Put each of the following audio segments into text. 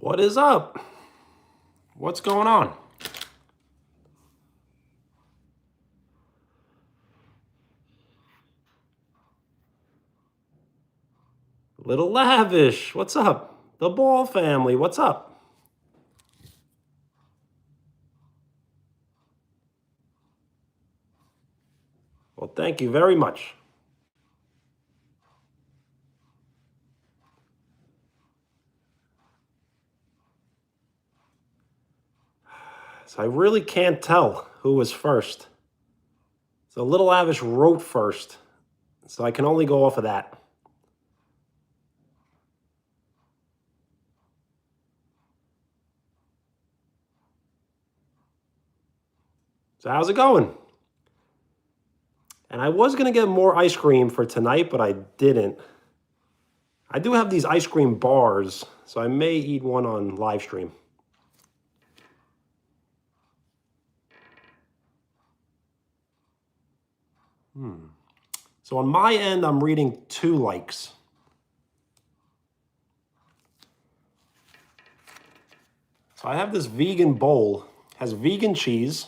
What is up? What's going on? Little Lavish, what's up? The Ball family, what's up? Well, thank you very much. So I really can't tell who was first. So Little Lavish wrote first, so I can only go off of that. So how's it going? And I was going to get more ice cream for tonight, but I didn't. I do have these ice cream bars, so I may eat one on live stream. So on my end, I'm reading 2 likes. So I have this vegan bowl. It has vegan cheese.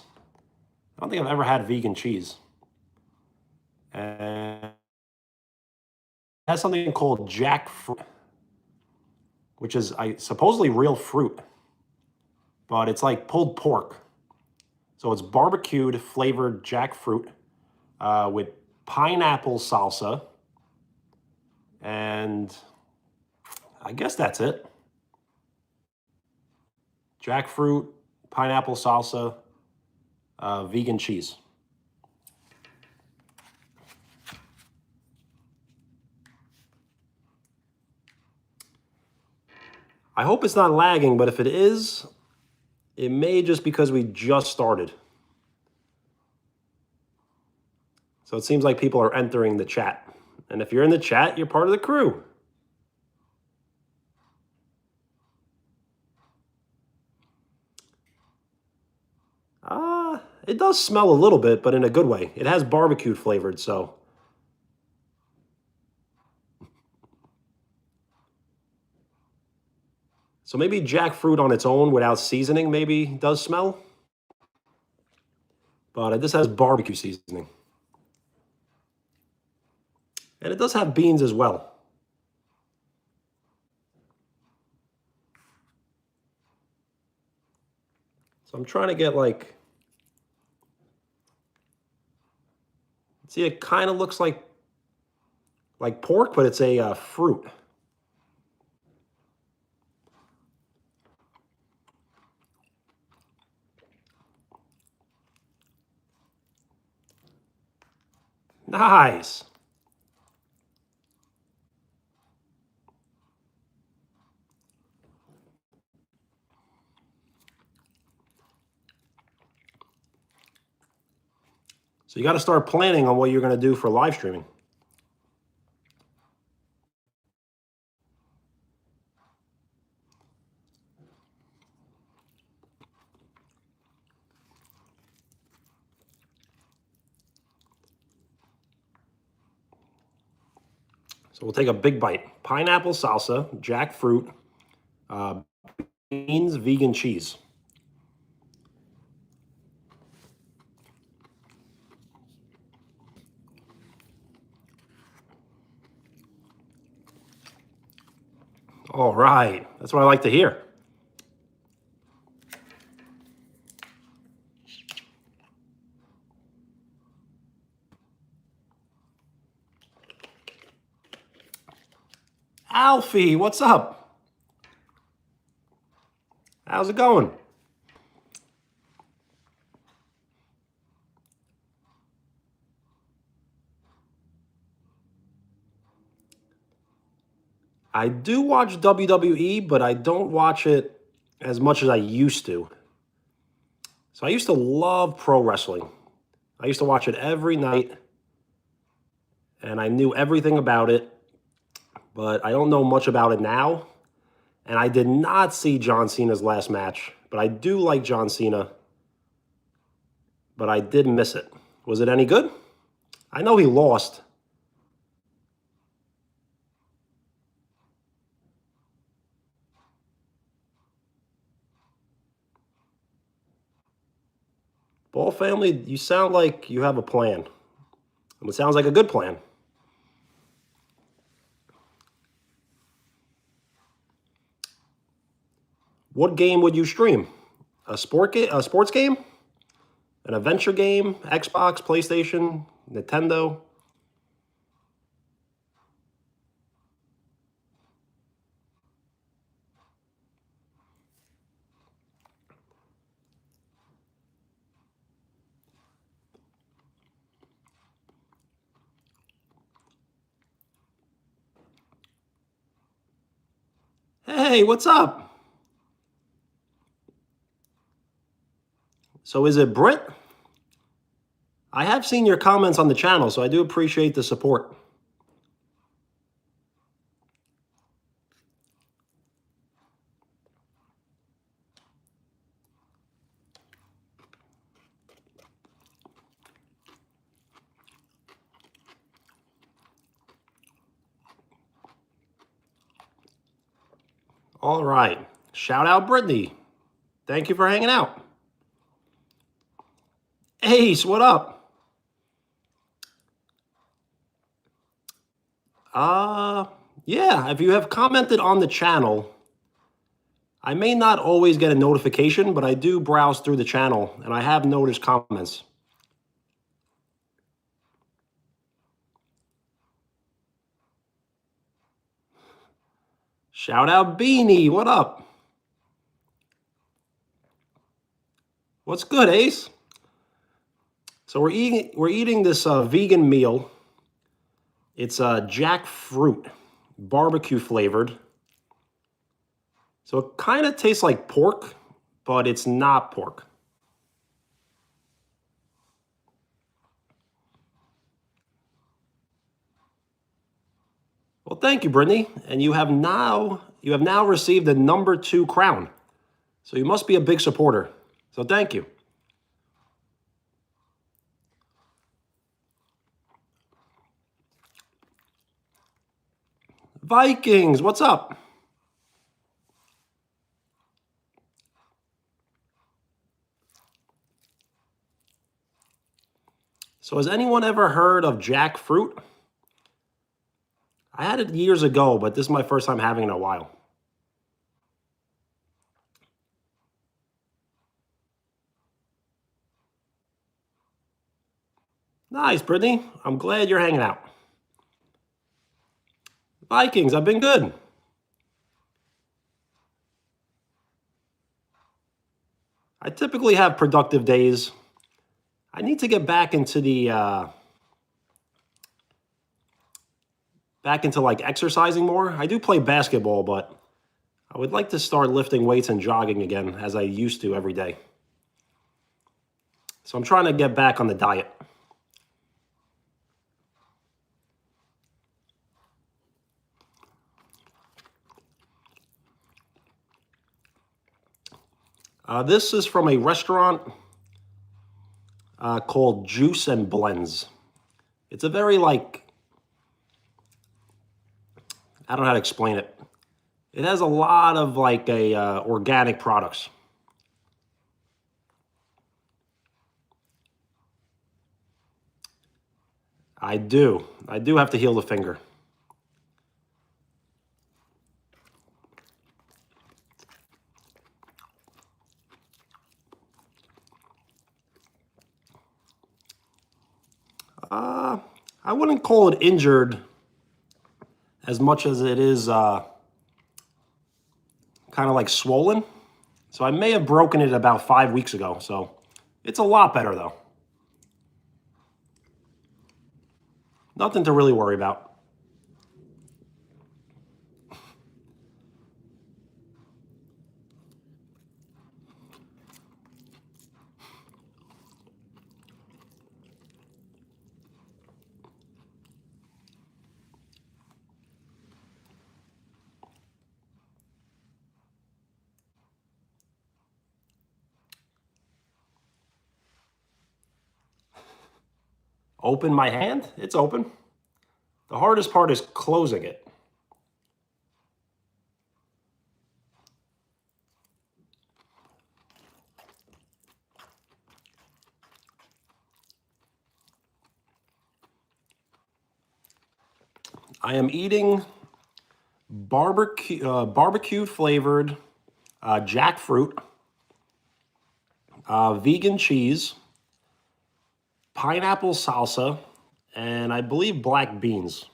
I don't think I've ever had vegan cheese. And it has something called Jackfruit, which is supposedly real fruit, but it's like pulled pork. So it's barbecued flavored jackfruit with pineapple salsa, and I guess that's it. Jackfruit, pineapple salsa, vegan cheese. I hope it's not lagging, but if it is, it may just because we just started. So it seems like people are entering the chat. And if you're in the chat, you're part of the crew. It does smell a little bit, but in a good way. It has barbecue flavored, so. So maybe jackfruit on its own without seasoning maybe does smell. But this has barbecue seasoning. And it does have beans as well. So I'm trying to get like, see, it kind of looks like pork, but it's a fruit. Nice. So you got to start planning on what you're going to do for live streaming. So we'll take a big bite. Pineapple salsa, jackfruit, beans, vegan cheese. All right. That's what I like to hear. Alfie, what's up? How's it going? I do watch WWE, but I don't watch it as much as I used to. So I used to love pro wrestling. I used to watch it every night, and I knew everything about it, but I don't know much about it now. And I did not see John Cena's last match, but I do like John Cena, but I did miss it. Was it any good? I know he lost. Ball family, you sound like you have a plan. And it sounds like a good plan. What game would you stream? A sports game? An adventure game? Xbox, PlayStation, Nintendo? Hey, what's up? So is it Brit? I have seen your comments on the channel, so I do appreciate the support. All right. Shout out Brittany. Thank you for hanging out. Ace, what up? Yeah, if you have commented on the channel, I may not always get a notification, but I do browse through the channel and I have noticed comments. Shout out Beanie, what up? What's good, Ace? So we're eating this vegan meal. It's jackfruit, barbecue flavored. So it kind of tastes like pork, but it's not pork. Well, thank you, Brittany. And you have now received the #2 crown. So you must be a big supporter. So thank you. Vikings, what's up? So has anyone ever heard of jackfruit? I had it years ago, but this is my first time having it in a while. Nice, Brittany. I'm glad you're hanging out. Vikings, I've been good. I typically have productive days. I need to get back into like exercising more. I do play basketball, but I would like to start lifting weights and jogging again as I used to every day. So I'm trying to get back on the diet. This is from a restaurant called Juice and Blends. It's a very like, I don't know how to explain it. It has a lot of like organic products. I do have to heal the finger. I wouldn't call it injured as much as it is kind of like swollen. So I may have broken it about 5 weeks ago. So it's a lot better though. Nothing to really worry about. Open my hand? It's open. The hardest part is closing it. I am eating barbecue flavored jackfruit, vegan cheese, pineapple salsa, and I believe black beans.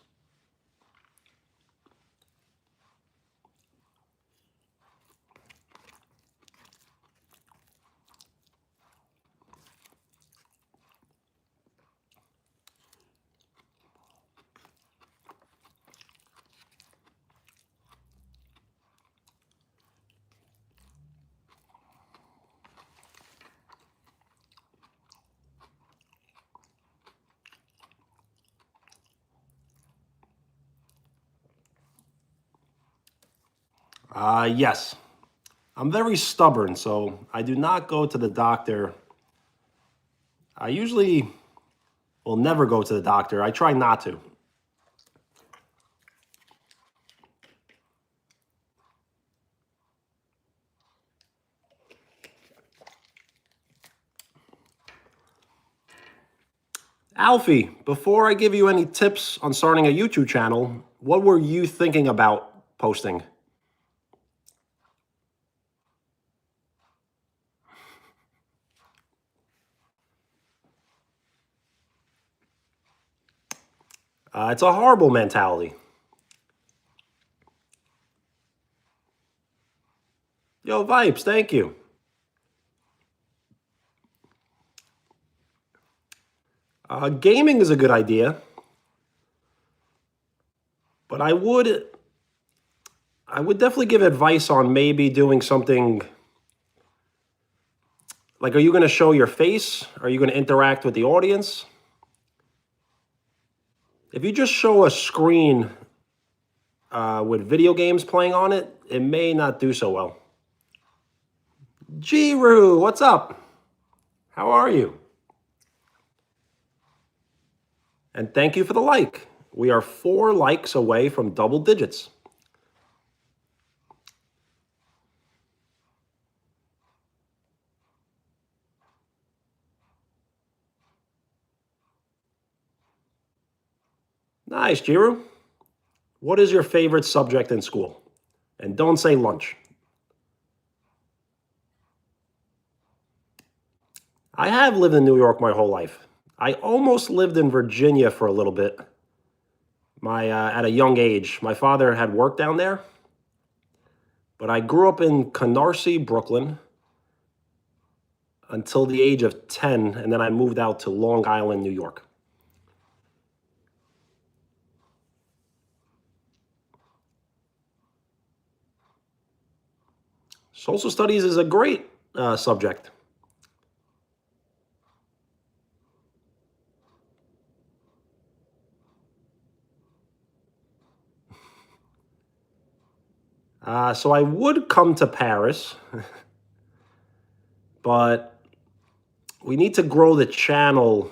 Yes, I'm very stubborn, so I do not go to the doctor. I usually will never go to the doctor. I try not to. Alfie, before I give you any tips on starting a YouTube channel, what were you thinking about posting? It's a horrible mentality. Yo, Vipes, thank you. Gaming is a good idea, but I would definitely give advice on maybe doing something like, are you going to show your face? Are you going to interact with the audience? If you just show a screen with video games playing on it, it may not do so well. Jiru, what's up? How are you? And thank you for the like. We are 4 likes away from double digits. Nice, Jiru. What is your favorite subject in school? And don't say lunch. I have lived in New York my whole life. I almost lived in Virginia for a little bit. At a young age, my father had worked down there, but I grew up in Canarsie, Brooklyn, until the age of 10, and then I moved out to Long Island, New York. Social studies is a great subject. So I would come to Paris, but we need to grow the channel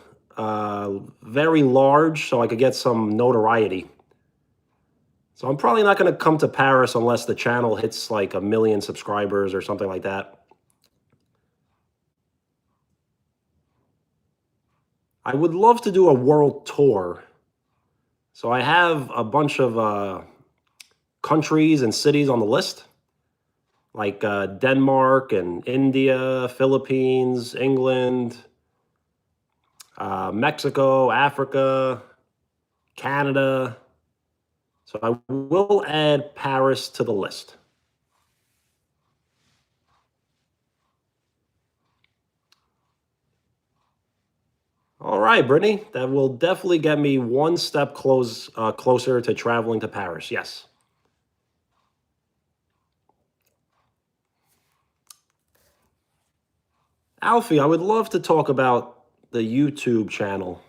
very large so I could get some notoriety. So I'm probably not going to come to Paris unless the channel hits like 1 million subscribers or something like that. I would love to do a world tour. So I have a bunch of countries and cities on the list, like Denmark and India, Philippines, England, Mexico, Africa, Canada. So I will add Paris to the list. All right, Brittany, that will definitely get me one step closer to traveling to Paris. Yes. Alfie, I would love to talk about the YouTube channel.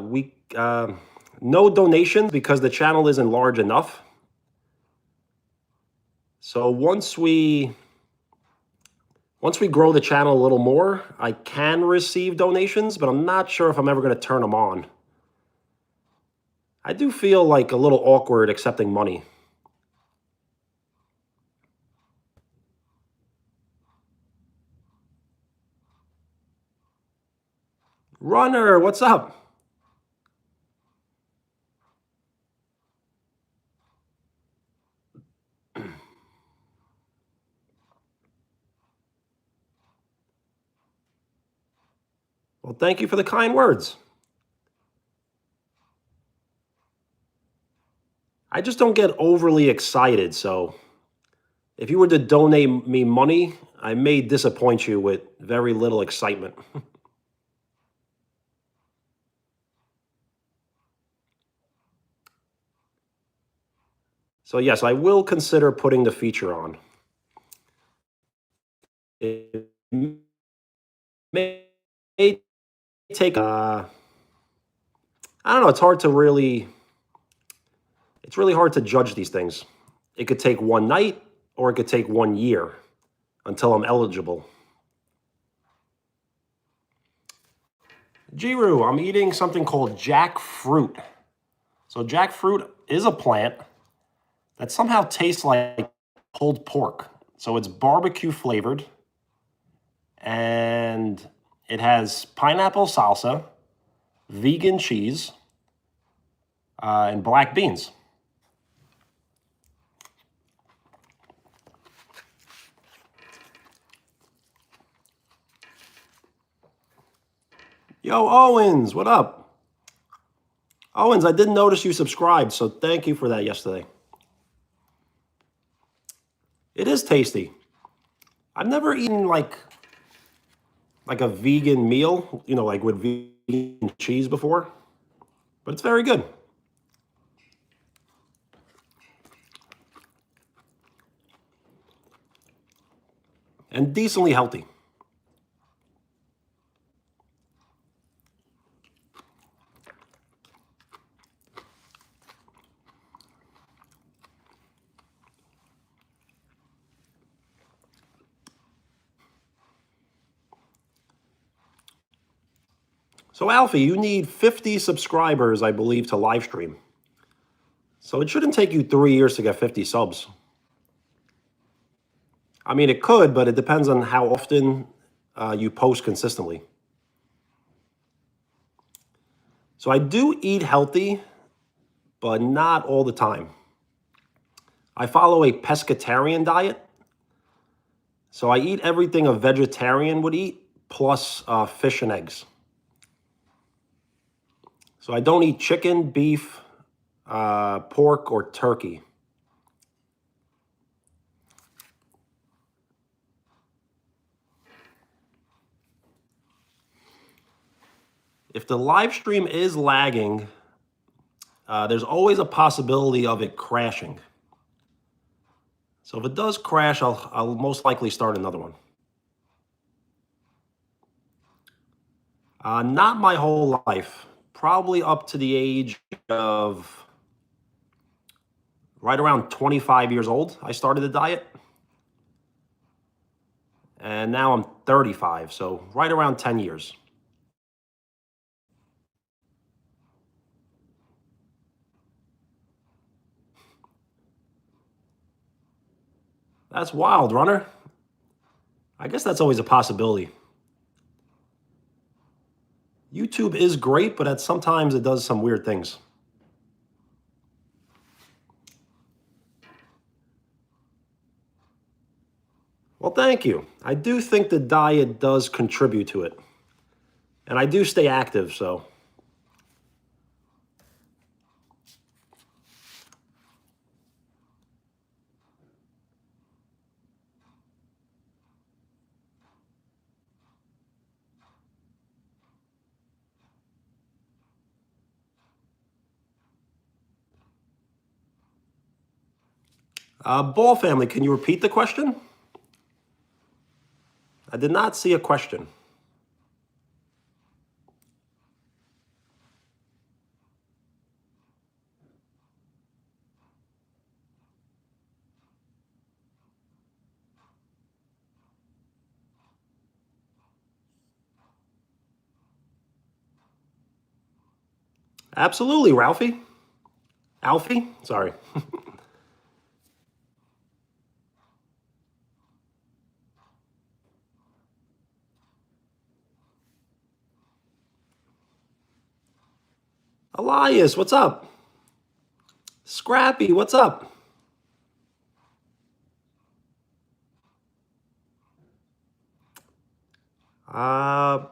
We no donations because the channel isn't large enough. So once we grow the channel a little more, I can receive donations, but I'm not sure if I'm ever going to turn them on. I do feel like a little awkward accepting money. Runner, what's up? Well, thank you for the kind words. I just don't get overly excited, so if you were to donate me money, I may disappoint you with very little excitement. So yes, I will consider putting the feature on. It may take I don't know, it's really hard to judge these things. It could take one night or it could take 1 year until I'm eligible. Jiru, I'm eating something called jackfruit. So jackfruit is a plant that somehow tastes like pulled pork. So it's barbecue flavored and it has pineapple salsa, vegan cheese, and black beans. Yo, Owens, what up? Owens, I didn't notice you subscribed, so thank you for that yesterday. It is tasty. I've never eaten like a vegan meal, like with vegan cheese before, but it's very good. And decently healthy. So Alfie, you need 50 subscribers, I believe, to live stream. So it shouldn't take you 3 years to get 50 subs. I mean, it could, but it depends on how often you post consistently. So I do eat healthy, but not all the time. I follow a pescatarian diet. So I eat everything a vegetarian would eat, plus fish and eggs. So I don't eat chicken, beef, pork, or turkey. If the live stream is lagging, there's always a possibility of it crashing. So if it does crash, I'll most likely start another one. Not my whole life. Probably up to the age of right around 25 years old, I started the diet. And now I'm 35, so right around 10 years. That's wild, runner. I guess that's always a possibility. YouTube is great, but sometimes it does some weird things. Well, thank you. I do think the diet does contribute to it. And I do stay active, so. Ball family, can you repeat the question? I did not see a question. Absolutely, Ralphie. Alfie? Sorry. Elias, what's up? Scrappy, what's up? Uh,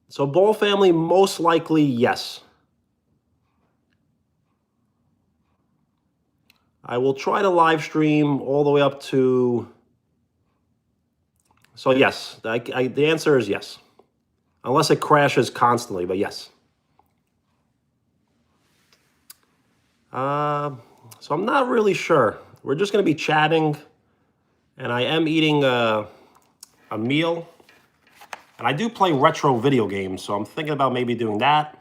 so Ball family, most likely, yes. I will try to live stream all the way up to. So yes, the answer is yes, unless it crashes constantly. But yes. So I'm not really sure. We're just going to be chatting, and I am eating a meal. And I do play retro video games, so I'm thinking about maybe doing that.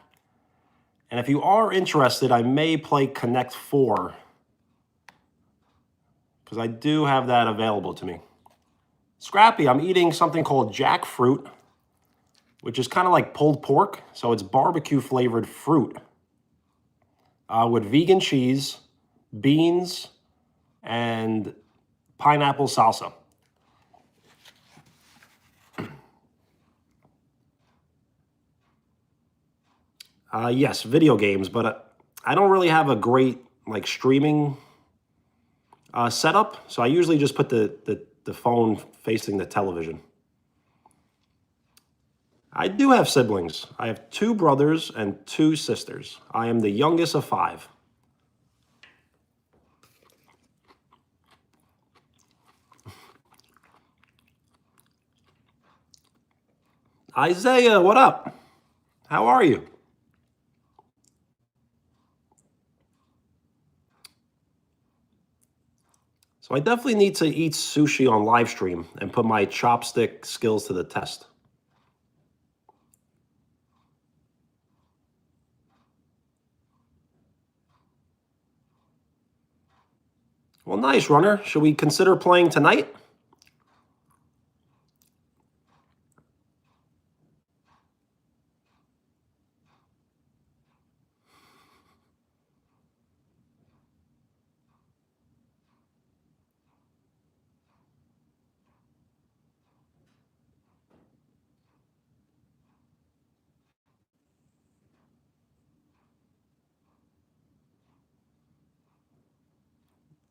And if you are interested, I may play Connect 4, because I do have that available to me. Scrappy, I'm eating something called Jackfruit, which is kind of like pulled pork. So it's barbecue flavored fruit with vegan cheese, beans, and pineapple salsa. Yes, video games, but I don't really have a great like streaming setup. So I usually just put the phone facing the television. I do have siblings. I have 2 brothers and 2 sisters. I am the youngest of 5. Isaiah, what up? How are you? So I definitely need to eat sushi on live stream and put my chopstick skills to the test. Well, nice, Runner. Should we consider playing tonight?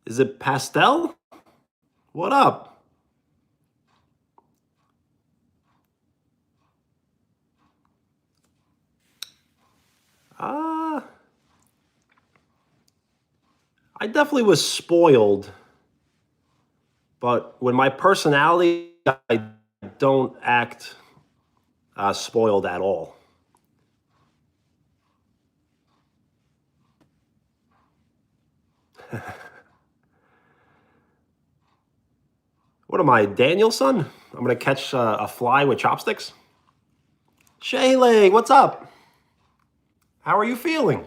Is it Pastel? What up? Uh, I definitely was spoiled, but with my personality, I don't act spoiled at all. What am I, Danielson? I'm going to catch a fly with chopsticks? Shaylay, what's up? How are you feeling?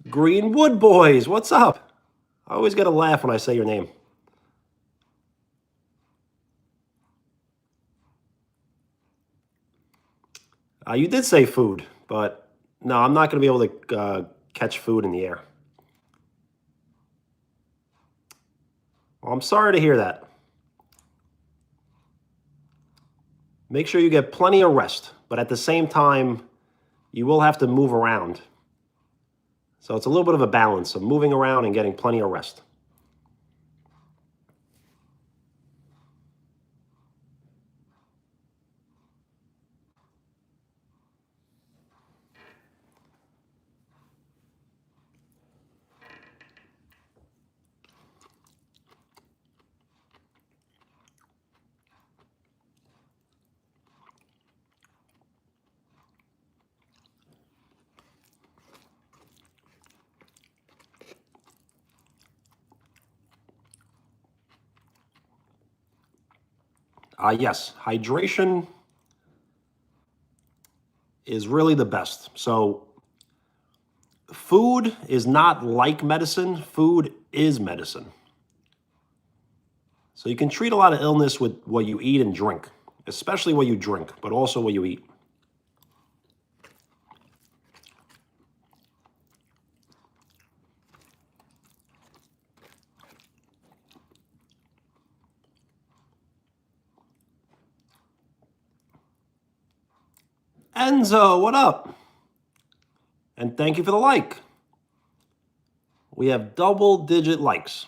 Greenwood Boys, what's up? I always get a laugh when I say your name. You did say food, but no, I'm not going to be able to catch food in the air. Well, I'm sorry to hear that. Make sure you get plenty of rest, but at the same time, you will have to move around. So it's a little bit of a balance of moving around and getting plenty of rest. Yes, hydration is really the best. So food is not like medicine. Food is medicine. So you can treat a lot of illness with what you eat and drink, especially what you drink, but also what you eat. Enzo, what up? And thank you for the like. We have double-digit likes.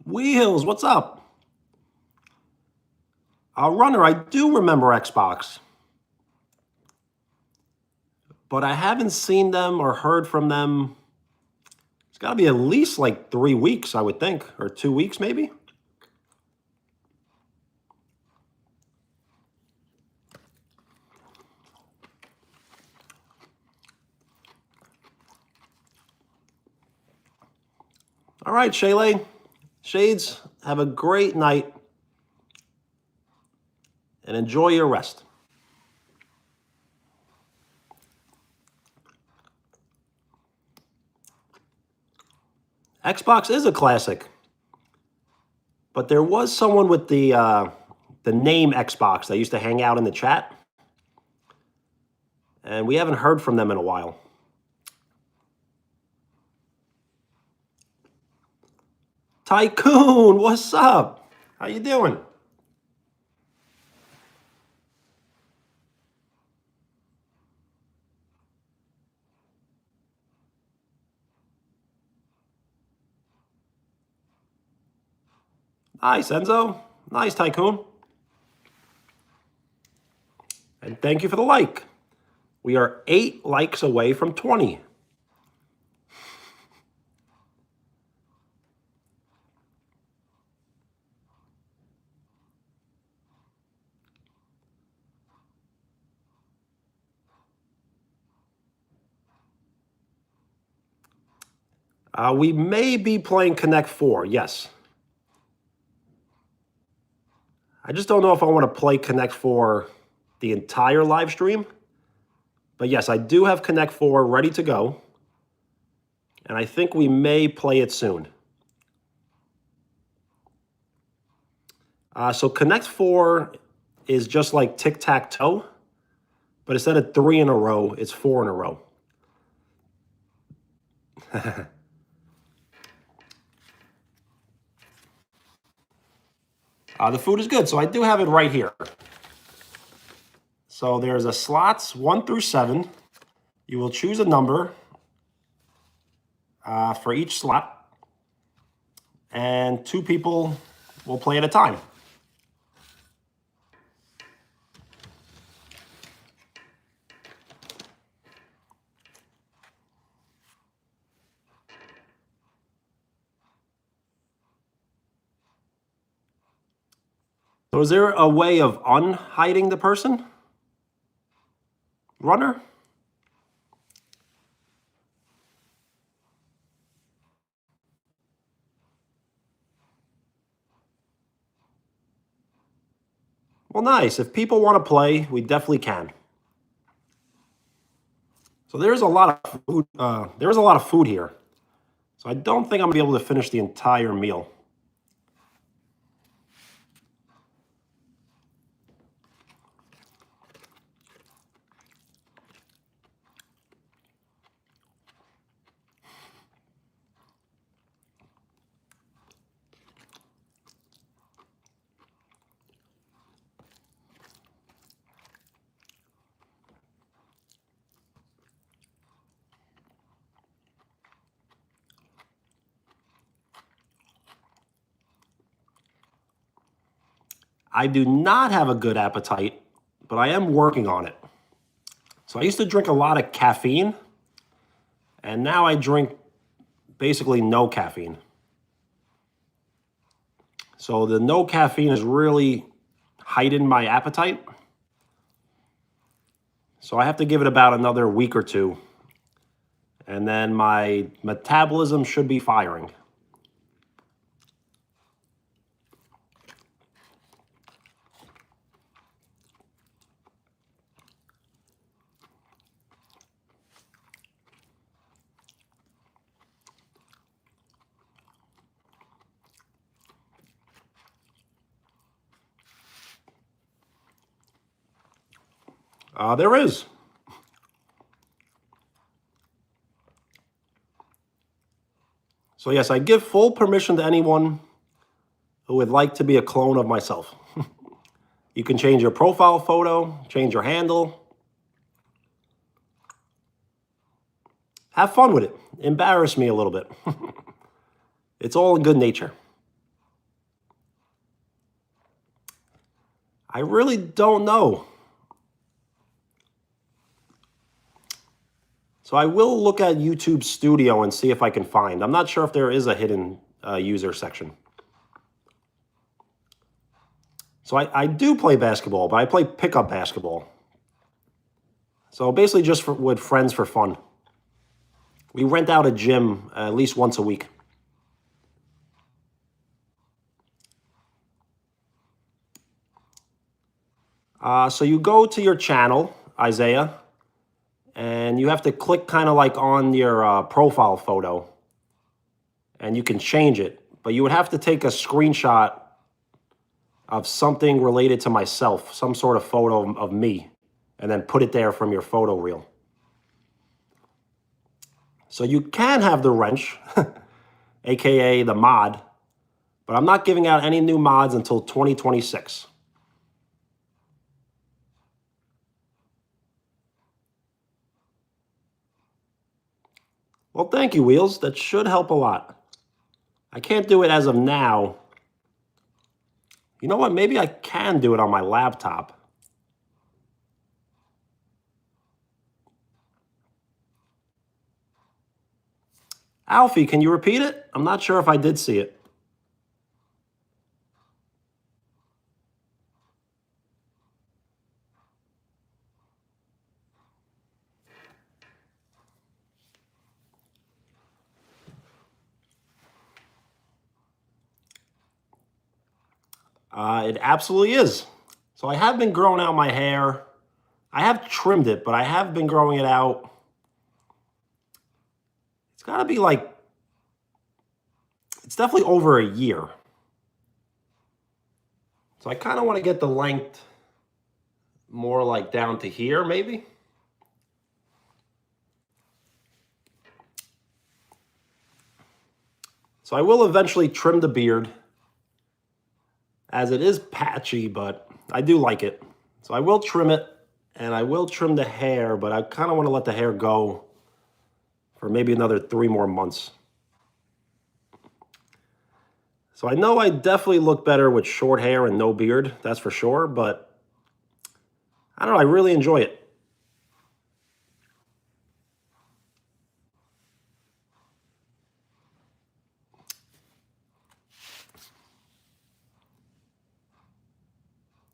Wheels, what's up? Runner, I do remember Xbox, but I haven't seen them or heard from them. It's got to be at least like 3 weeks, I would think, or 2 weeks maybe. All right, Shaylay. Shades, have a great night and enjoy your rest. Xbox is a classic, but there was someone with the name Xbox that used to hang out in the chat, and we haven't heard from them in a while. Tycoon, what's up? How you doing? Nice, Enzo. Nice, Tycoon. And thank you for the like. We are 8 likes away from 20. We may be playing Connect 4, yes. I just don't know if I want to play Connect 4 the entire live stream. But yes, I do have Connect 4 ready to go. And I think we may play it soon. So Connect 4 is just like tic-tac-toe. But instead of 3 in a row, it's 4 in a row. The food is good, so I do have it right here. So there's a slots 1 through 7. You will choose a number for each slot, and 2 people will play at a time. So is there a way of unhiding the person? Runner? Well, nice. If people want to play, we definitely can. So there's a lot of food. There's a lot of food here. So I don't think I'm gonna be able to finish the entire meal. I do not have a good appetite, but I am working on it. So I used to drink a lot of caffeine, and now I drink basically no caffeine. So the no caffeine has really heightened my appetite. So I have to give it about another week or 2, and then my metabolism should be firing. There is. So yes, I give full permission to anyone who would like to be a clone of myself. You can change your profile photo, change your handle. Have fun with it. Embarrass me a little bit. It's all in good nature. I really don't know. So I will look at YouTube Studio and see if I can find. I'm not sure if there is a hidden user section. So I do play basketball, but I play pickup basketball. So basically just with friends for fun. We rent out a gym at least once a week. So you go to your channel, Isaiah, and you have to click kind of like on your profile photo, and you can change it. But you would have to take a screenshot of something related to myself, some sort of photo of me, and then put it there from your photo reel. So you can have the wrench, aka the mod, but I'm not giving out any new mods until 2026. Well, thank you, Wheels. That should help a lot. I can't do it as of now. You know what? Maybe I can do it on my laptop. Alfie, can you repeat it? I'm not sure if I did see it. It absolutely is. So I have been growing out my hair. I have trimmed it, but I have been growing it out. It's got to be like, it's definitely over a year. So I kind of want to get the length more like down to here, maybe. So I will eventually trim the beard, as it is patchy, but I do like it. So I will trim it, and I will trim the hair, but I kind of want to let the hair go for maybe another 3 more months. So I know I definitely look better with short hair and no beard, that's for sure, but I don't know, I really enjoy it.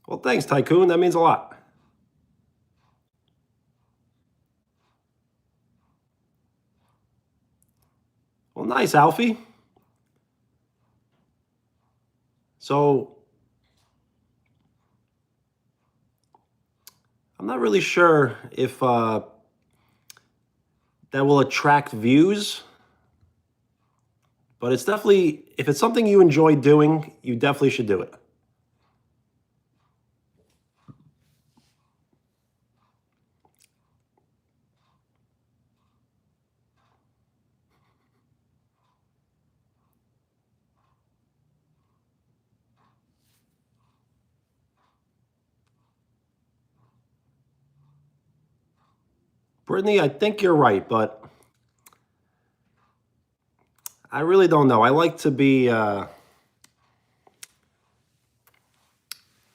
Well, thanks, Tycoon, that means a lot. Well, nice, Alfie. So I'm not really sure if that will attract views, but it's definitely, if it's something you enjoy doing, you definitely should do it. Brittany, I think you're right, but I really don't know. I like to be, I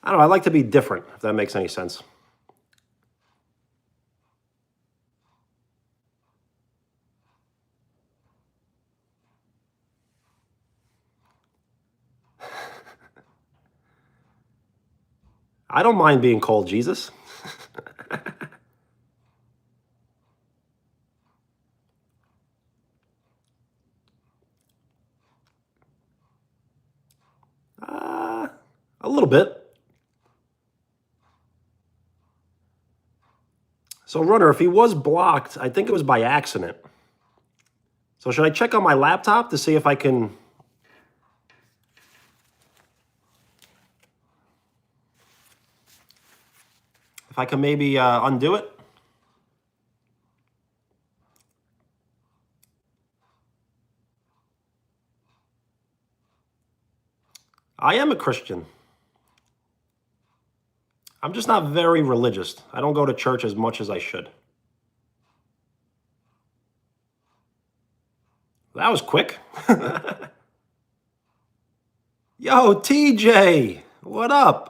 don't know, I like to be different, if that makes any sense. I don't mind being called Jesus. A little bit. So, Runner, if he was blocked, I think it was by accident. So should I check on my laptop to see if I can... If I can maybe undo it? I am a Christian. I'm just not very religious. I don't go to church as much as I should. That was quick. Yo, TJ, what up?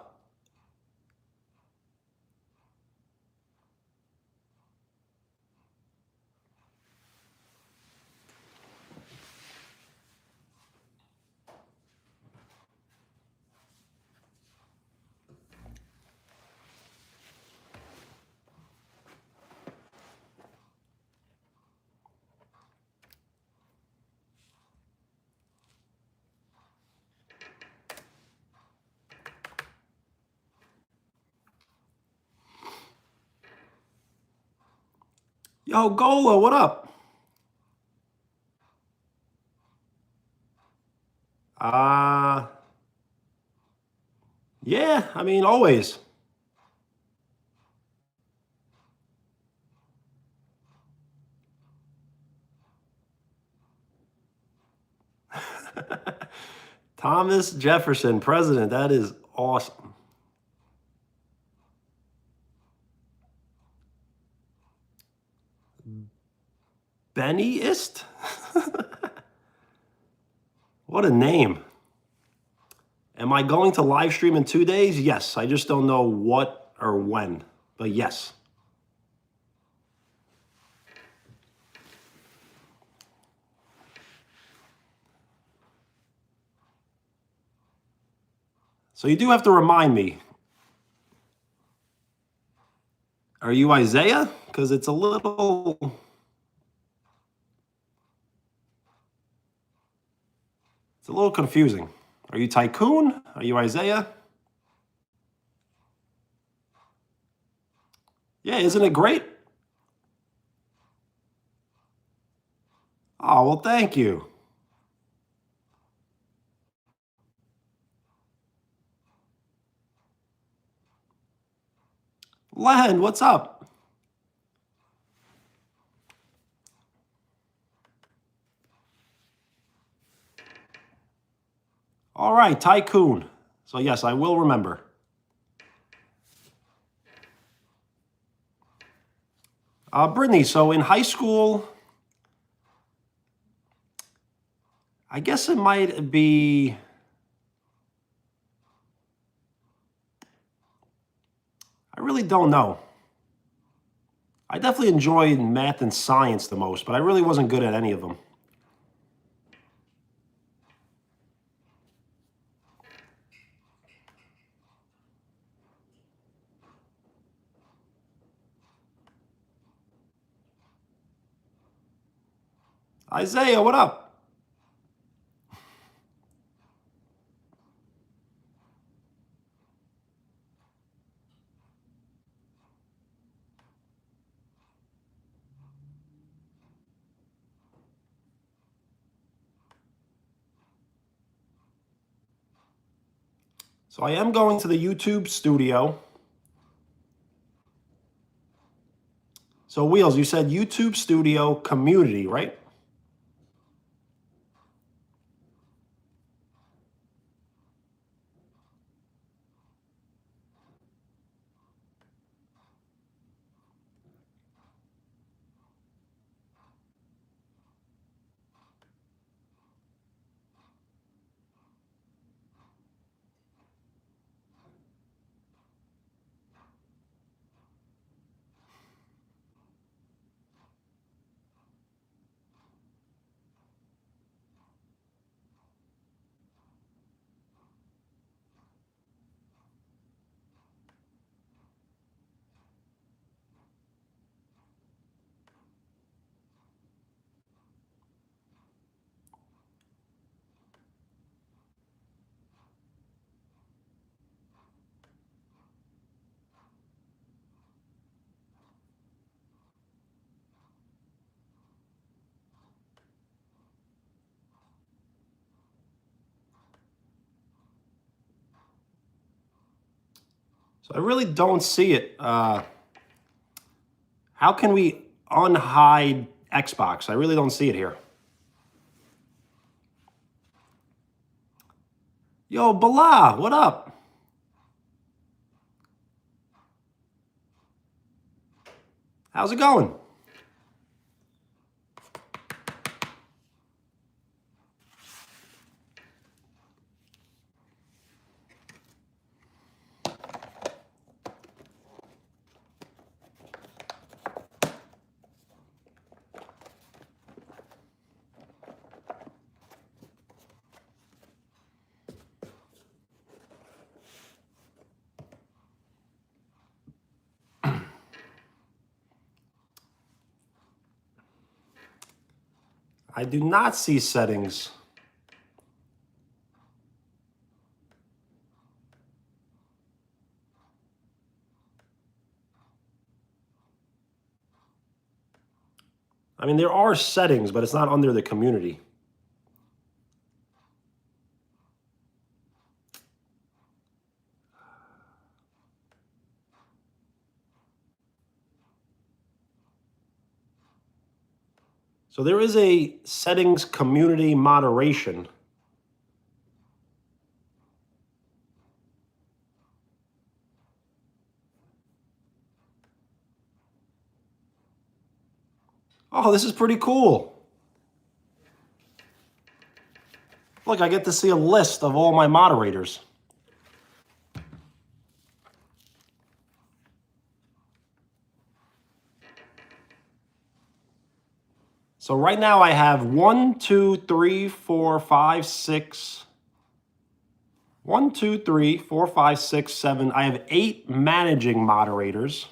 Yo, Gola, what up? Uh, yeah, I mean, always. Thomas Jefferson, president. That is awesome. Bennyist? What a name. Am I going to live stream in 2 days? Yes. I just don't know what or when, but yes. So you do have to remind me. Are you Isaiah? Because it's a little confusing. Are you Tycoon? Are you Isaiah? Yeah, isn't it great? Oh, well, thank you. Len, what's up? All right, Tycoon. So yes, I will remember. Brittany, so in high school, I guess it might be, I really don't know. I definitely enjoyed math and science the most, but I really wasn't good at any of them. Isaiah, what up? So I am going to the YouTube studio. So Wheels, you said YouTube studio community, right? So I really don't see it. How can we unhide Xbox? I really don't see it here. Yo, Bala, what up? How's it going? I do not see settings. I mean, there are settings, but it's not under the community. So there is a settings community moderation. Oh, this is pretty cool. Look, I get to see a list of all my moderators. So right now I have 1, 2, 3, 4, 5, 6. 1, 2, 3, 4, 5, 6, 7. I have 8 managing moderators.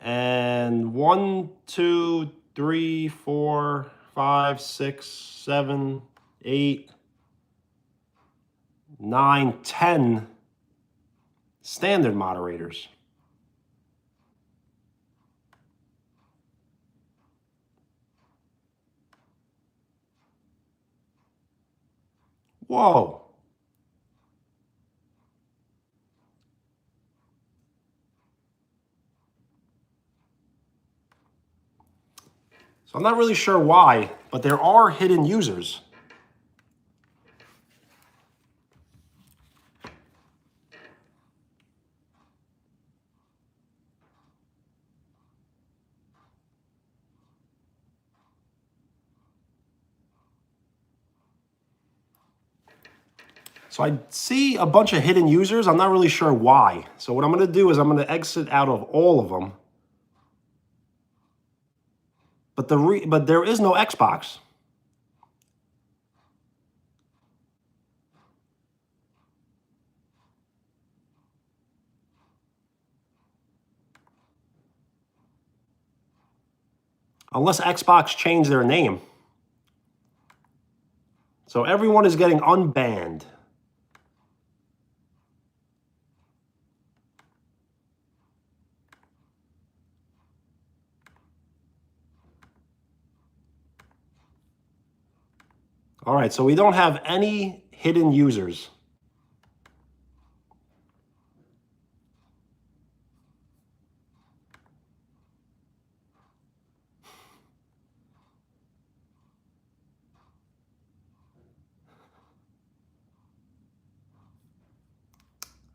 And 1, 2, 3, 4, 5, 6, 7, 8, 9, 10 standard moderators. Whoa. So I'm not really sure why, but there are hidden users. So I see a bunch of hidden users. I'm not really sure why. So what I'm going to do is I'm going to exit out of all of them. But there is no Xbox. Unless Xbox changed their name. So everyone is getting unbanned. All right, so we don't have any hidden users.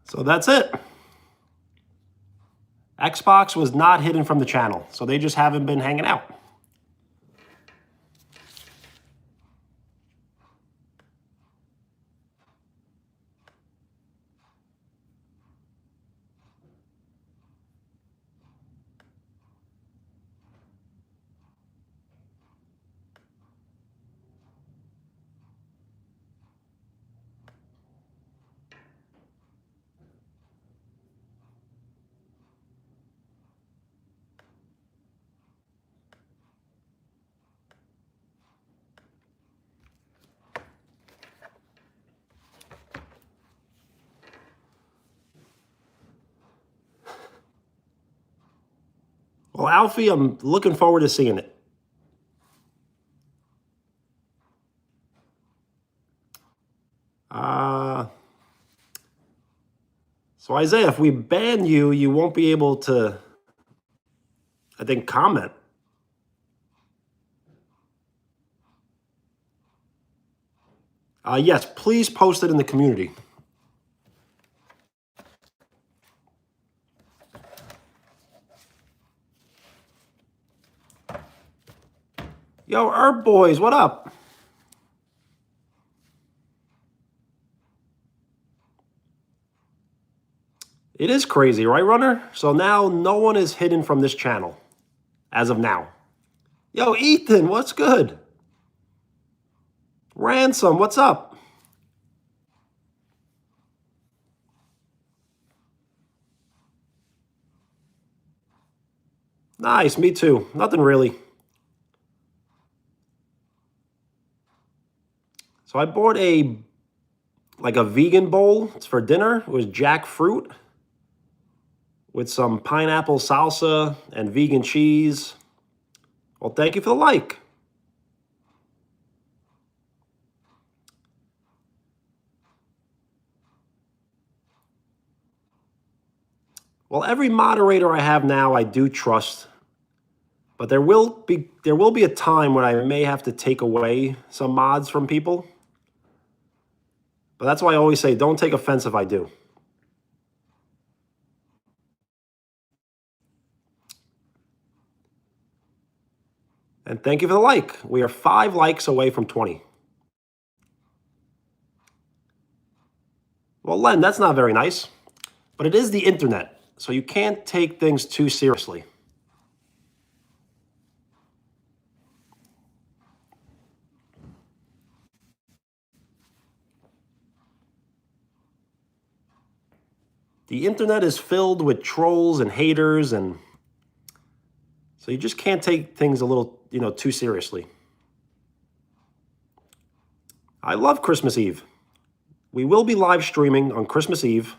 So that's it. Xbox was not hidden from the channel, so they just haven't been hanging out. Well, Alfie, I'm looking forward to seeing it. So Isaiah, if we ban you, you won't be able to, I think, comment. Yes, please post it in the community. Yo, Herb Boys, what up? It is crazy, right, Runner? So now no one is hidden from this channel, as of now. Yo, Ethan, what's good? Ransom, what's up? Nice, me too. Nothing really. So I bought a vegan bowl. It's for dinner. It was jackfruit with some pineapple salsa and vegan cheese. Well, thank you for the like. Well, every moderator I have now, I do trust, but there will be a time when I may have to take away some mods from people. But that's why I always say, don't take offense if I do. And thank you for the like. We are 5 likes away from 20. Well, Len, that's not very nice. But it is the internet, so you can't take things too seriously. The internet is filled with trolls and haters, and so you just can't take things a little, too seriously. I love Christmas Eve. We will be live streaming on Christmas Eve.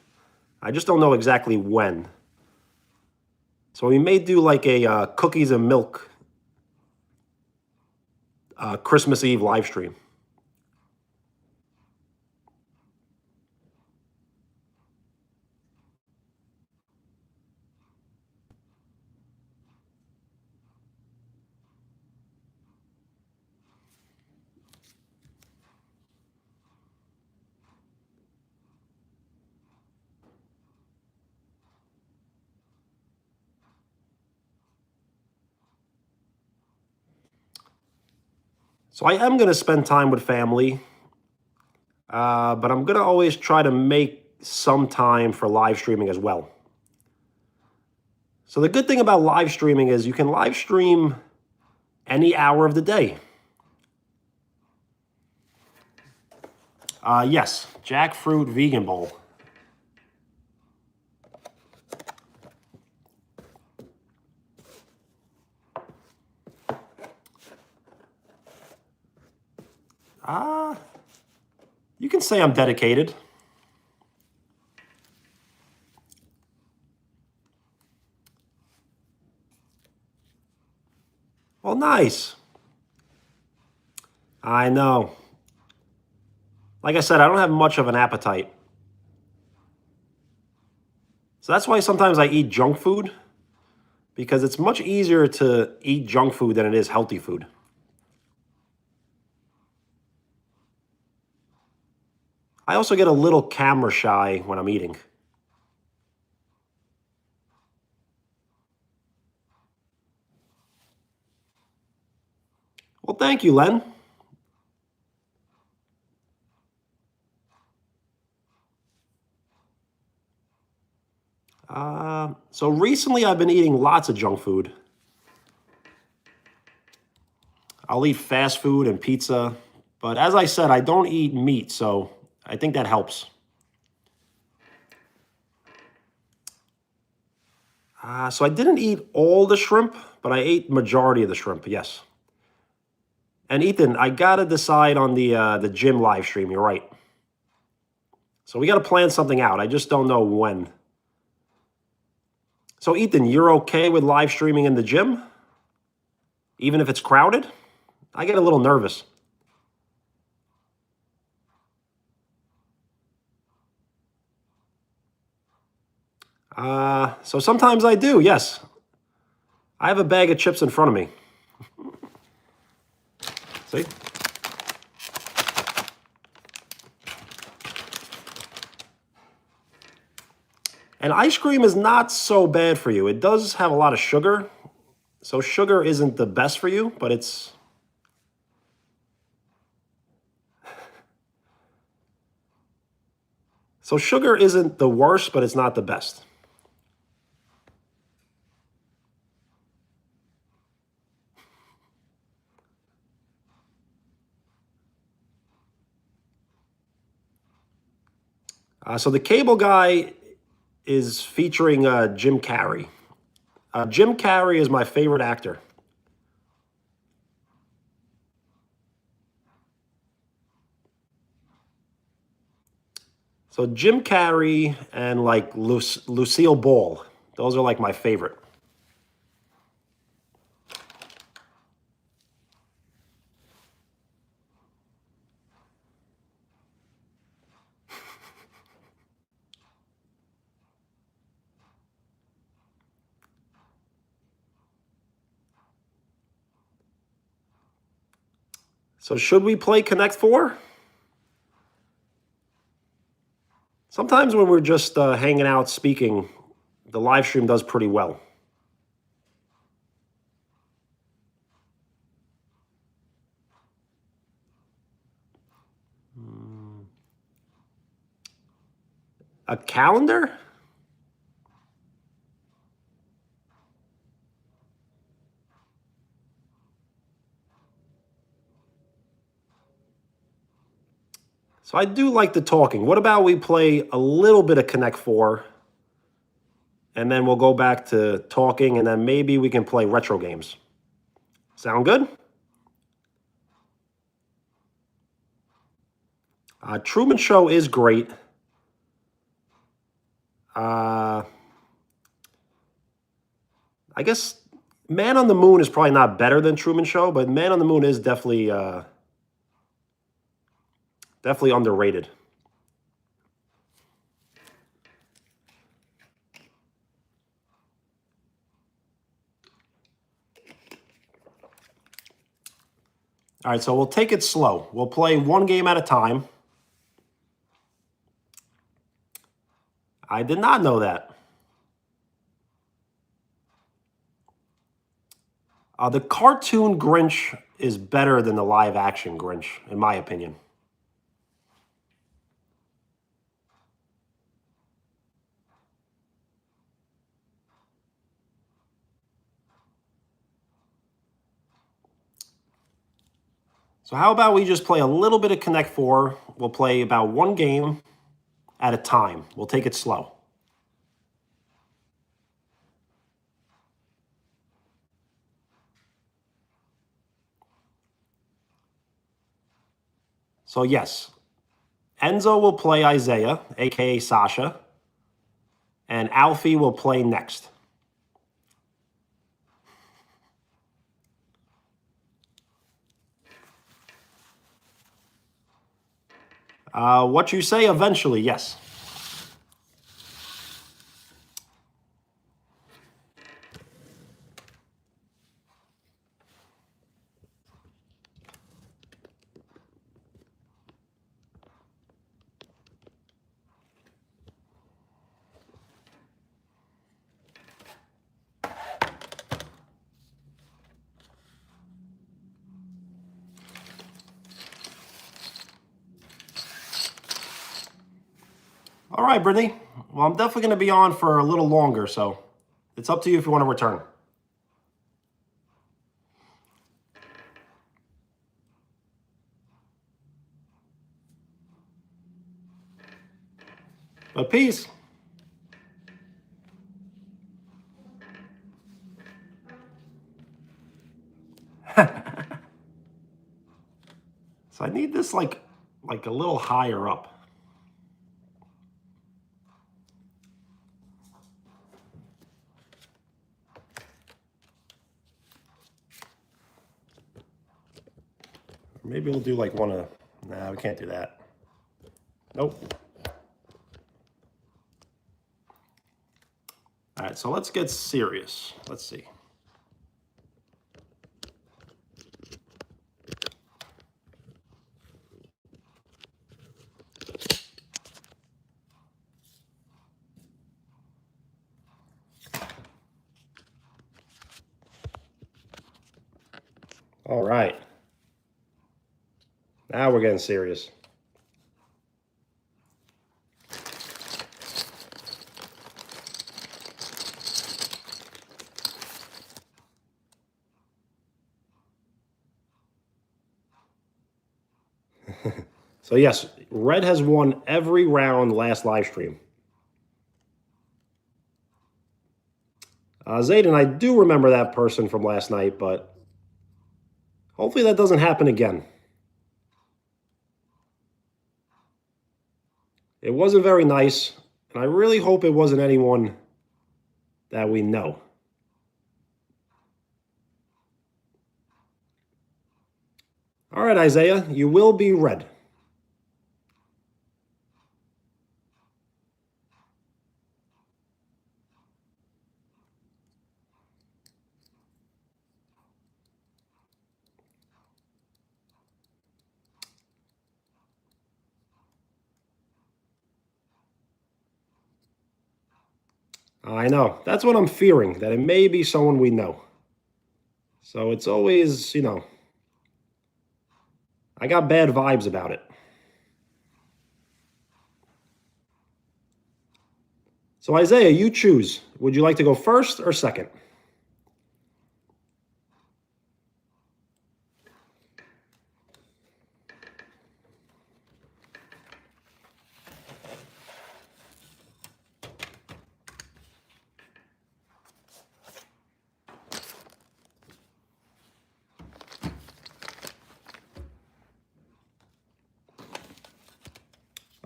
I just don't know exactly when. So we may do like a cookies and milk Christmas Eve live stream. So I am going to spend time with family, but I'm going to always try to make some time for live streaming as well. So the good thing about live streaming is you can live stream any hour of the day. Yes, Jackfruit Vegan Bowl. You can say I'm dedicated. Well, nice. I know. Like I said, I don't have much of an appetite. So that's why sometimes I eat junk food, because it's much easier to eat junk food than it is healthy food. I also get a little camera shy when I'm eating. Well, thank you, Len. So recently I've been eating lots of junk food. I'll eat fast food and pizza, but as I said, I don't eat meat, so I think that helps. So I didn't eat all the shrimp, but I ate majority of the shrimp, yes. And Ethan, I gotta decide on the gym live stream, you're right. So we gotta plan something out. I just don't know when. So Ethan, you're okay with live streaming in the gym? Even if it's crowded? I get a little nervous. So sometimes I do, yes. I have a bag of chips in front of me. See? And ice cream is not so bad for you. It does have a lot of sugar. So sugar isn't the best for you, but it's... So sugar isn't the worst, but it's not the best. So the cable guy is featuring Jim Carrey. Jim Carrey is my favorite actor. So Jim Carrey and like Lucille Ball, those are like my favorite. So should we play Connect 4? Sometimes when we're just hanging out speaking, the live stream does pretty well. A calendar? So I do like the talking. What about we play a little bit of Connect 4, and then we'll go back to talking, and then maybe we can play retro games. Sound good? Truman Show is great. I guess Man on the Moon is probably not better than Truman Show, but Man on the Moon is definitely definitely underrated. All right, so we'll take it slow. We'll play one game at a time. I did not know that. The cartoon Grinch is better than the live action Grinch, in my opinion. So how about we just play a little bit of Connect 4. We'll play about one game at a time. We'll take it slow. So yes, Enzo will play Isaiah, aka Sasha, and Alfie will play next. What you say eventually, yes. All right, Brittany. Well, I'm definitely going to be on for a little longer, so it's up to you if you want to return. But peace. So I need this like a little higher up. Maybe we'll do like one of... Nah, we can't do that. Nope. All right, so let's get serious. Let's see. All right. Now we're getting serious. So yes, Red has won every round last live stream. Zayden, I do remember that person from last night, but hopefully that doesn't happen again. It wasn't very nice, and I really hope it wasn't anyone that we know. All right, Isaiah, you will be red. I know. That's what I'm fearing, that it may be someone we know. So it's always, I got bad vibes about it. So Isaiah, you choose. Would you like to go first or second?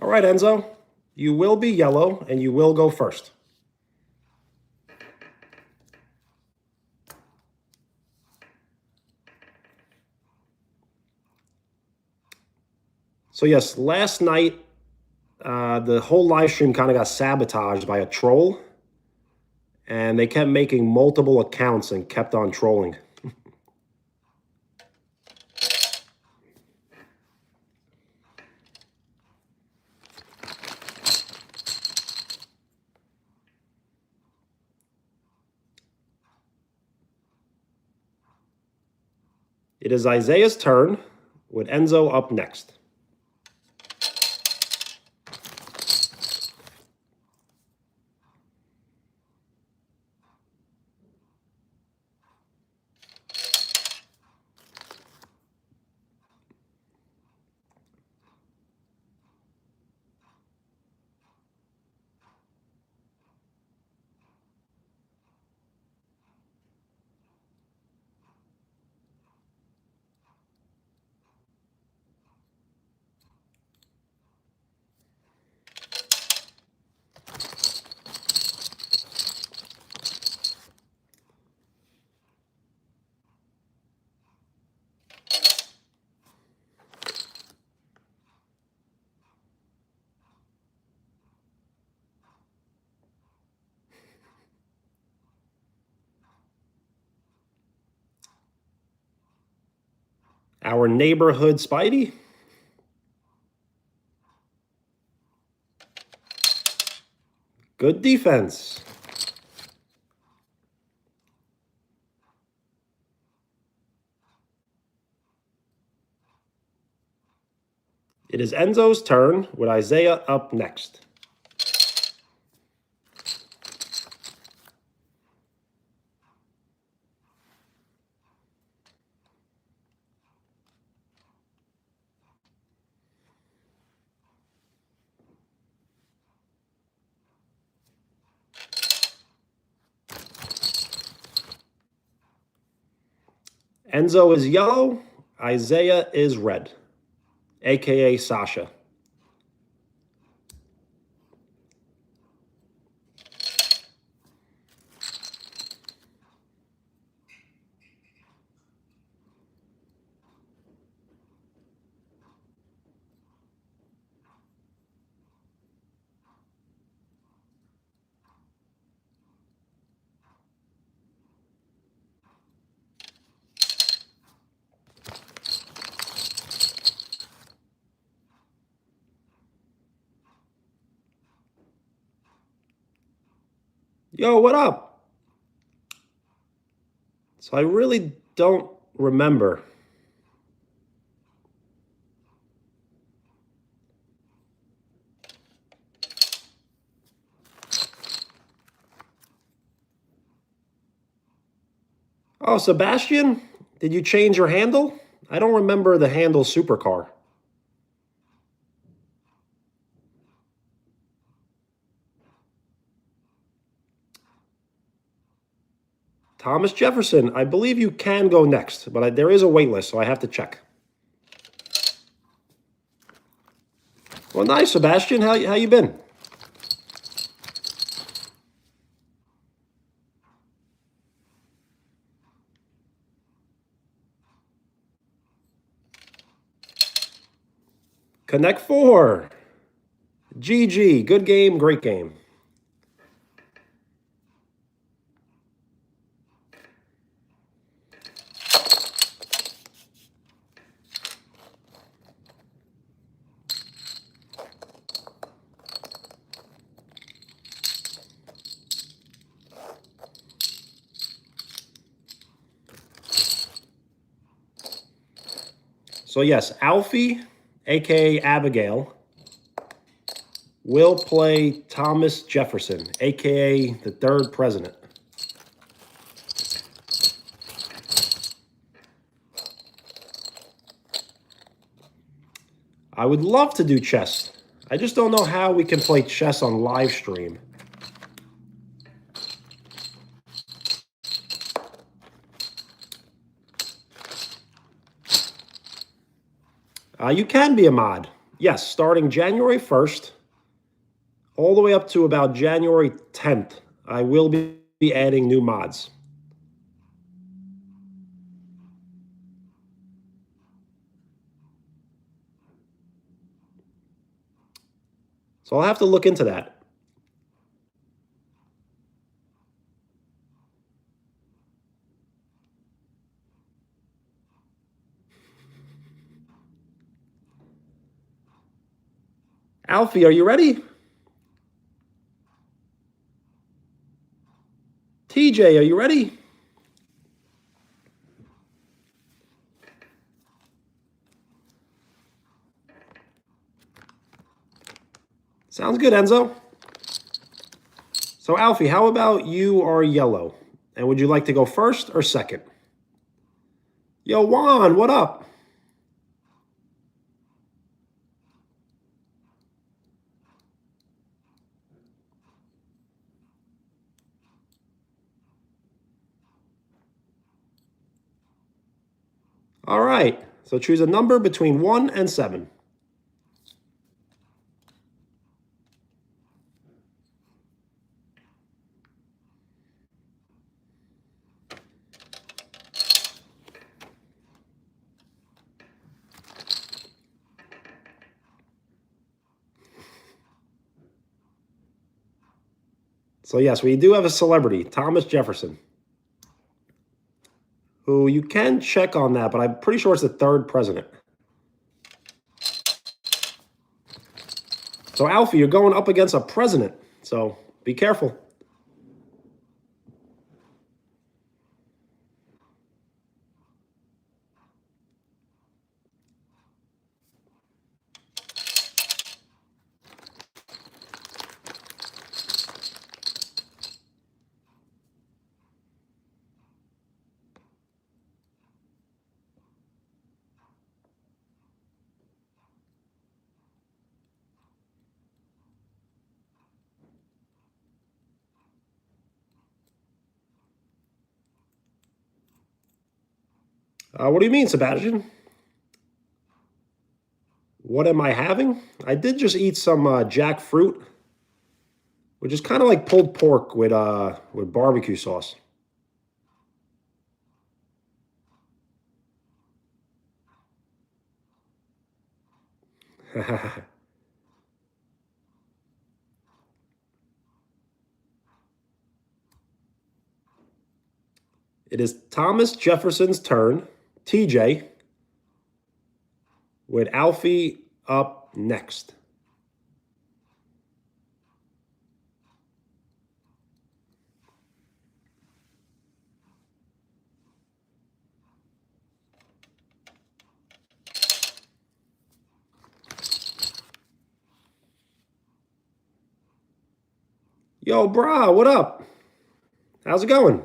All right, Enzo, you will be yellow and you will go first. So yes, last night, the whole live stream kind of got sabotaged by a troll, and they kept making multiple accounts and kept on trolling. It is Isaiah's turn, with Enzo up next. Our neighborhood Spidey. Good defense. It is Enzo's turn, with Isaiah up next. Enzo is yellow, Isaiah is red, aka Sasha. Yo, what up? So I really don't remember Oh, Sebastian, did you change your handle? I don't remember the handle supercar. Thomas Jefferson, I believe you can go next, but there is a wait list, so I have to check. Well, nice, Sebastian. How you been? Connect 4. GG. Good game, great game. So yes, Alfie, aka Abigail, will play Thomas Jefferson, aka the third president. I would love to do chess. I just don't know how we can play chess on live stream. You can be a mod. Yes, starting January 1st, all the way up to about January 10th, I will be adding new mods. So I'll have to look into that. Alfie, are you ready? TJ, are you ready? Sounds good, Enzo. So Alfie, how about you are yellow? And would you like to go first or second? Yo, Juan, what up? All right, so choose a number between 1 and 7. So yes, we do have a celebrity, Thomas Jefferson, who you can check on that, but I'm pretty sure it's the third president. So Alfie, you're going up against a president, so be careful. What do you mean, Sebastian? What am I having? I did just eat some jackfruit, which is kind of like pulled pork with barbecue sauce. It is Thomas Jefferson's turn. TJ, with Alfie up next. Yo, brah, what up? How's it going?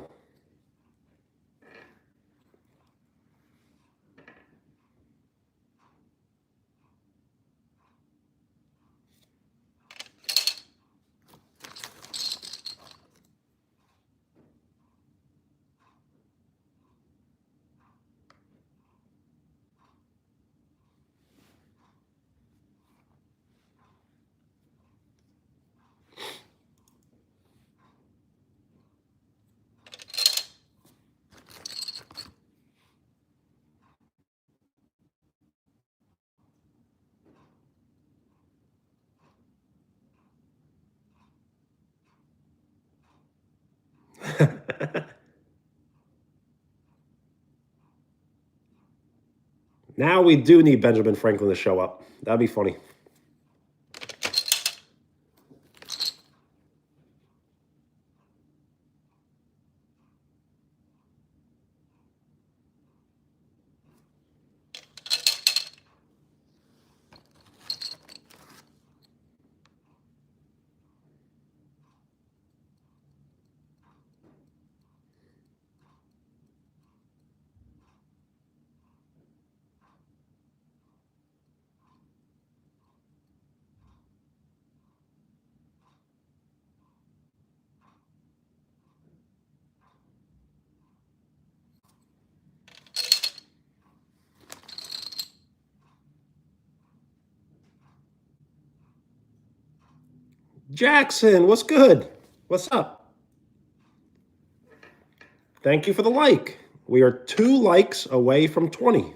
Now we do need Benjamin Franklin to show up. That'd be funny. Jackson, what's good? What's up? Thank you for the like. We are 2 likes away from 20.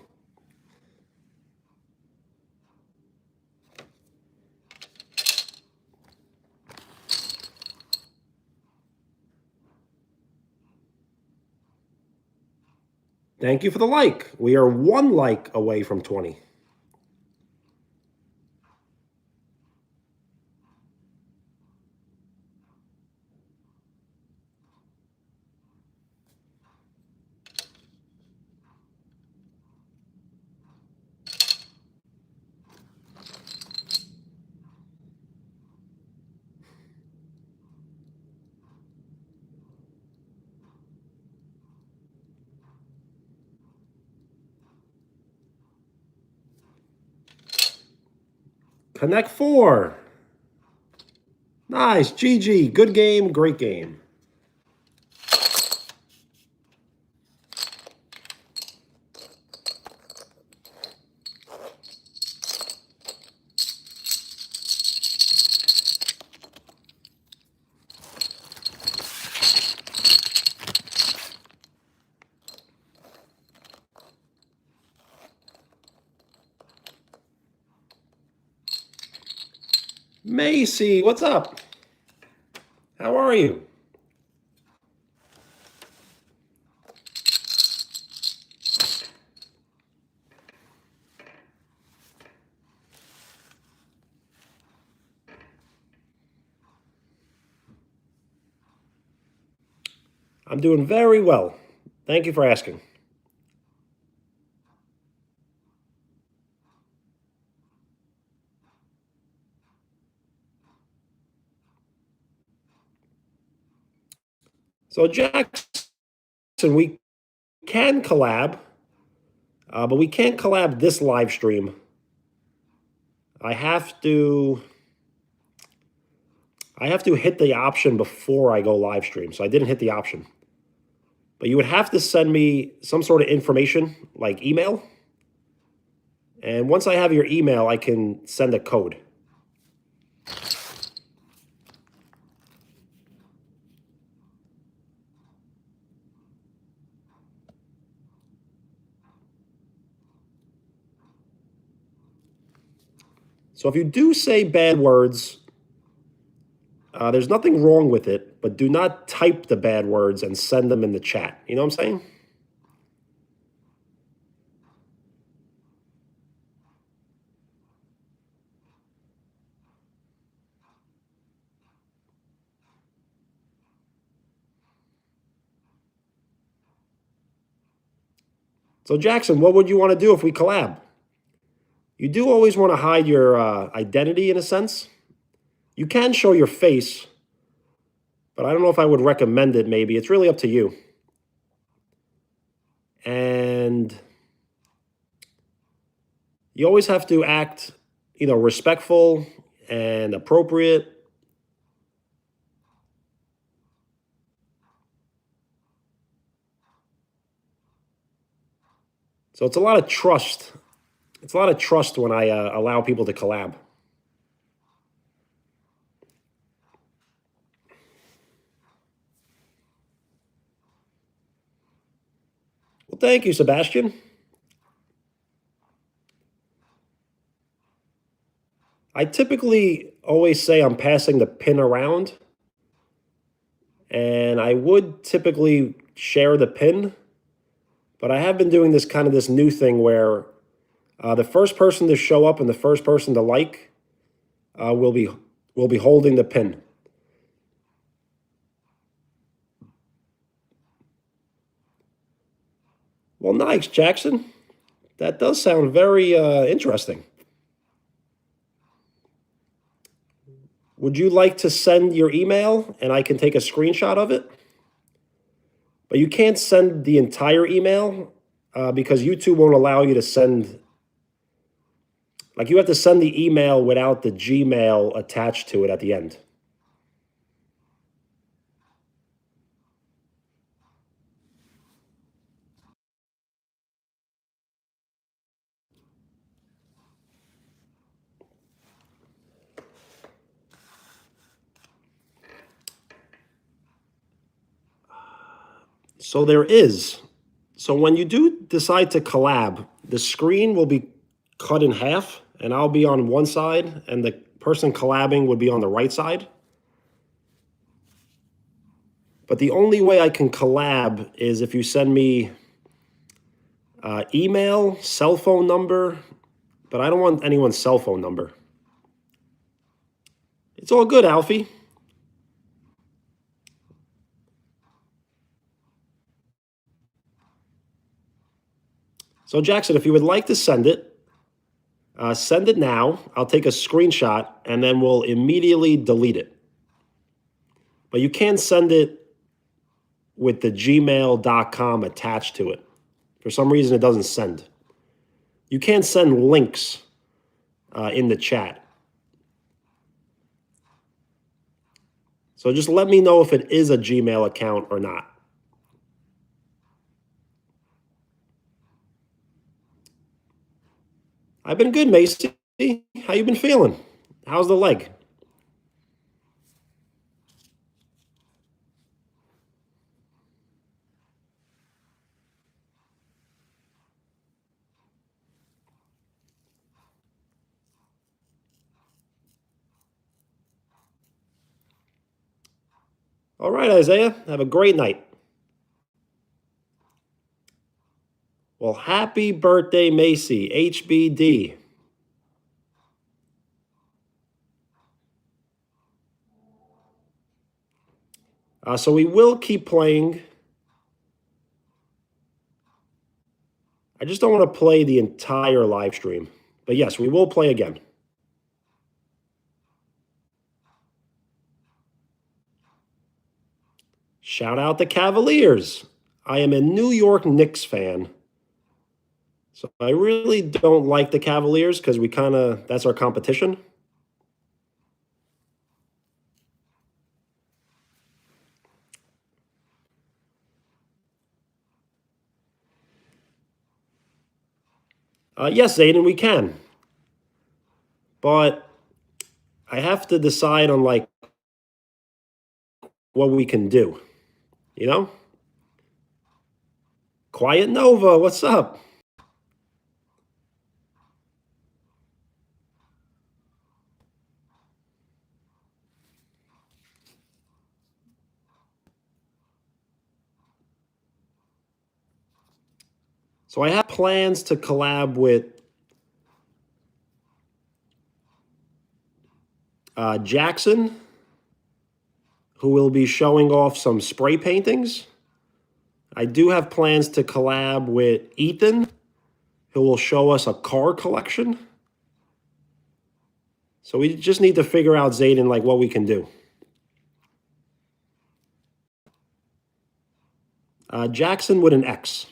Thank you for the like. We are 1 like away from 20. Connect 4. Nice. GG. Good game. Great game. Macy, what's up? How are you? I'm doing very well. Thank you for asking. So, Jackson, we can collab, but we can't collab this live stream. I have to hit the option before I go live stream. So I didn't hit the option. But you would have to send me some sort of information, like email. And once I have your email, I can send a code. So if you do say bad words, there's nothing wrong with it, but do not type the bad words and send them in the chat. You know what I'm saying? So Jackson, what would you want to do if we collab? You do always want to hide your identity in a sense. You can show your face, but I don't know if I would recommend it maybe. It's really up to you. And you always have to act, respectful and appropriate. So it's a lot of trust. It's a lot of trust when I allow people to collab. Well, thank you, Sebastian. I typically always say I'm passing the pin around, and I would typically share the pin, but I have been doing this new thing where The first person to show up and the first person to like will be holding the pin. Well, nice, Jackson. That does sound very interesting. Would you like to send your email and I can take a screenshot of it? But you can't send the entire email because YouTube won't allow you to send. Like, you have to send the email without the Gmail attached to it at the end. So there is. So when you do decide to collab, the screen will be cut in half, and I'll be on one side, and the person collabing would be on the right side. But the only way I can collab is if you send me email, cell phone number, but I don't want anyone's cell phone number. It's all good, Alfie. So Jackson, if you would like to send it now. I'll take a screenshot, and then we'll immediately delete it. But you can send it with the gmail.com attached to it. For some reason, it doesn't send. You can't send links in the chat. So just let me know if it is a Gmail account or not. I've been good, Macy. How you been feeling? How's the leg? All right, Isaiah. Have a great night. Well, happy birthday, Macy. HBD. So we will keep playing. I just don't want to play the entire live stream. But yes, we will play again. Shout out the Cavaliers. I am a New York Knicks fan. So I really don't like the Cavaliers because that's our competition. Yes, Zayden, we can. But I have to decide on like what we can do. You know? Quiet Nova, what's up? So I have plans to collab with Jackson, who will be showing off some spray paintings. I do have plans to collab with Ethan, who will show us a car collection. So we just need to figure out, Zayden, like what we can do. Jackson with an X.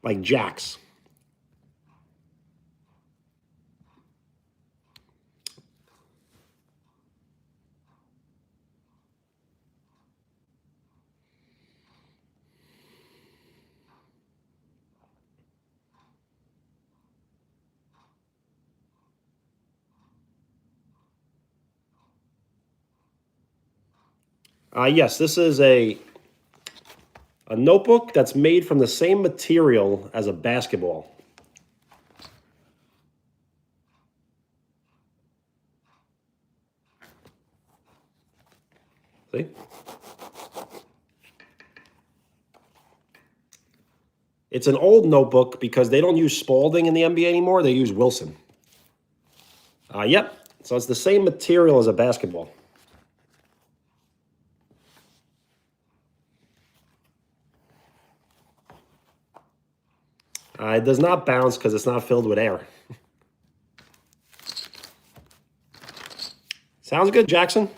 Like Jax. Yes, this is a notebook that's made from the same material as a basketball. See? It's an old notebook because they don't use Spalding in the NBA anymore. They use Wilson. Yep. So it's the same material as a basketball. It does not bounce because it's not filled with air. Sounds good, Jackson.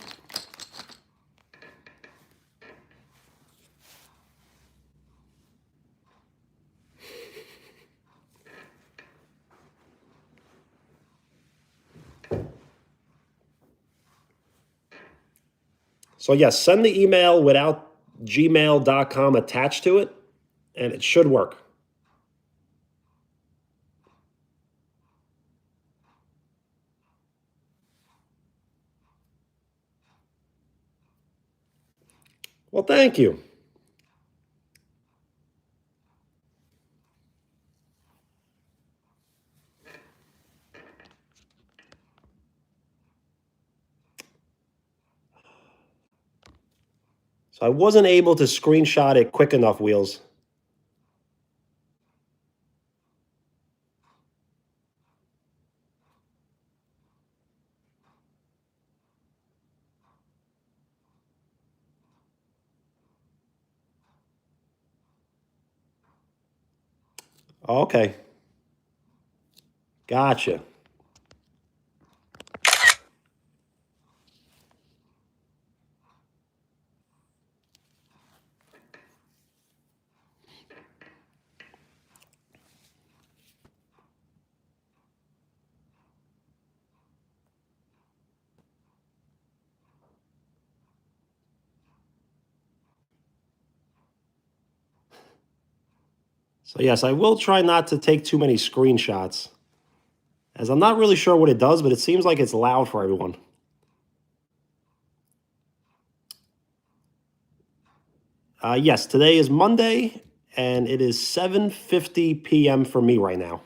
So yes, send the email without gmail.com attached to it, and it should work. Well, thank you. So I wasn't able to screenshot it quick enough, Wheels. Okay. Gotcha. So yes, I will try not to take too many screenshots, as I'm not really sure what it does, but it seems like it's loud for everyone. Yes, today is Monday, and it is 7:50 p.m. for me right now.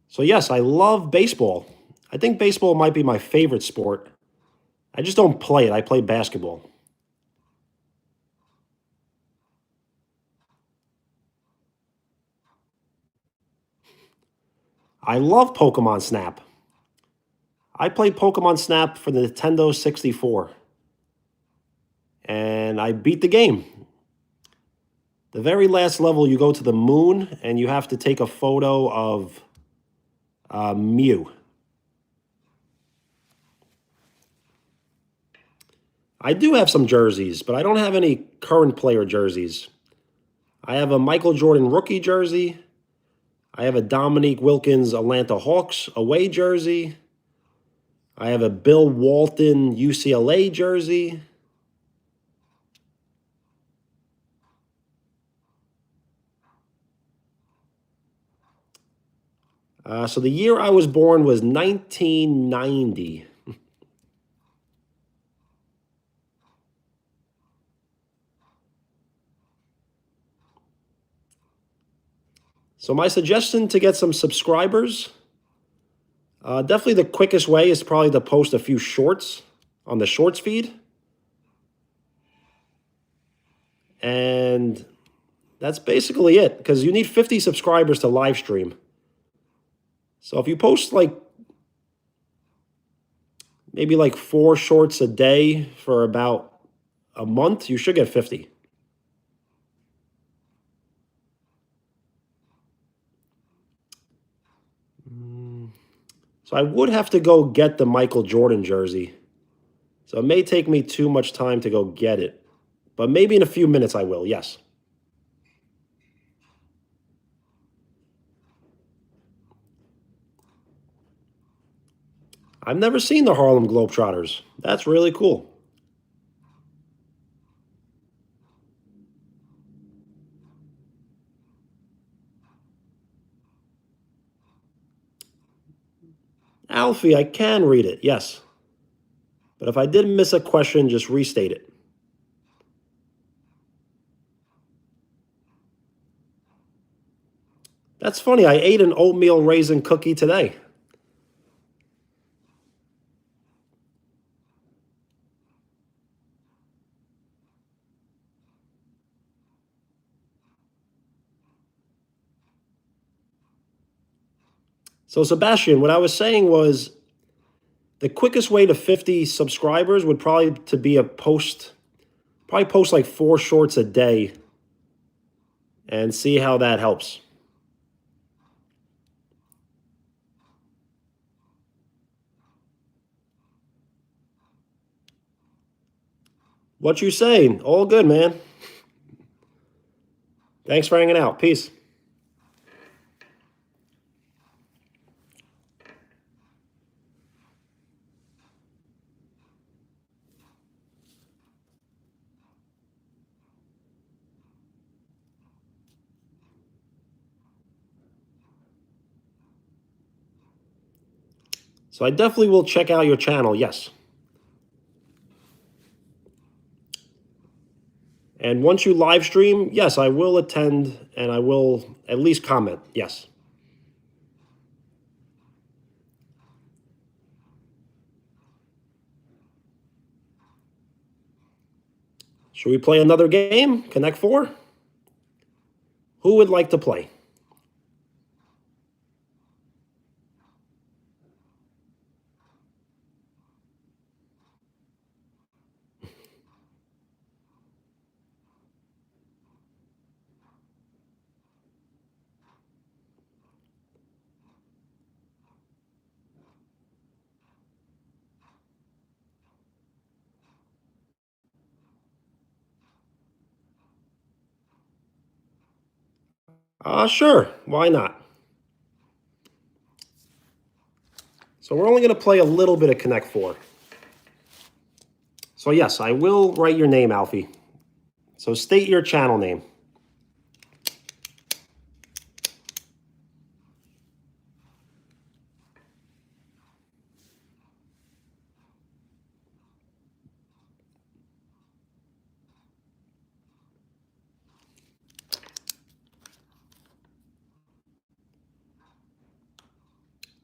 So yes, I love baseball. I think baseball might be my favorite sport. I just don't play it. I play basketball. I love Pokemon Snap. I played Pokemon Snap for the Nintendo 64, and I beat the game. The very last level, you go to the moon, and you have to take a photo of Mew. I do have some jerseys, but I don't have any current player jerseys. I have a Michael Jordan rookie jersey. I have a Dominique Wilkins Atlanta Hawks away jersey. I have a Bill Walton UCLA jersey. So the year I was born was 1990. So my suggestion to get some subscribers, definitely the quickest way is probably to post a few shorts on the shorts feed. And that's basically it, because you need 50 subscribers to live stream. So if you post like maybe like 4 shorts a day for about a month, you should get 50. So I would have to go get the Michael Jordan jersey. So it may take me too much time to go get it. But maybe in a few minutes I will, yes. I've never seen the Harlem Globetrotters. That's really cool. Alfie, I can read it, yes. But if I did miss a question, just restate it. That's funny. I ate an oatmeal raisin cookie today. So Sebastian, what I was saying was the quickest way to 50 subscribers would probably to be a post, probably post like 4 shorts a day and see how that helps. What you saying? All good, man. Thanks for hanging out. Peace. So I definitely will check out your channel, yes. And once you live stream, yes, I will attend and I will at least comment, yes. Should we play another game? Connect 4? Who would like to play? Sure, why not? So we're only going to play a little bit of Connect 4. So yes, I will write your name, Alfie. So state your channel name.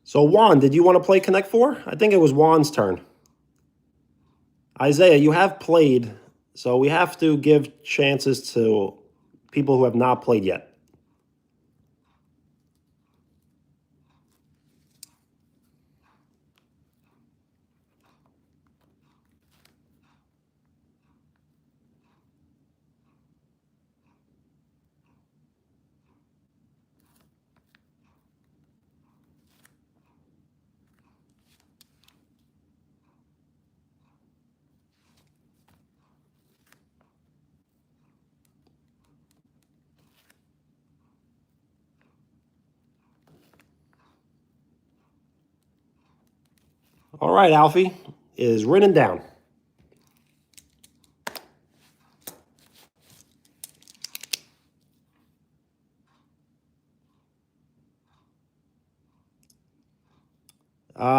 So Juan, did you want to play Connect 4? I think it was Juan's turn. Isaiah, you have played, so we have to give chances to people who have not played yet. All right, Alfie is written down.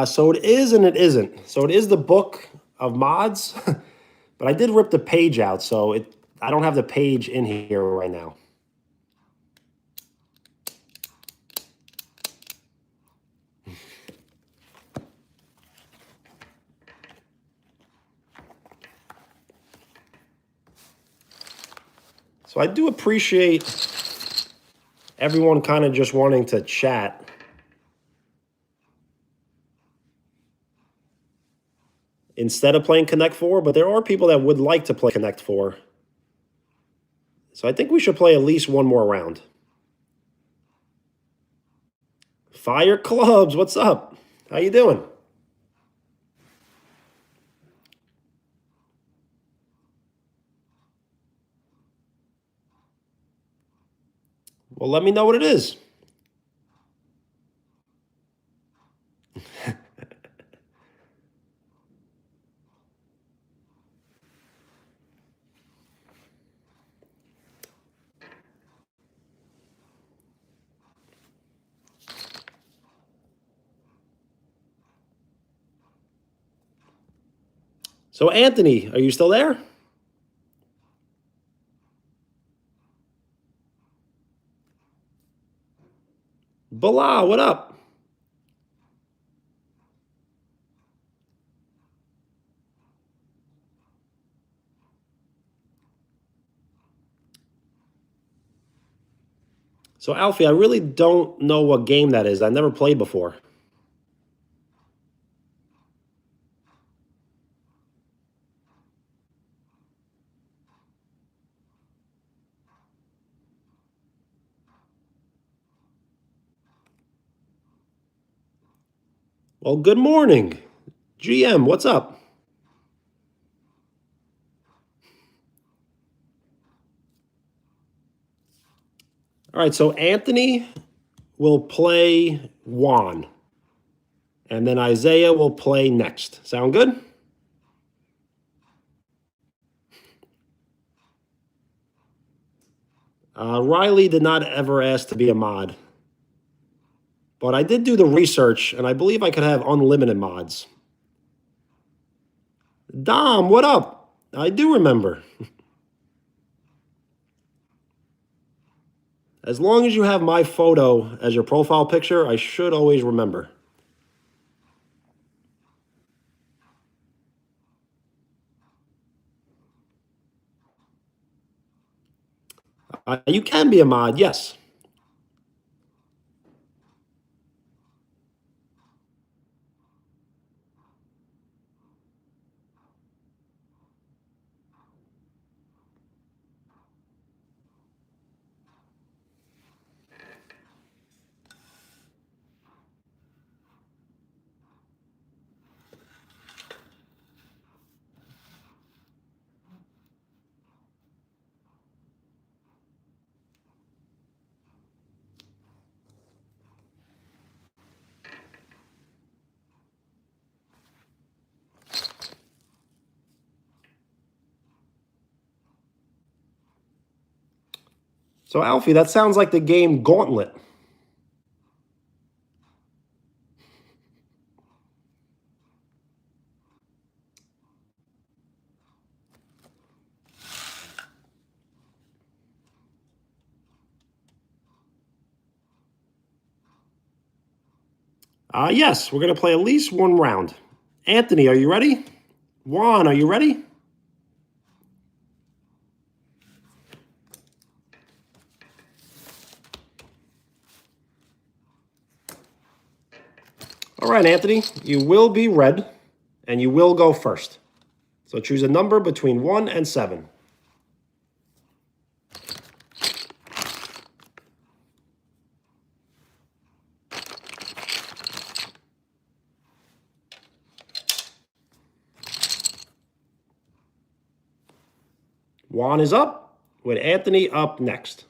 So it is and it isn't. So it is the book of mods, but I did rip the page out, so I don't have the page in here right now. So I do appreciate everyone kind of just wanting to chat. Instead of playing Connect 4, but there are people that would like to play Connect 4. So I think we should play at least one more round. Fire Clubs, what's up? How you doing? Well, let me know what it is. So Anthony, are you still there? Bala, what up? So, Alfie, I really don't know what game that is. I never played before. Well, good morning. GM, what's up? All right, so Anthony will play Juan, and then Isaiah will play next. Sound good? Riley did not ever ask to be a mod, but I did do the research, and I believe I could have unlimited mods. Dom, what up? I do remember. As long as you have my photo as your profile picture, I should always remember. You can be a mod, yes. So, Alfie, that sounds like the game Gauntlet. Yes, we're going to play at least one round. Anthony, are you ready? Juan, are you ready? All right, Anthony, you will be red, and you will go first. So choose a number between 1 and 7. Juan is up, with Anthony up next.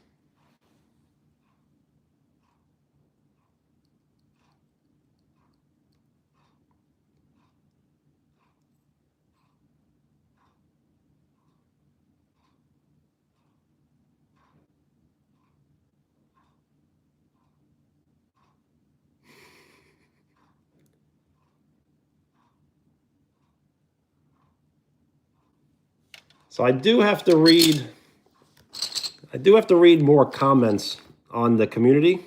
So I do have to read more comments on the community.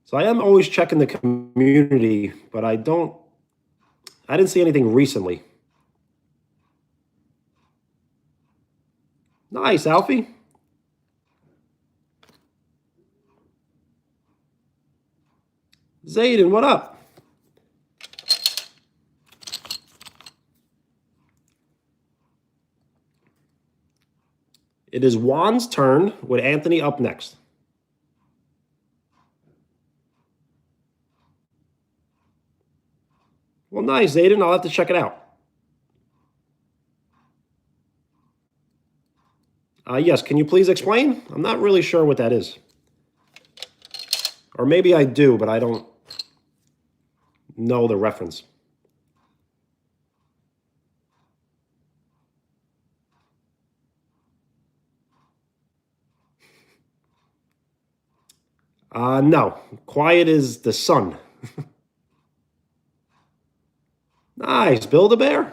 So I am always checking the community, but I didn't see anything recently. Nice, Alfie. Zayden, what up? It is Juan's turn, with Anthony up next. Well, nice, Zayden. I'll have to check it out. Yes, can you please explain? I'm not really sure what that is. Or maybe I do, but I don't know the reference. No. Quiet is the sun. Nice. Build-A-Bear?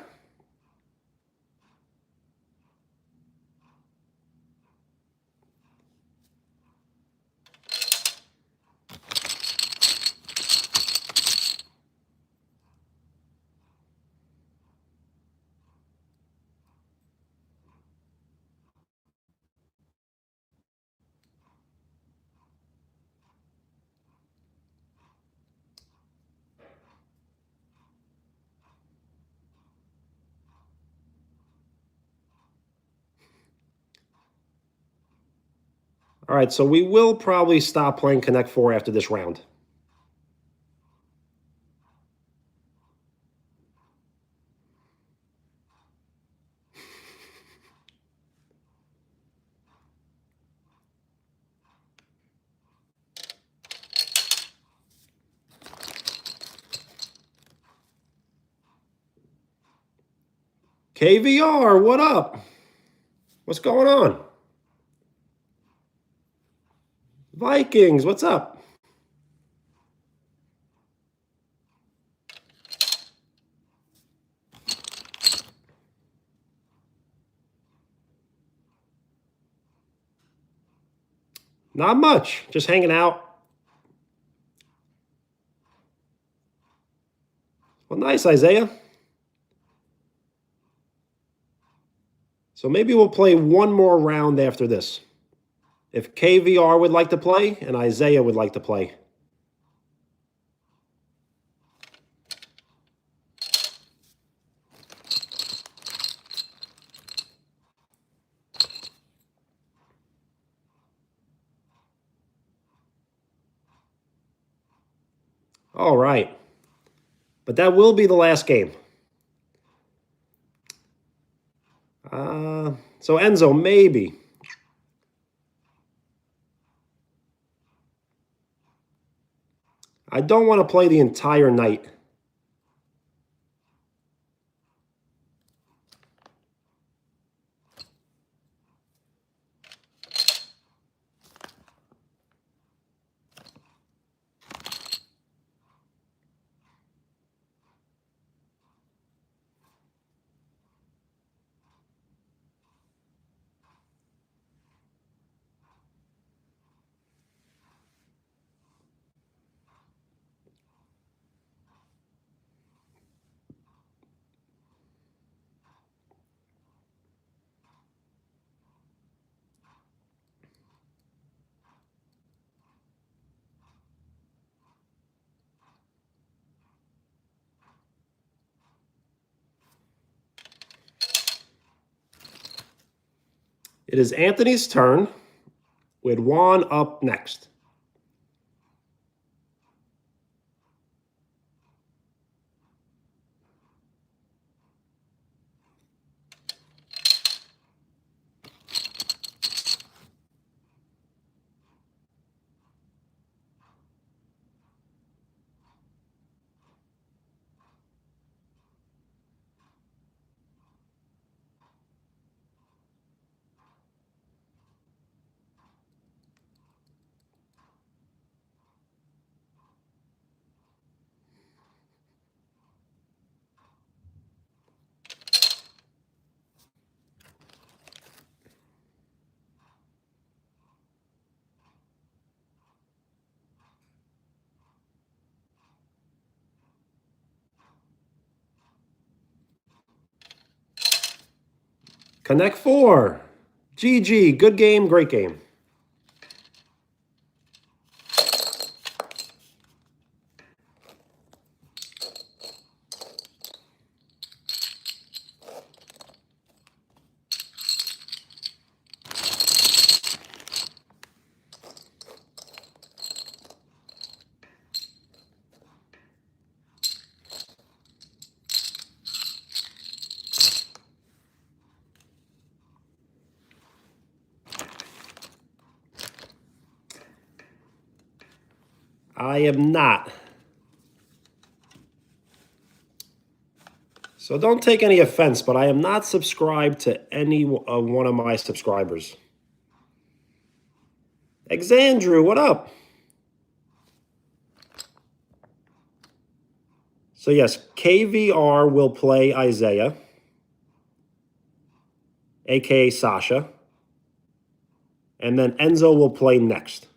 All right, so we will probably stop playing Connect Four after this round. KVR, what up? What's going on? Vikings, what's up? Not much, just hanging out. Well, nice, Isaiah. So maybe we'll play one more round after this. If KVR would like to play and Isaiah would like to play. All right. But that will be the last game. So Enzo, maybe. I don't want to play the entire night. It is Anthony's turn with Juan up next. Connect Four. GG. Good game, great game. I am not. So don't take any offense, but I am not subscribed to any one of my subscribers. Exandrew, what up? So yes, KVR will play Isaiah, aka Sasha, and then Enzo will play next.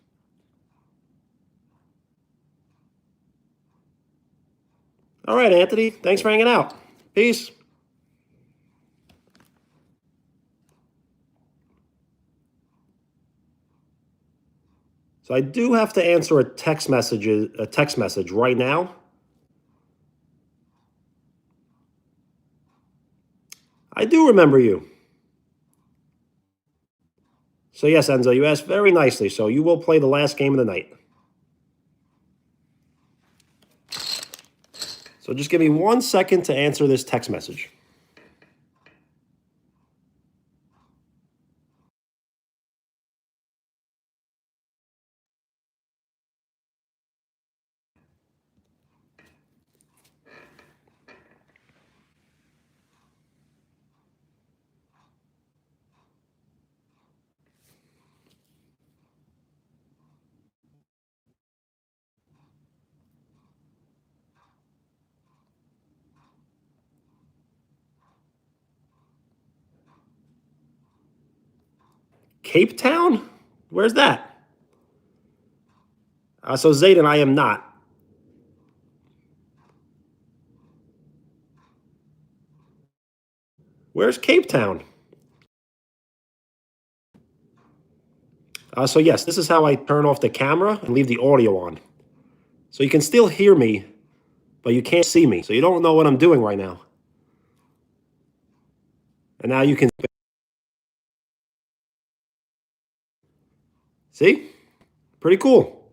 All right, Anthony, thanks for hanging out. Peace. So I do have to answer a text message right now. I do remember you. So yes, Enzo, you asked very nicely. So you will play the last game of the night. So just give me 1 second to answer this text message. Cape Town? Where's that? So Zayden, I am not. Where's Cape Town? So yes, this is how I turn off the camera and leave the audio on. So you can still hear me, but you can't see me. So you don't know what I'm doing right now. And now you can see? Pretty cool.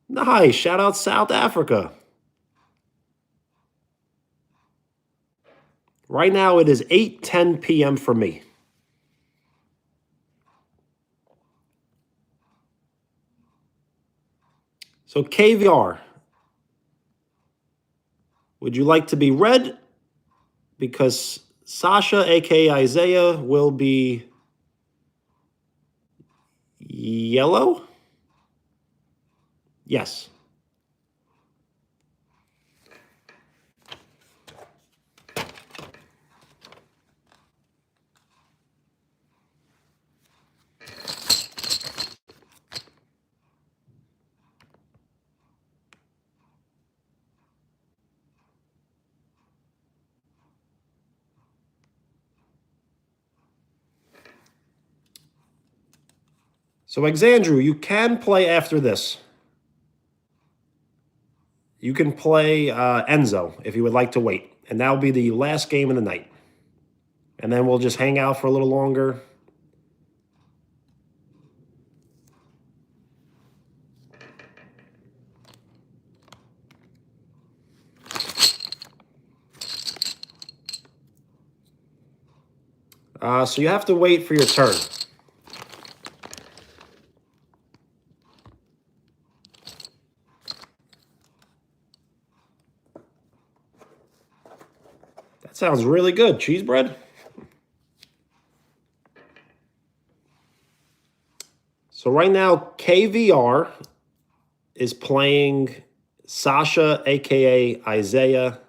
Nice. Shout out South Africa. Right now it is 8:10 p.m. for me. So KVR, would you like to be red? Because Sasha, aka Isaiah, will be yellow? Yes. So Exandrew, you can play after this. You can play Enzo if you would like to wait. And that'll be the last game of the night. And then we'll just hang out for a little longer. So you have to wait for your turn. That sounds really good. Cheese bread? So right now, KVR is playing Sasha, aka Isaiah.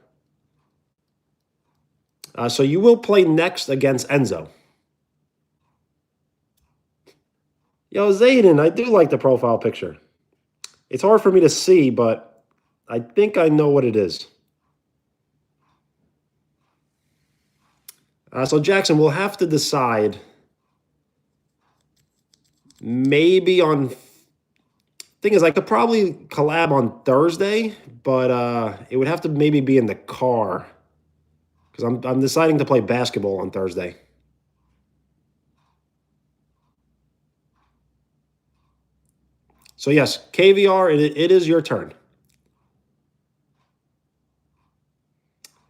So you will play next against Enzo. Yo, Zayden, I do like the profile picture. It's hard for me to see, but I think I know what it is. So Jackson, we'll have to decide maybe on. Thing is, I could probably collab on Thursday, but it would have to maybe be in the car because I'm deciding to play basketball on Thursday. So yes, KVR, it is your turn.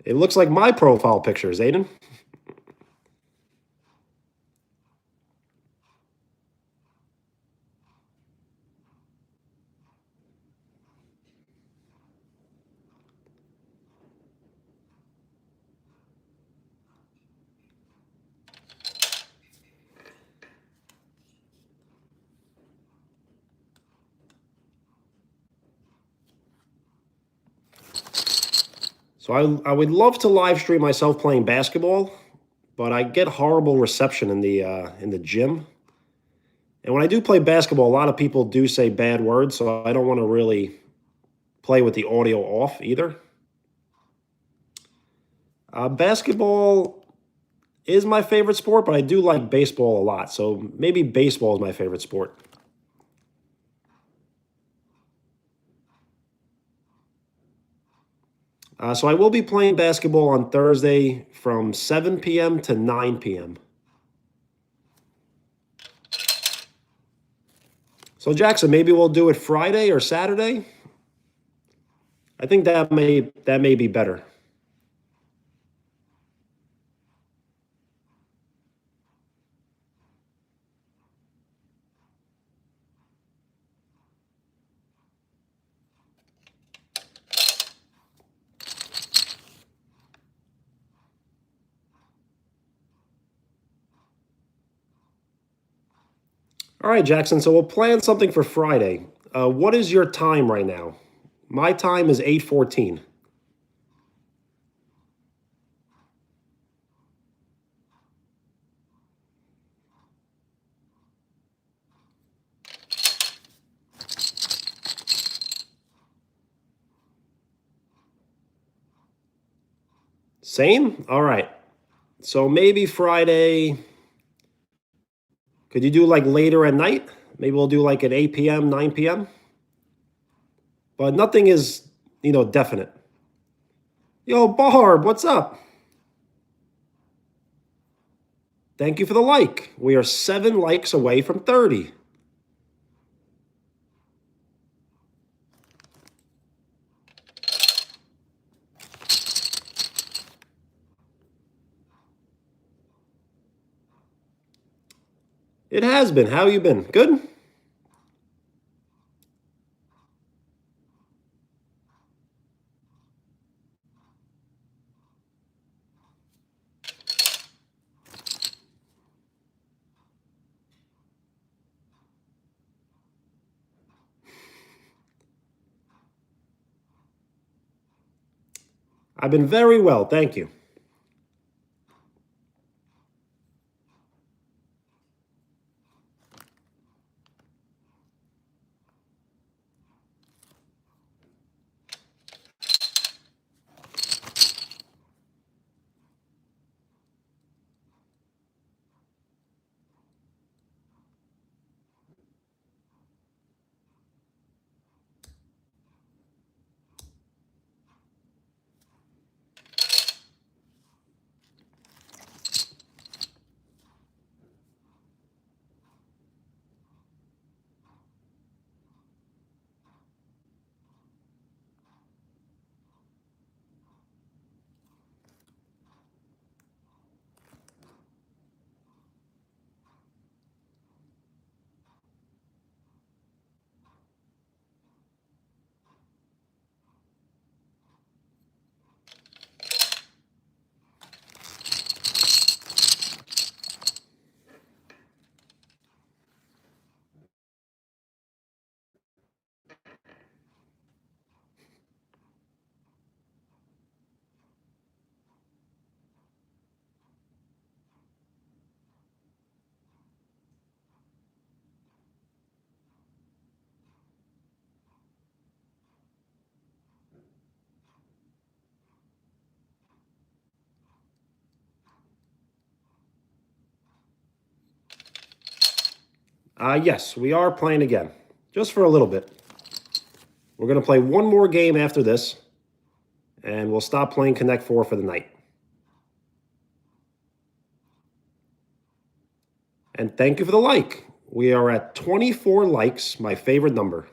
It looks like my profile picture, Zayden. So I would love to live stream myself playing basketball, but I get horrible reception in the gym. And when I do play basketball, a lot of people do say bad words, so I don't want to really play with the audio off either. Basketball is my favorite sport, but I do like baseball a lot. So maybe baseball is my favorite sport. So I will be playing basketball on Thursday from 7 p.m. to 9 p.m. So Jackson, maybe we'll do it Friday or Saturday. I think that may be better. All right, Jackson. So we'll plan something for Friday. What is your time right now? My time is 8:14. Same? All right. So maybe Friday, could you do like later at night? Maybe we'll do like at 8 p.m., 9 p.m. But nothing is, definite. Yo, Barb, what's up? Thank you for the like. We are 7 likes away from 30. It has been. How you been? Good? I've been very well, thank you. Yes, we are playing again, just for a little bit. We're going to play one more game after this, and we'll stop playing Connect 4 for the night. And thank you for the like. We are at 24 likes, my favorite number.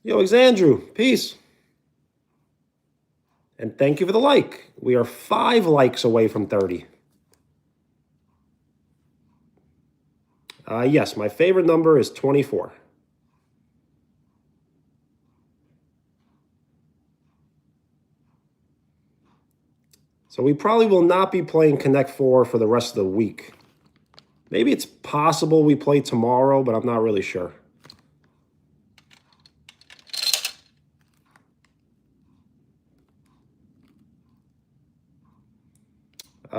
Yo, Xandrew, peace. And thank you for the like. We are 5 likes away from 30. Yes, my favorite number is 24. So we probably will not be playing Connect 4 for the rest of the week. Maybe it's possible we play tomorrow, but I'm not really sure.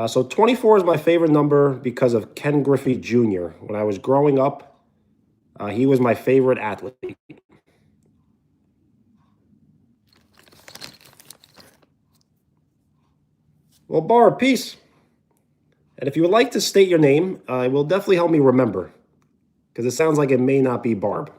So 24 is my favorite number because of Ken Griffey Jr. When I was growing up, he was my favorite athlete. Well, Barb, peace. And if you would like to state your name, it will definitely help me remember, because it sounds like it may not be Barb.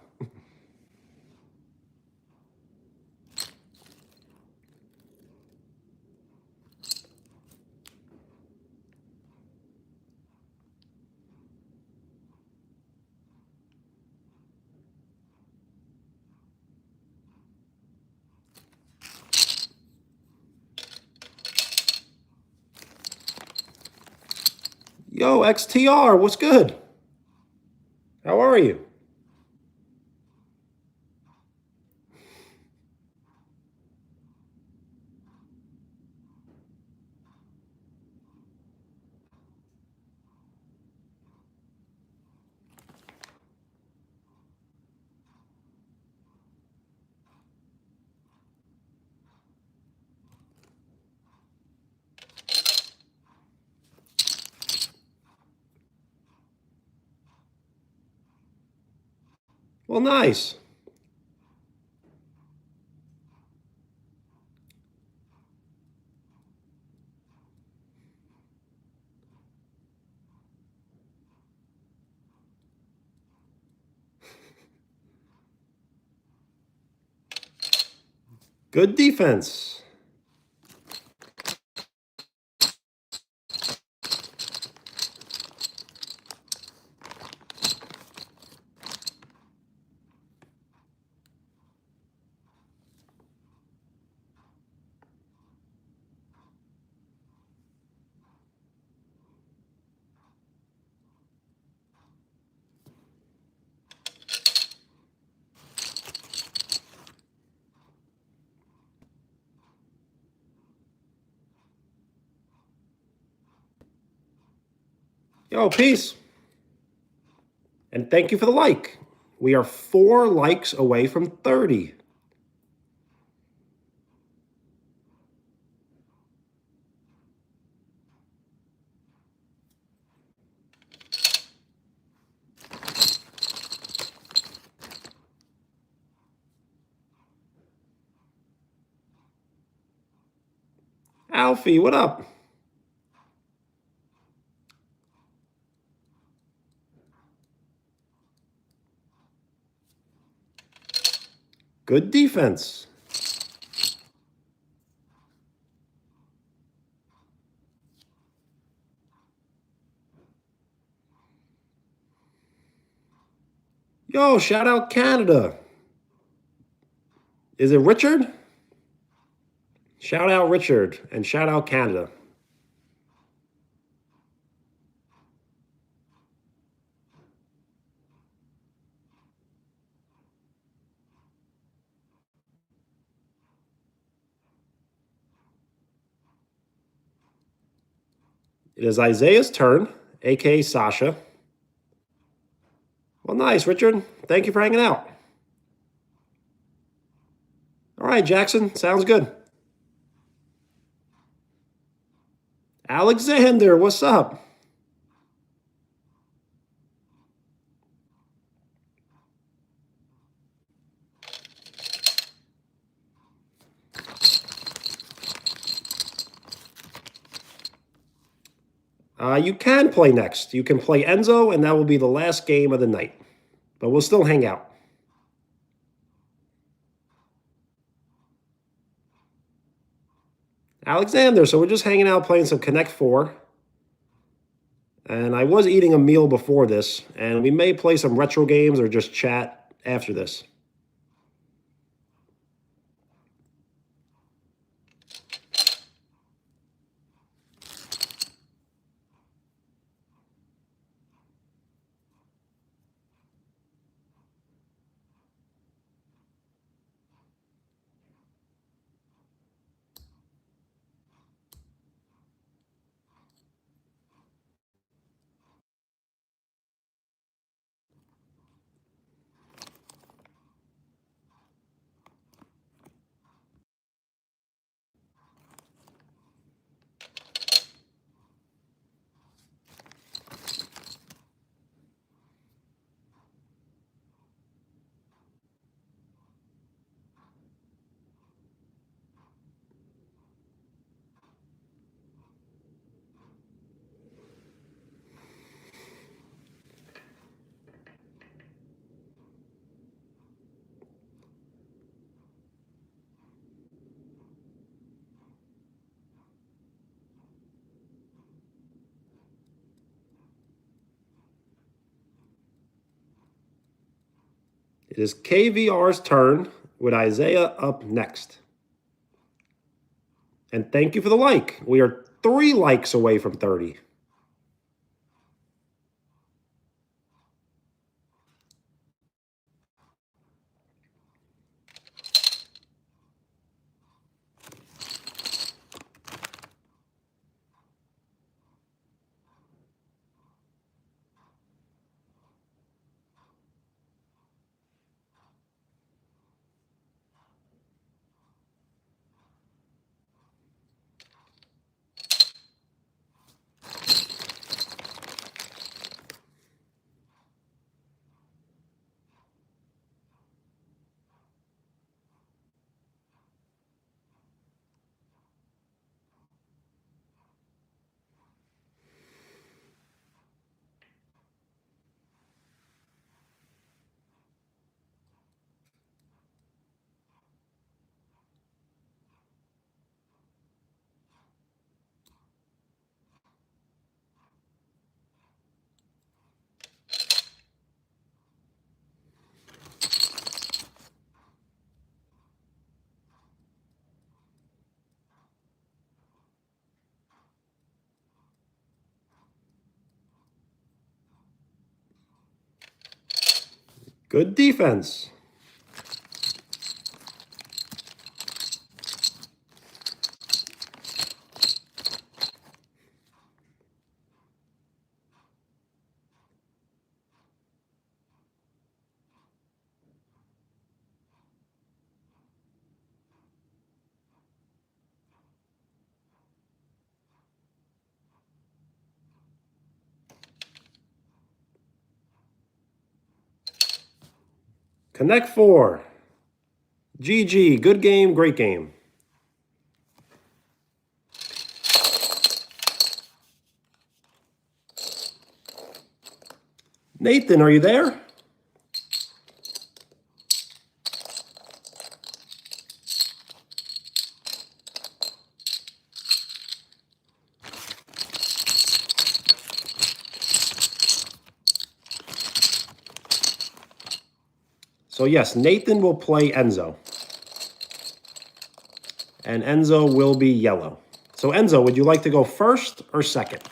Yo, XTR, what's good? How are you? Well, nice. Good defense. Yo, peace. And thank you for the like. We are 4 likes away from 30. Alfie, what up? Good defense. Yo, shout out Canada. Is it Richard? Shout out Richard and shout out Canada. It is Isaiah's turn, aka Sasha. Well, nice, Richard. Thank you for hanging out. All right, Jackson. Sounds good. Alexander, what's up? You can play next. You can play Enzo, and that will be the last game of the night. But we'll still hang out. Alexander, so we're just hanging out playing some Connect 4. And I was eating a meal before this, and we may play some retro games or just chat after this. It is KVR's turn with Isaiah up next. And thank you for the like. We are 3 likes away from 30. Good defense. Connect 4. GG. Good game, great game. Nathan, are you there? So yes, Nathan will play Enzo. And Enzo will be yellow. So Enzo, would you like to go first or second?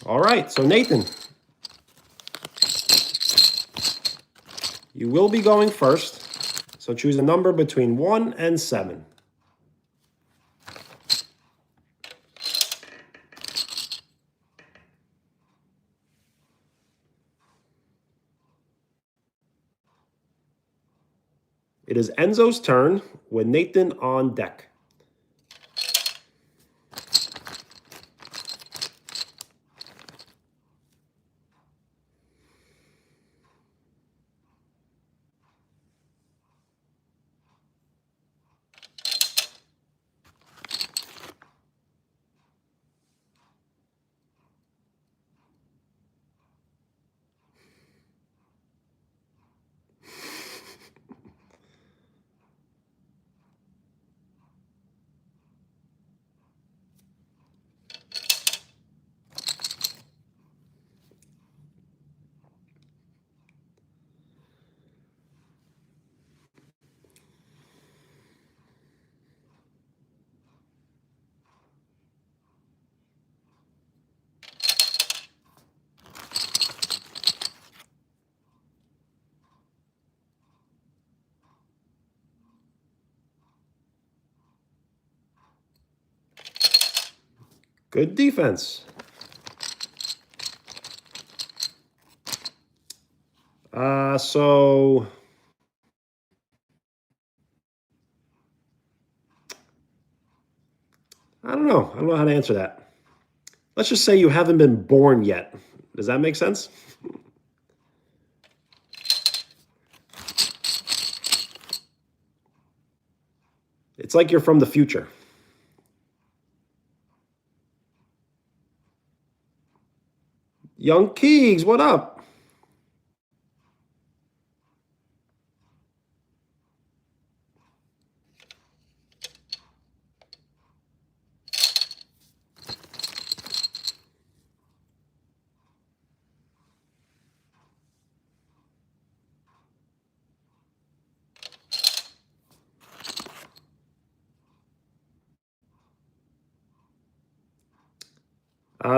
All right, so Nathan, you will be going first. So choose a number between 1 and 7. It is Enzo's turn with Nathan on deck. Good defense. So I don't know. I don't know how to answer that. Let's just say you haven't been born yet. Does that make sense? It's like you're from the future. Young Keegs, what up?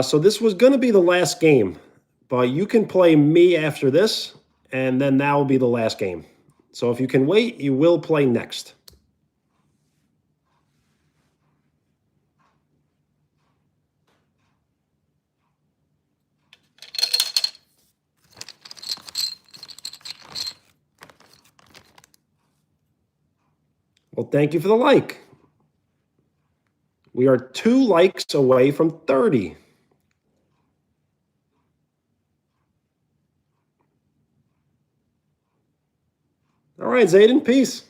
So this was going to be the last game, but you can play me after this, and then that will be the last game. So if you can wait, you will play next. Well, thank you for the like. We are 2 likes away from 30. All right, Zayden, peace.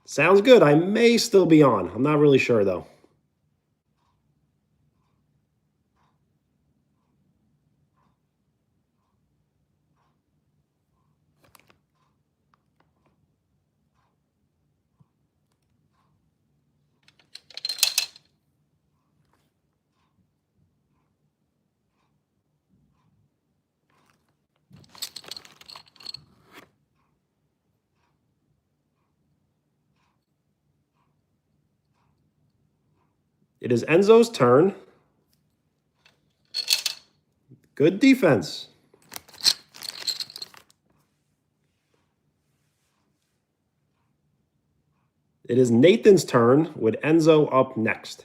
Sounds good. I may still be on. I'm not really sure, though. It is Enzo's turn. Good defense. It is Nathan's turn with Enzo up next.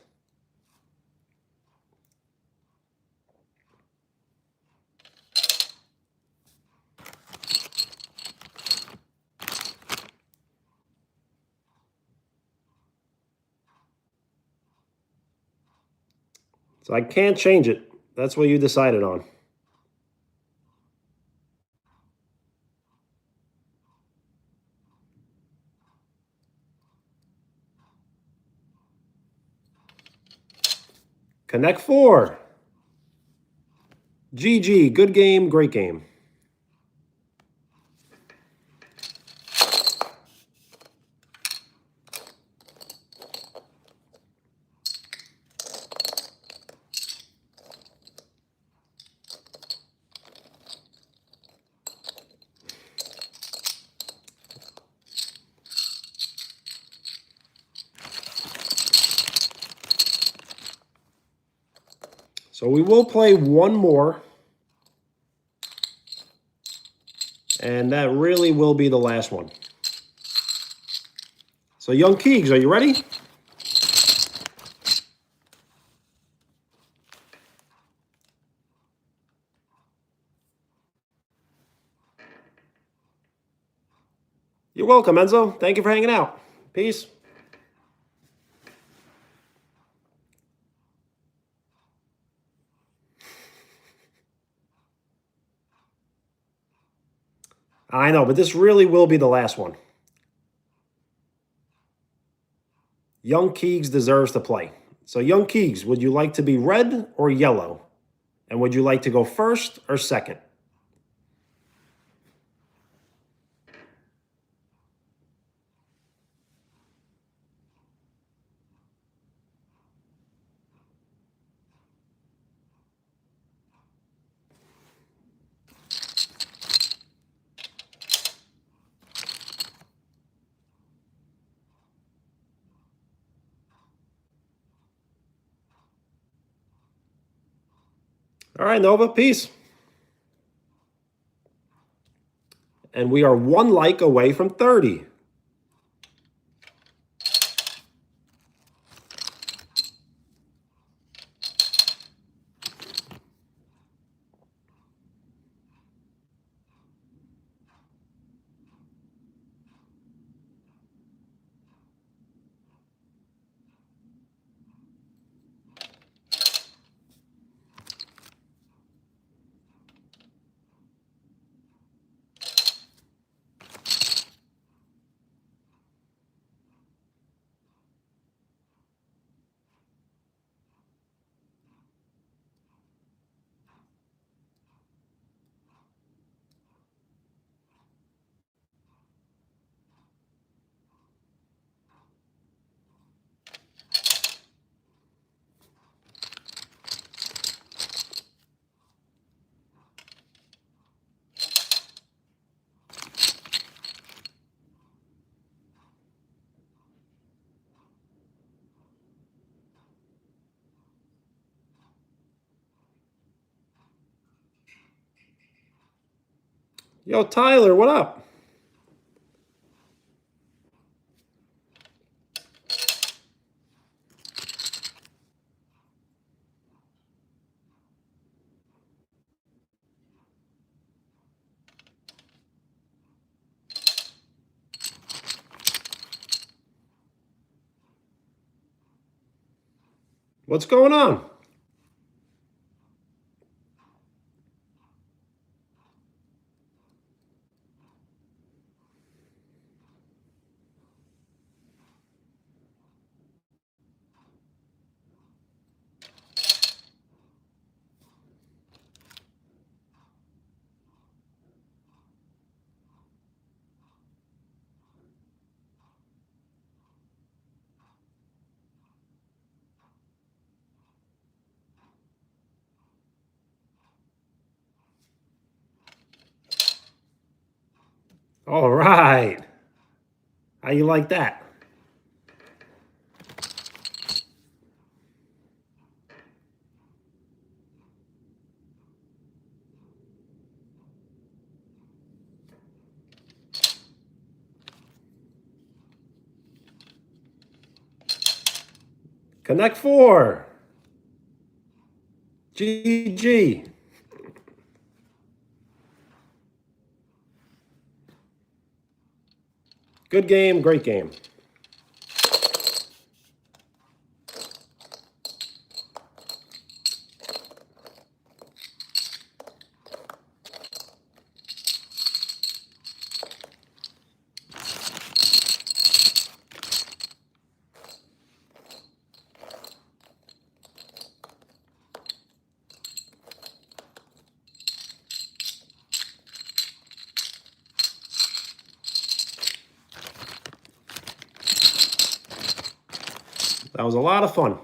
So I can't change it. That's what you decided on. Connect 4. GG. Good game, great game. So we will play one more. And that really will be the last one. So Young Keegs, are you ready? You're welcome, Enzo. Thank you for hanging out. Peace. I know, but this really will be the last one. Young Keegs deserves to play. So Young Keegs, would you like to be red or yellow? And would you like to go first or second? All right, Nova, peace. And we are one like away from 30. Yo, Tyler, what up? What's going on? All right. How you like that? Connect 4. GG. Good game, great game. That was a lot of fun.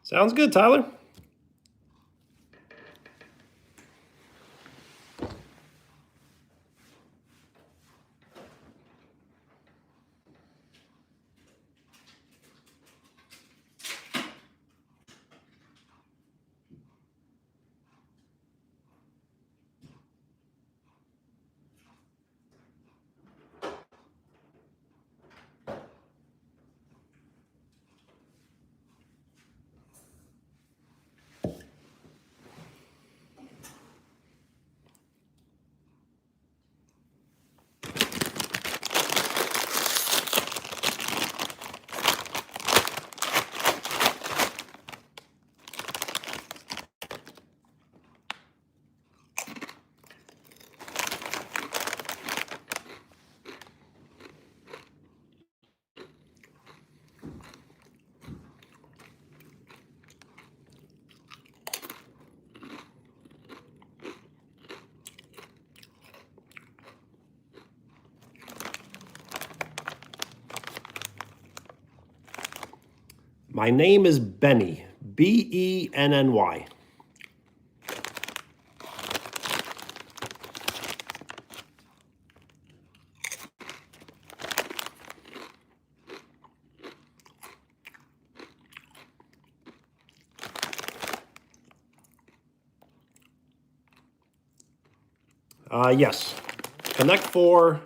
Sounds good, Tyler. My name is Benny, Benny. Yes. Connect 4.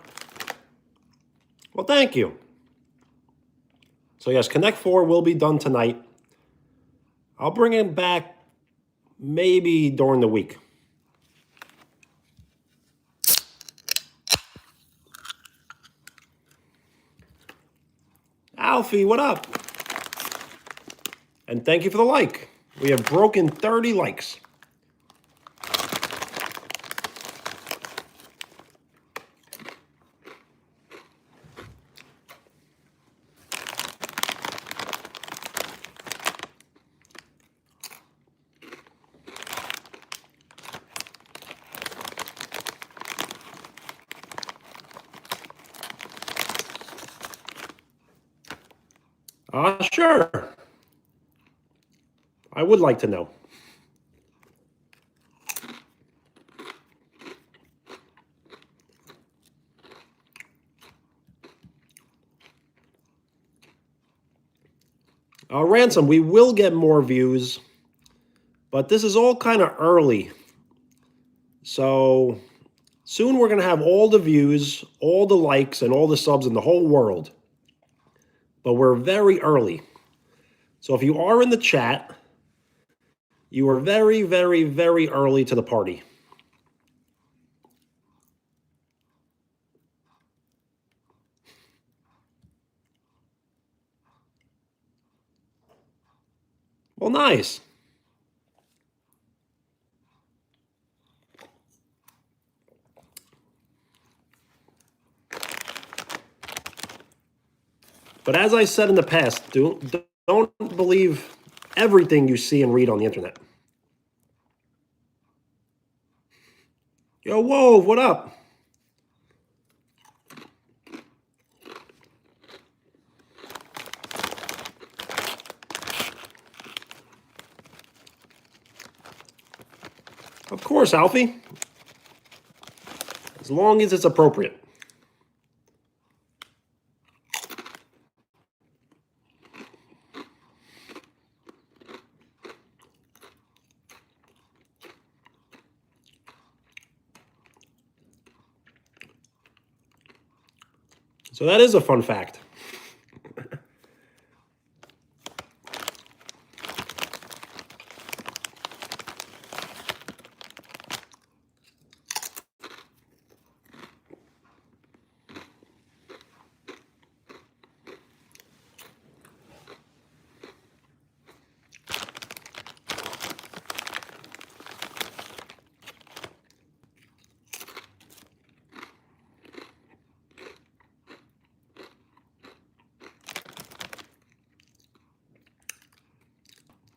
Well, thank you. So yes, Connect 4 will be done tonight. I'll bring it back maybe during the week. Alfie, what up? And thank you for the like. We have broken 30 likes. Sure. I would like to know. Ransom, we will get more views, but this is all kind of early. So soon we're going to have all the views, all the likes, and all the subs in the whole world. But we're very early. So if you are in the chat, you are very, very, very early to the party. Well, nice. But as I said in the past, don't believe everything you see and read on the internet. Yo, whoa, what up? Of course, Alfie. As long as it's appropriate. So that is a fun fact.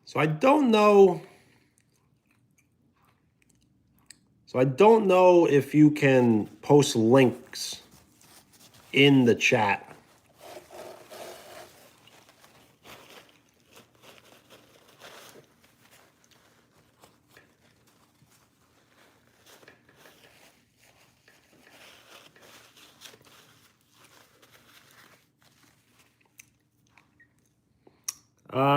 So I don't know. So I don't know if you can post links in the chat.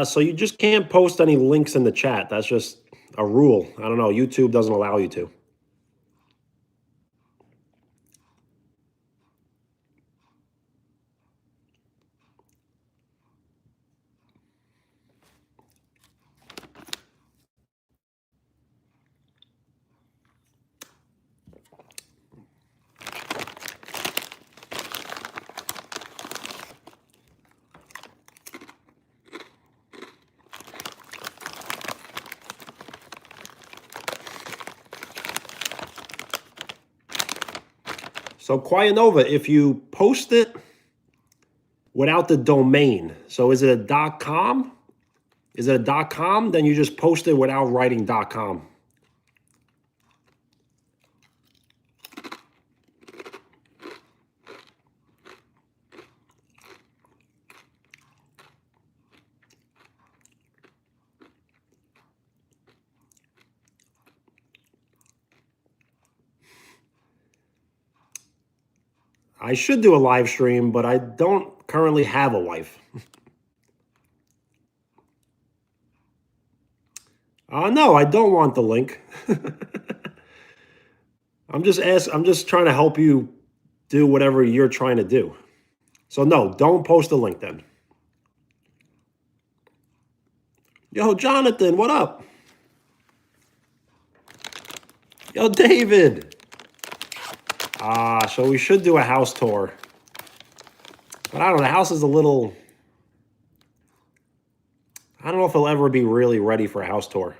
So you just can't post any links in the chat. That's just a rule. I don't know. YouTube doesn't allow you to. So Quianova, if you post it without the domain, so is it a .com? Is it a .com? Then you just post it without writing .com. I should do a live stream, but I don't currently have a wife. No, I don't want the link. I'm just trying to help you do whatever you're trying to do. So no, don't post the link then. Yo, Jonathan, what up? Yo, David. So we should do a house tour. But I don't know, the house is a little... I don't know if he'll ever be really ready for a house tour.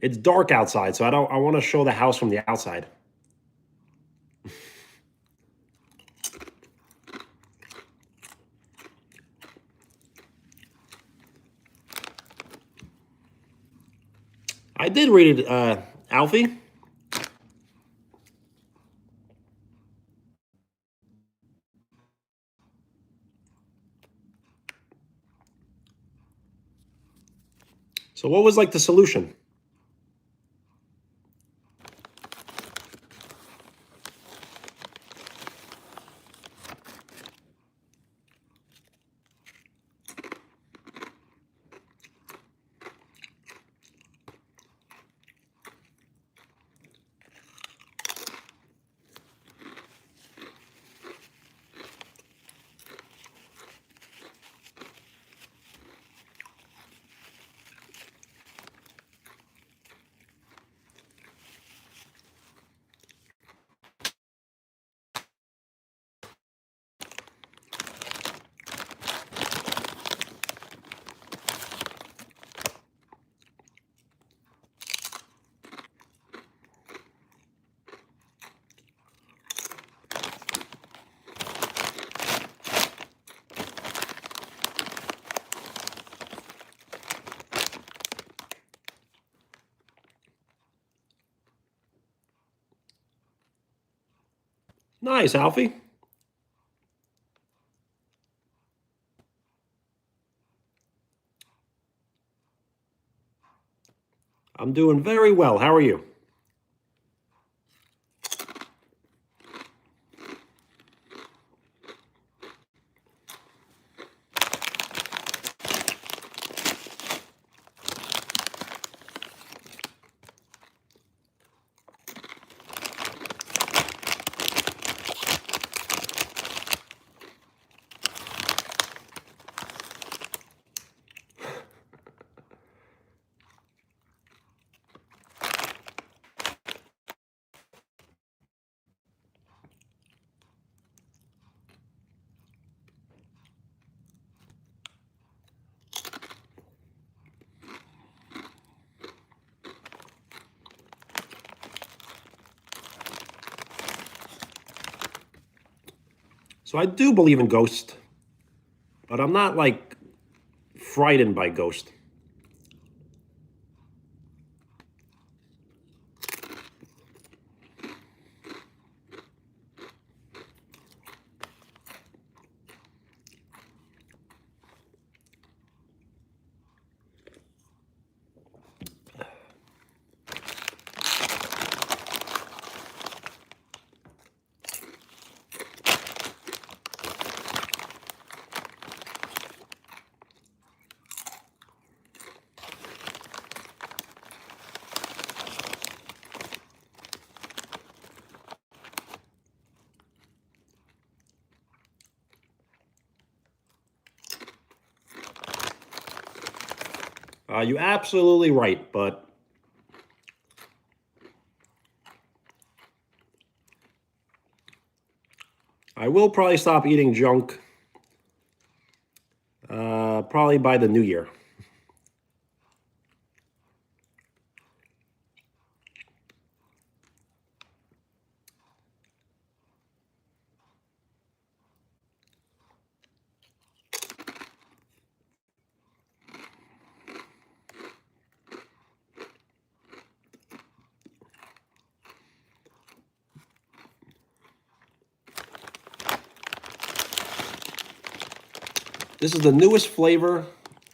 It's dark outside, so I want to show the house from the outside. I did read it, Alfie. So what was like the solution? Nice, Alfie. I'm doing very well. How are you? So I do believe in ghosts, but I'm not like frightened by ghosts. You're absolutely right, but I will probably stop eating junk probably by the new year. This is the newest flavor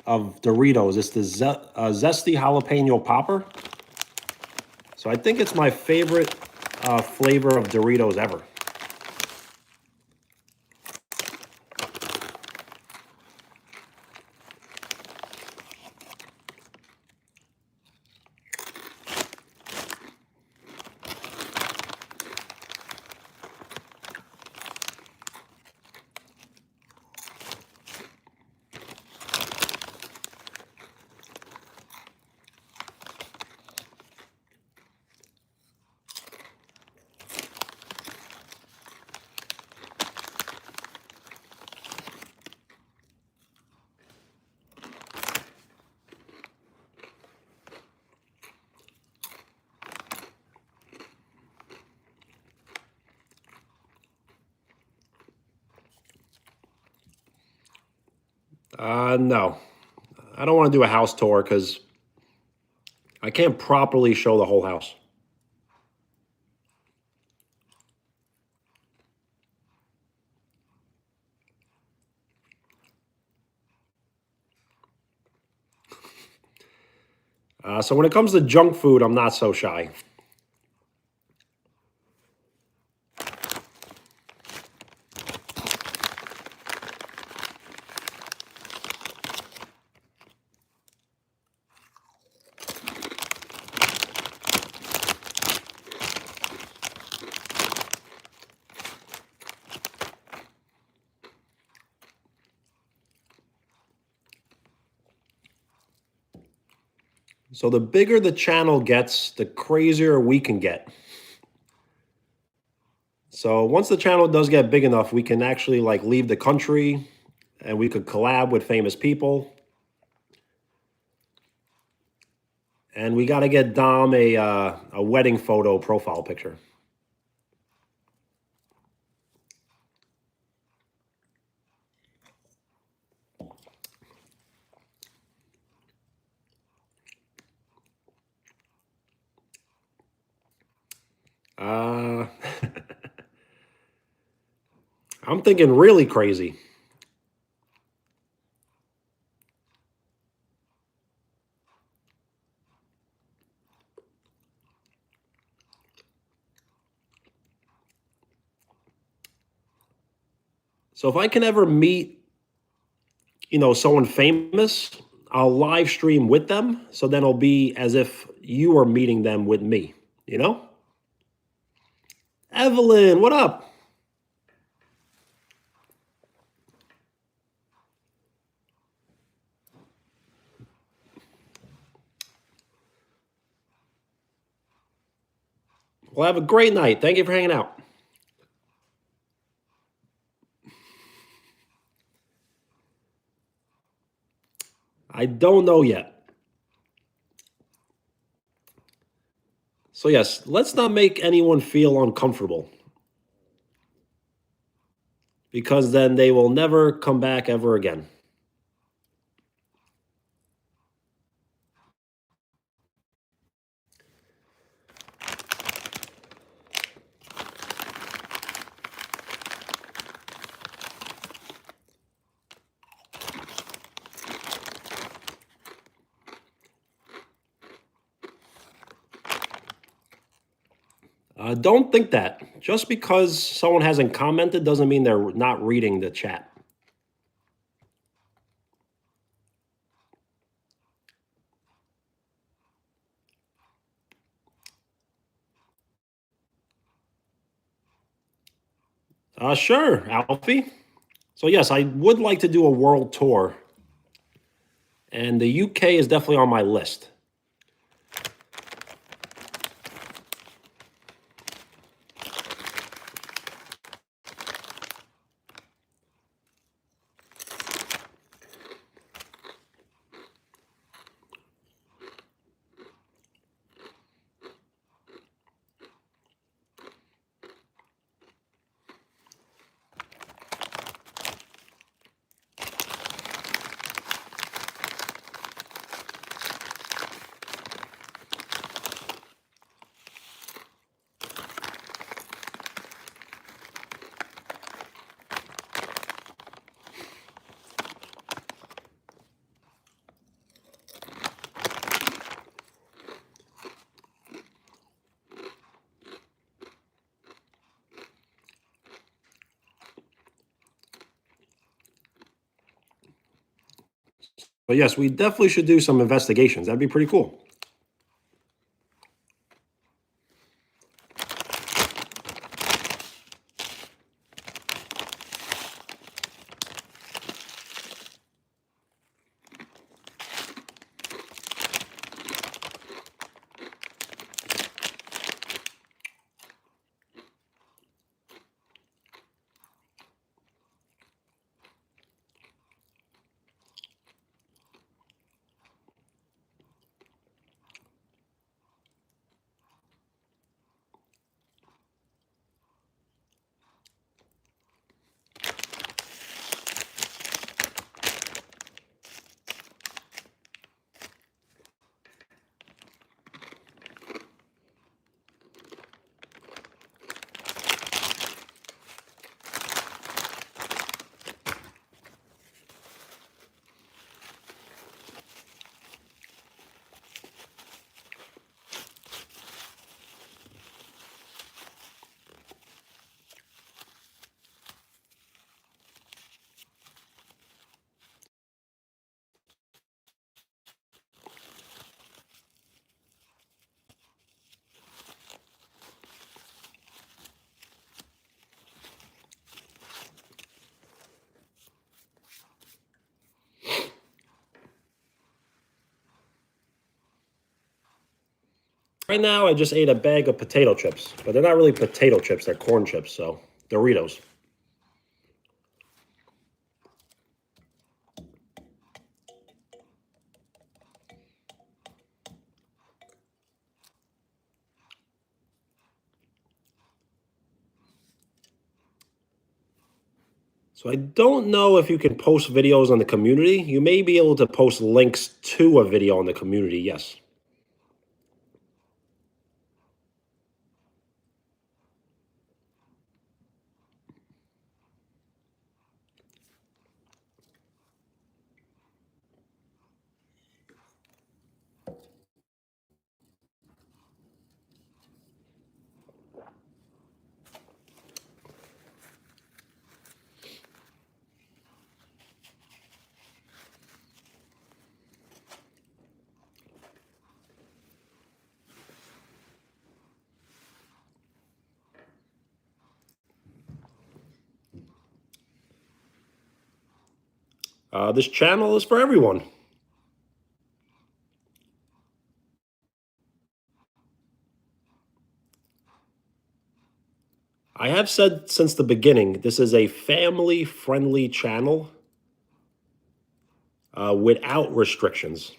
of Doritos. It's the zesty jalapeno popper. So I think it's my favorite flavor of Doritos ever. No, I don't want to do a house tour because I can't properly show the whole house. So when it comes to junk food, I'm not so shy. So the bigger the channel gets, the crazier we can get. So once the channel does get big enough, we can actually like leave the country and we could collab with famous people. And we got to get Dom a wedding photo profile picture. Uh, I'm thinking really crazy. So if I can ever meet, someone famous, I'll live stream with them. So then it'll be as if you are meeting them with me, you know? Evelyn, what up? Well, have a great night. Thank you for hanging out. I don't know yet. So, yes, let's not make anyone feel uncomfortable because then they will never come back ever again. Don't think that. Just because someone hasn't commented doesn't mean they're not reading the chat. Sure, Alfie. So, yes, I would like to do a world tour, and the UK is definitely on my list. But yes, we definitely should do some investigations. That'd be pretty cool. Right now, I just ate a bag of potato chips, but they're not really potato chips, they're corn chips, so Doritos. So I don't know if you can post videos on the community. You may be able to post links to a video on the community, yes. This channel is for everyone. I have said since the beginning, this is a family-friendly channel without restrictions.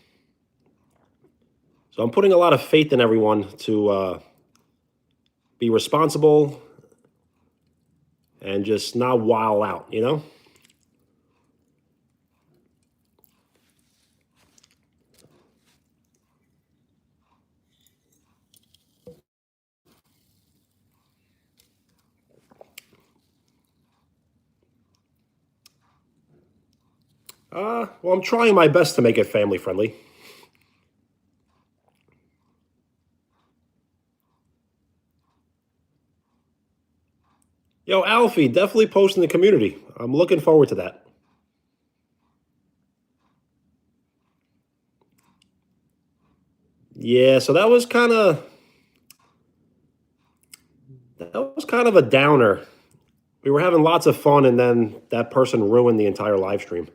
So I'm putting a lot of faith in everyone to be responsible and just not wild out, you know? Well, I'm trying my best to make it family friendly. Yo, Alfie, definitely post in the community. I'm looking forward to that. Yeah, so that was kind of a downer. We were having lots of fun, and then that person ruined the entire live stream.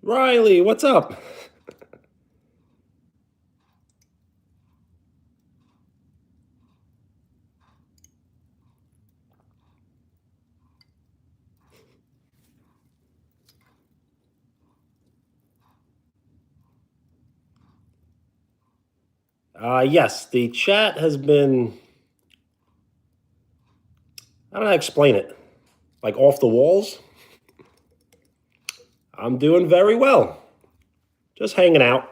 Riley, what's up? Yes, the chat has been, how do I explain it? Like off the walls? I'm doing very well. Just hanging out.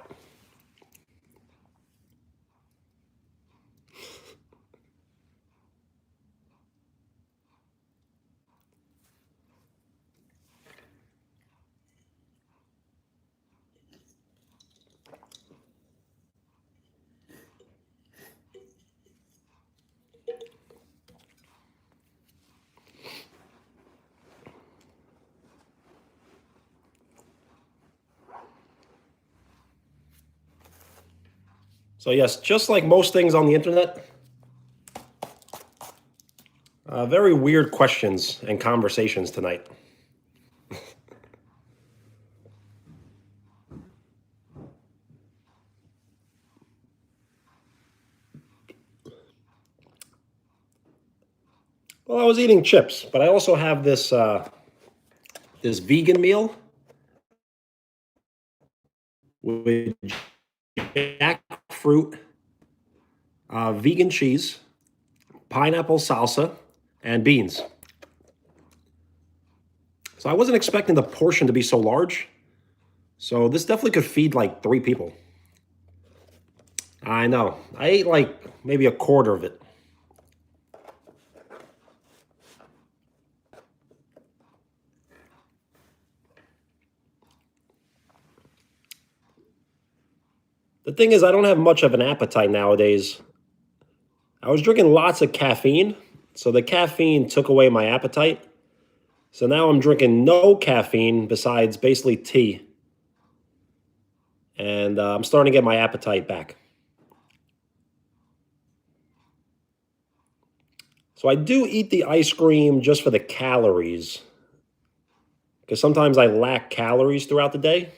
So, yes, just like most things on the internet, very weird questions and conversations tonight. Well, I was eating chips, but I also have this vegan meal with jackfruit, vegan cheese, pineapple salsa, and beans. So I wasn't expecting the portion to be so large. So this definitely could feed like 3 people. I know. I ate like maybe a quarter of it. The thing is, I don't have much of an appetite nowadays. I was drinking lots of caffeine, so the caffeine took away my appetite. So now I'm drinking no caffeine besides basically tea. And I'm starting to get my appetite back. So I do eat the ice cream just for the calories, because sometimes I lack calories throughout the day.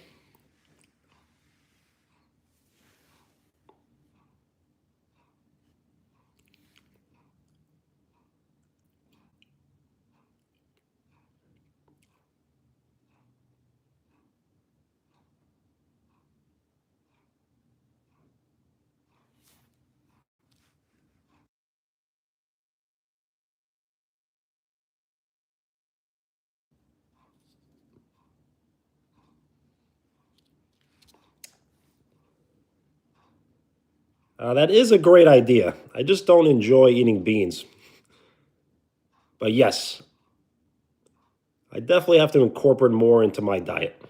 That is a great idea. I just don't enjoy eating beans. But yes, I definitely have to incorporate more into my diet.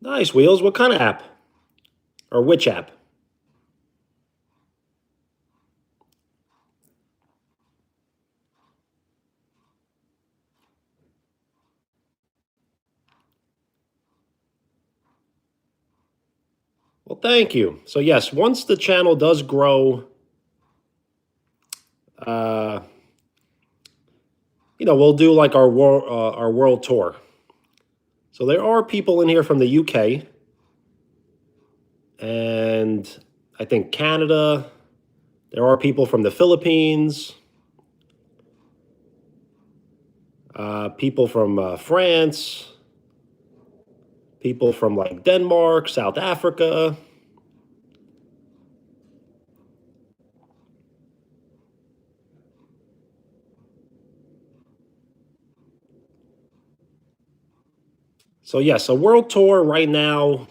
Nice, Wheels. What kind of app? Or which app? Well, thank you. So yes, once the channel does grow, uh, we'll do like our world tour. So there are people in here from the UK and I think Canada. There are people from the Philippines, people from France, people from like Denmark, South Africa. So yes, a world tour right now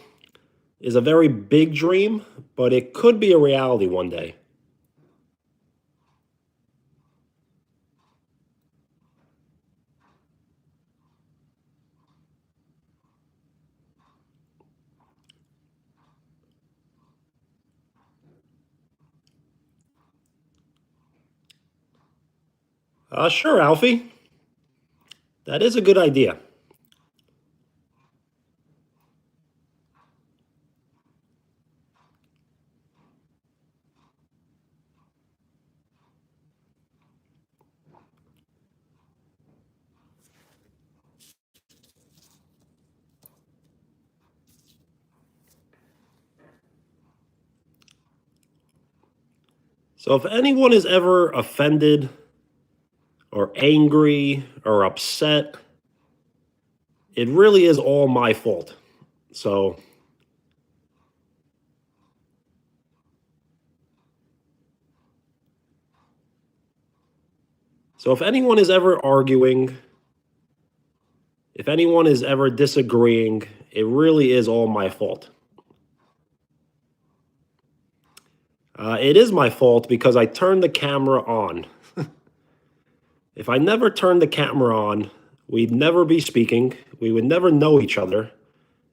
is a very big dream, but it could be a reality one day. Sure, Alfie. That is a good idea. So if anyone is ever offended or angry or upset, it really is all my fault. So so if anyone is ever arguing, if anyone is ever disagreeing, it really is all my fault. It is my fault because I turned the camera on. If I never turned the camera on, we'd never be speaking, we would never know each other,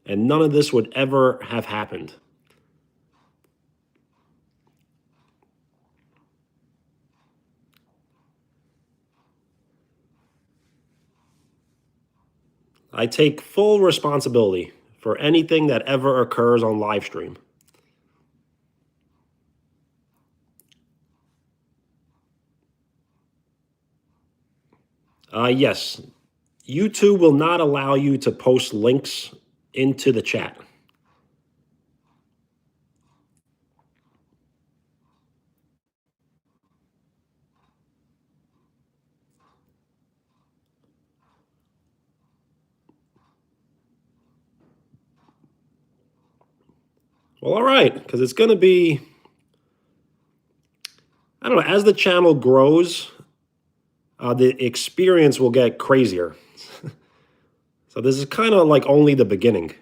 and none of this would ever have happened. I take full responsibility for anything that ever occurs on live stream. Yes, YouTube will not allow you to post links into the chat. Well, all right, because it's going to be, I don't know, as the channel grows, the experience will get crazier. So this is kind of like only the beginning.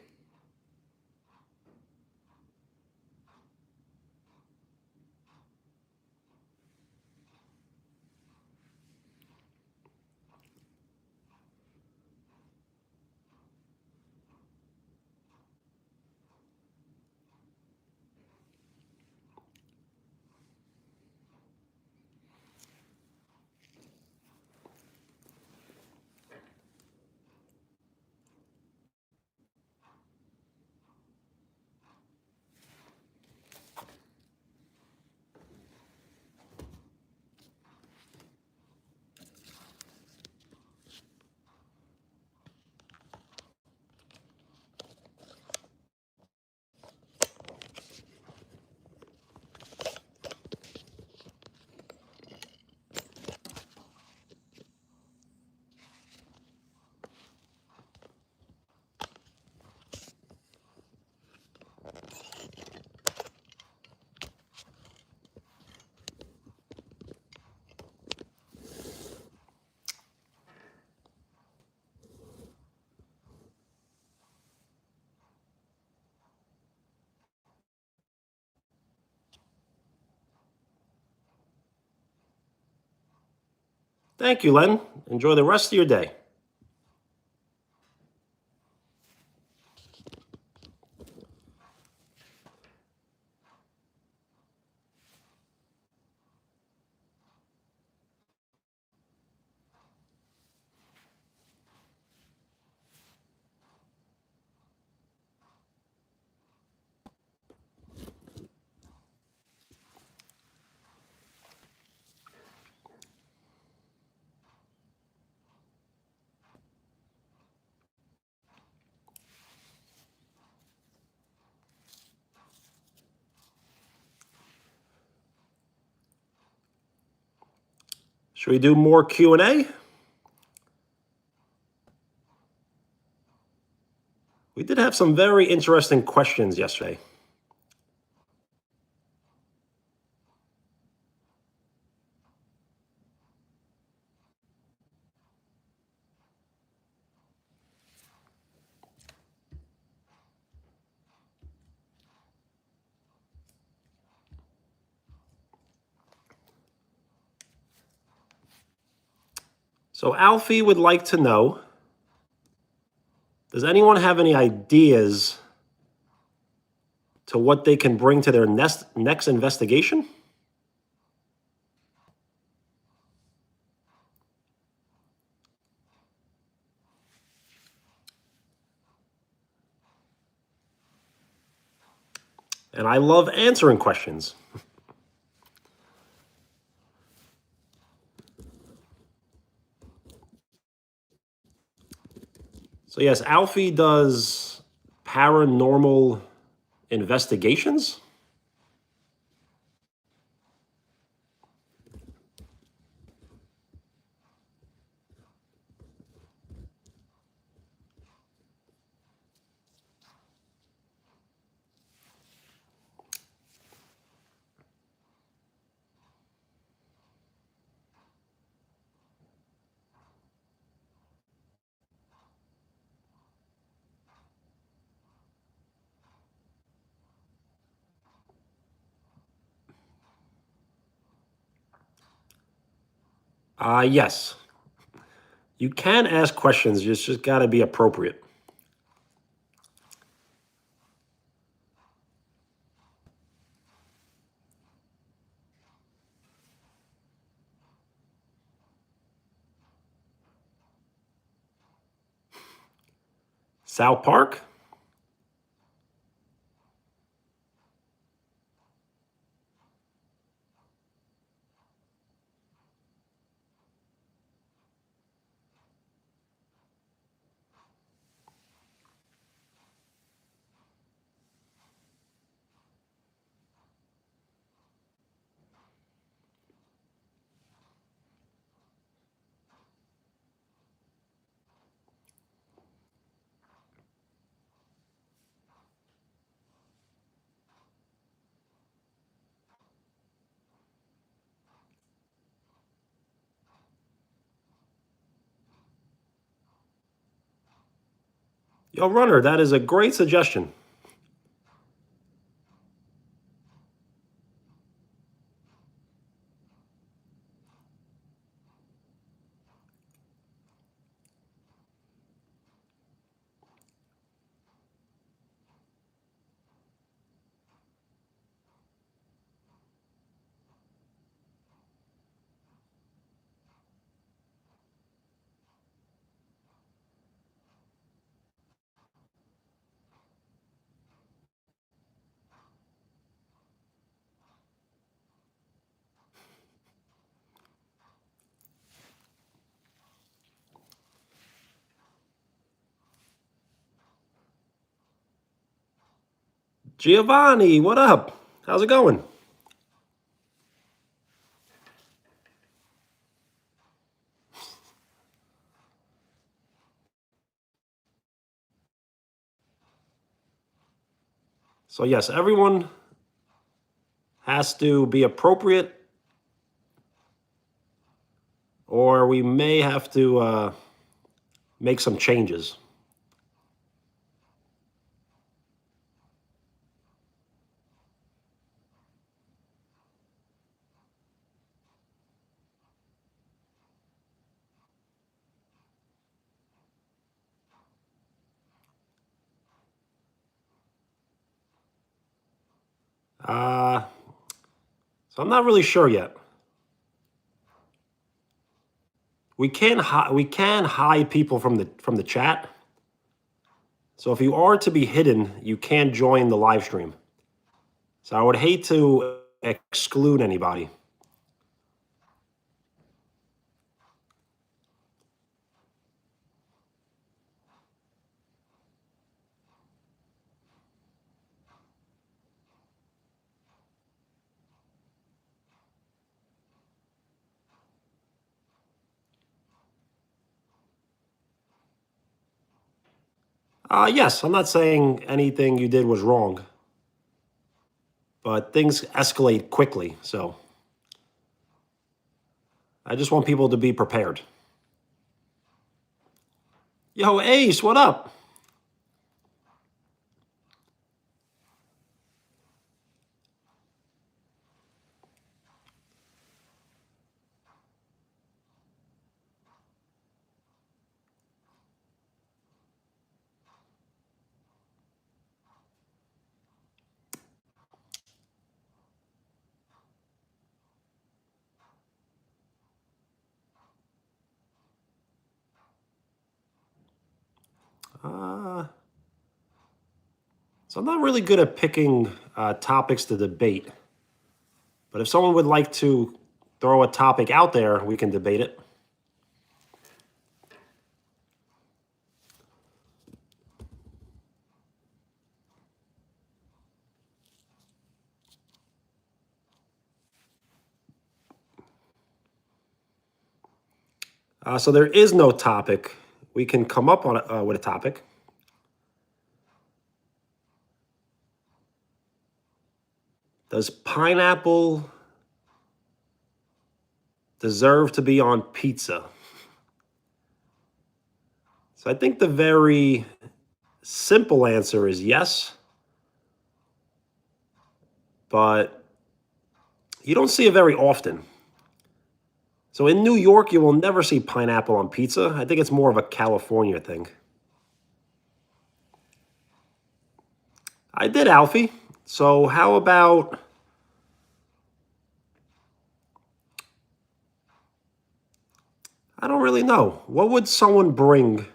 Thank you, Len. Enjoy the rest of your day. Should we do more Q&A? We did have some very interesting questions yesterday. So Alfie would like to know, does anyone have any ideas to what they can bring to their next investigation? And I love answering questions. So yes, Alfie does paranormal investigations. Yes. You can ask questions, just got to be appropriate. South Park? Yo, Runner, that is a great suggestion. Giovanni, what up? How's it going? So yes, everyone has to be appropriate, or we may have to make some changes. Uh, so I'm not really sure yet. We can hide people from the chat. So if you are to be hidden, you can't join the live stream. So I would hate to exclude anybody. Yes, I'm not saying anything you did was wrong, but things escalate quickly. So I just want people to be prepared. Yo, Ace, what up? Uh, so I'm not really good at picking topics to debate, but if someone would like to throw a topic out there, we can debate it. So there is no topic. We can come up on with a topic. Does pineapple deserve to be on pizza? So I think the very simple answer is yes, but you don't see it very often. So in New York, you will never see pineapple on pizza. I think it's more of a California thing. I did, Alfie. So how about I don't really know. What would someone bring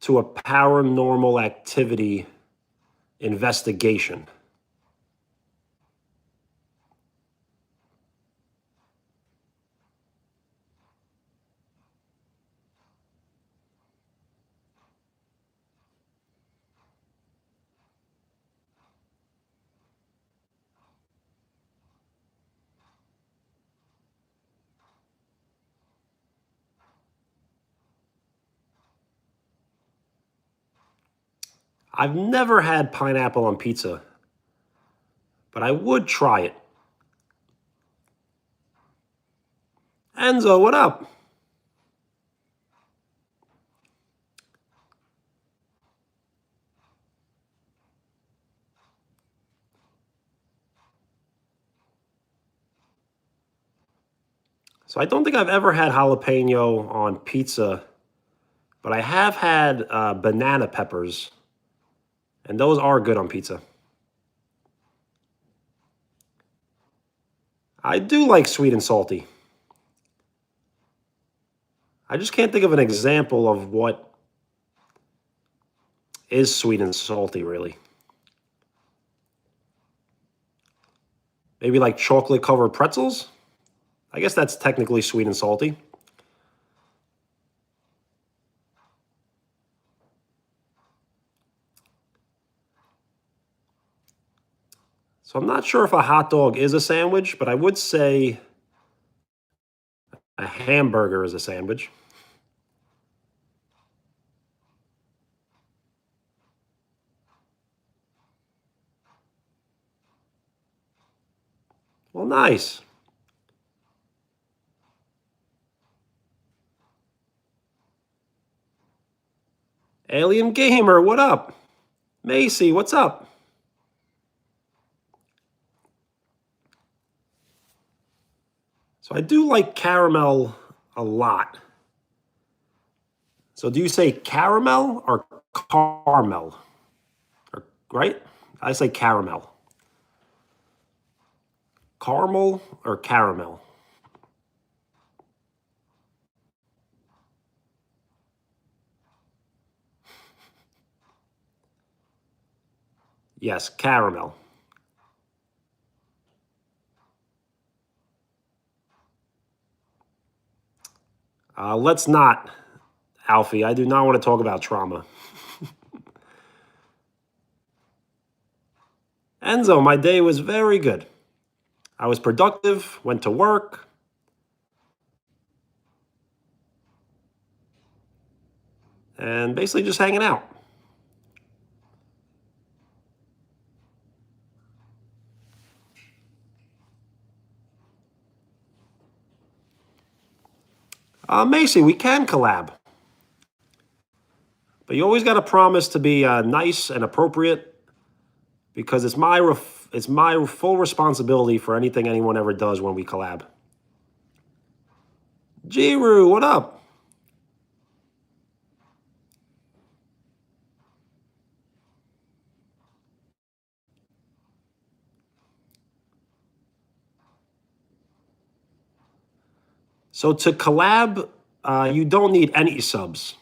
to a paranormal activity investigation? I've never had pineapple on pizza, but I would try it. Enzo, what up? So I don't think I've ever had jalapeno on pizza, but I have had banana peppers, and those are good on pizza. I do like sweet and salty. I just can't think of an example of what is sweet and salty, really. Maybe like chocolate covered pretzels? I guess that's technically sweet and salty. So I'm not sure if a hot dog is a sandwich, but I would say a hamburger is a sandwich. Well, nice. Alien Gamer, what up? Macy, what's up? So I do like caramel a lot. So do you say caramel or caramel? Right? I say caramel. Caramel or caramel? Yes, caramel. Let's not, Alfie. I do not want to talk about trauma. Enzo, my day was very good. I was productive, went to work, and basically just hanging out. Macy, we can collab. But you always got to promise to be nice and appropriate because it's my full responsibility for anything anyone ever does when we collab. Jiru, what up? So to collab, you don't need any subs.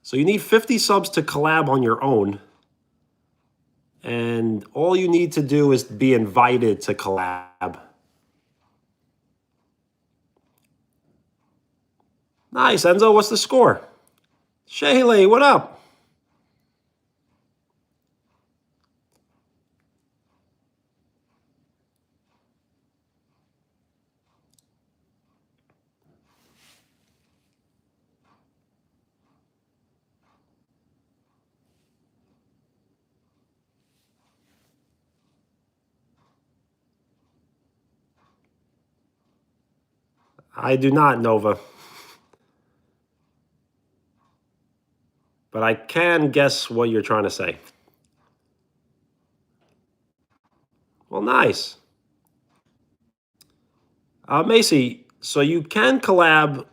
So you need 50 subs to collab on your own. And all you need to do is be invited to collab. Nice, Enzo, what's the score? Shaylee, what up? I do not, Nova. But I can guess what you're trying to say. Well, nice. Macy, so you can collab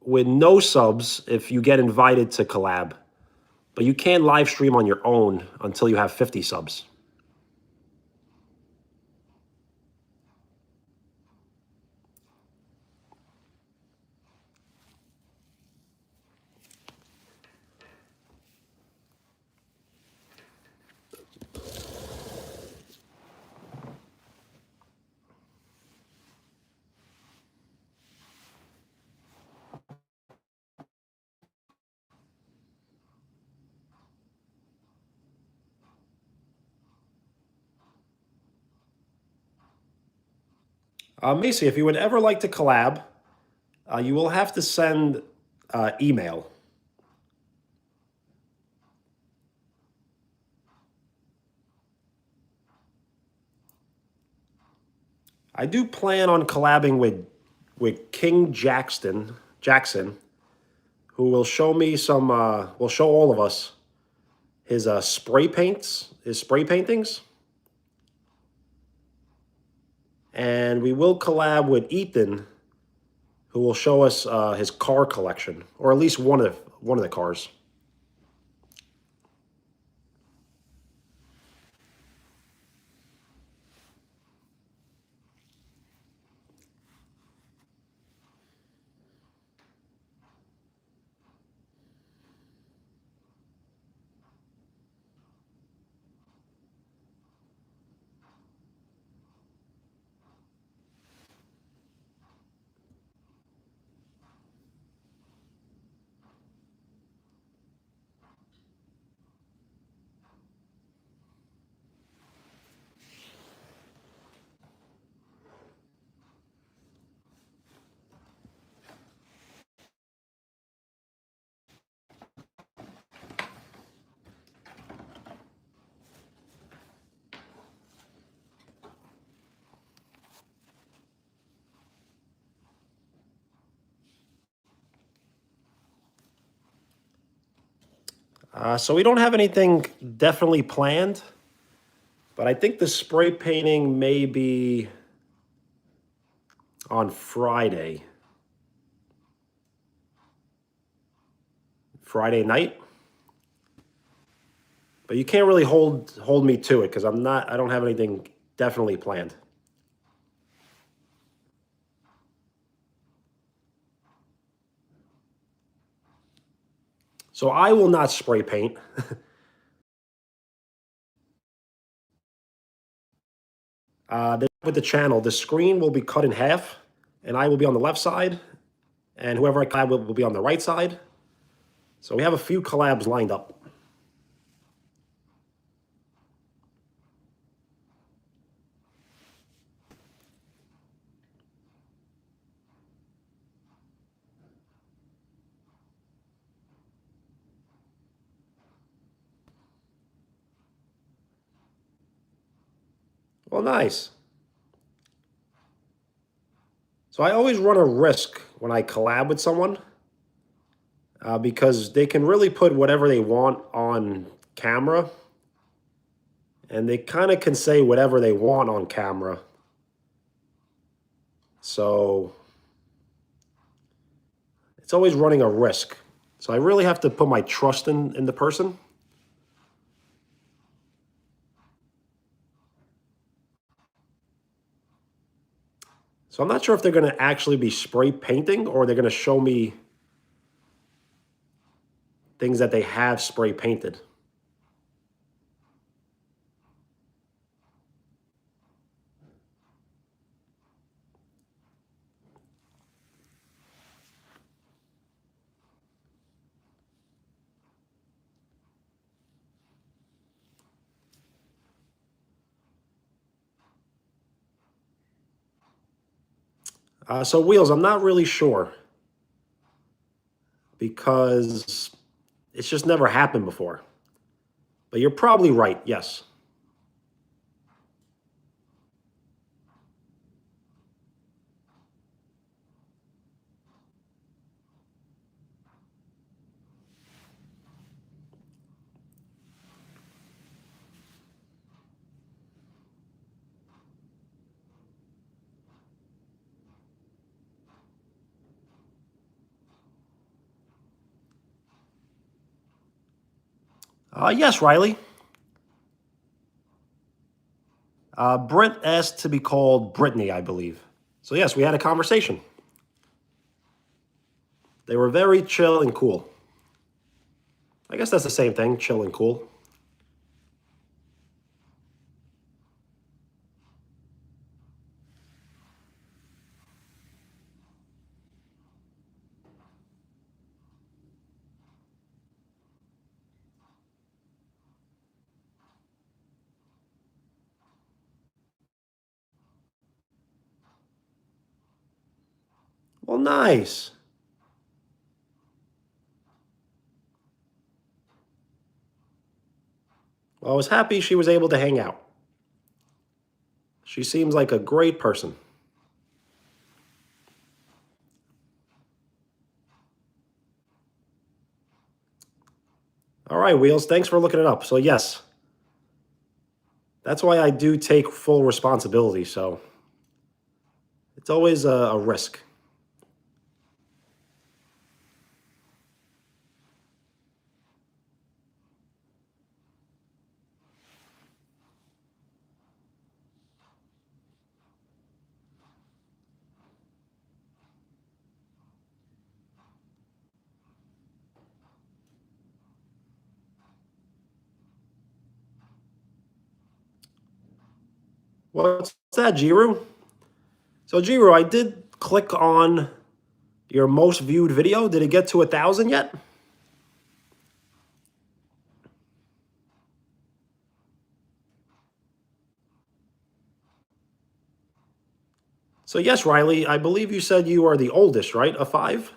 with no subs if you get invited to collab, but you can't live stream on your own until you have 50 subs. Macy, if you would ever like to collab, you will have to send email. I do plan on collabing with King Jackson, who will show me some. Will show all of us his his spray paintings, and we will collab with Ethan, who will show us his car collection, or at least one of the cars. So we don't have anything definitely planned, but I think the spray painting may be on Friday night. But you can't really hold me to it because I don't have anything definitely planned. So I will not spray paint. With the channel, the screen will be cut in half, and I will be on the left side, and whoever I collab will be on the right side. So we have a few collabs lined up. Well, nice. So I always run a risk when I collab with someone because they can really put whatever they want on camera, and they kind of can say whatever they want on camera. So it's always running a risk. So I really have to put my trust in the person. So I'm not sure if they're going to actually be spray painting or they're going to show me things that they have spray painted. So Wheels, I'm not really sure because it's just never happened before. But you're probably right, yes. Yes, Riley. Brent asked to be called Brittany, I believe. So yes, we had a conversation. They were very chill and cool. I guess that's the same thing, chill and cool. Well, nice. Well, I was happy she was able to hang out. She seems like a great person. All right, Wheels, thanks for looking it up. So yes, that's why I do take full responsibility. So it's always a risk. What's that, Jiru? So Jiru, I did click on your most viewed video. Did it get to 1,000 yet? So yes, Riley, I believe you said you are the oldest, right, of five?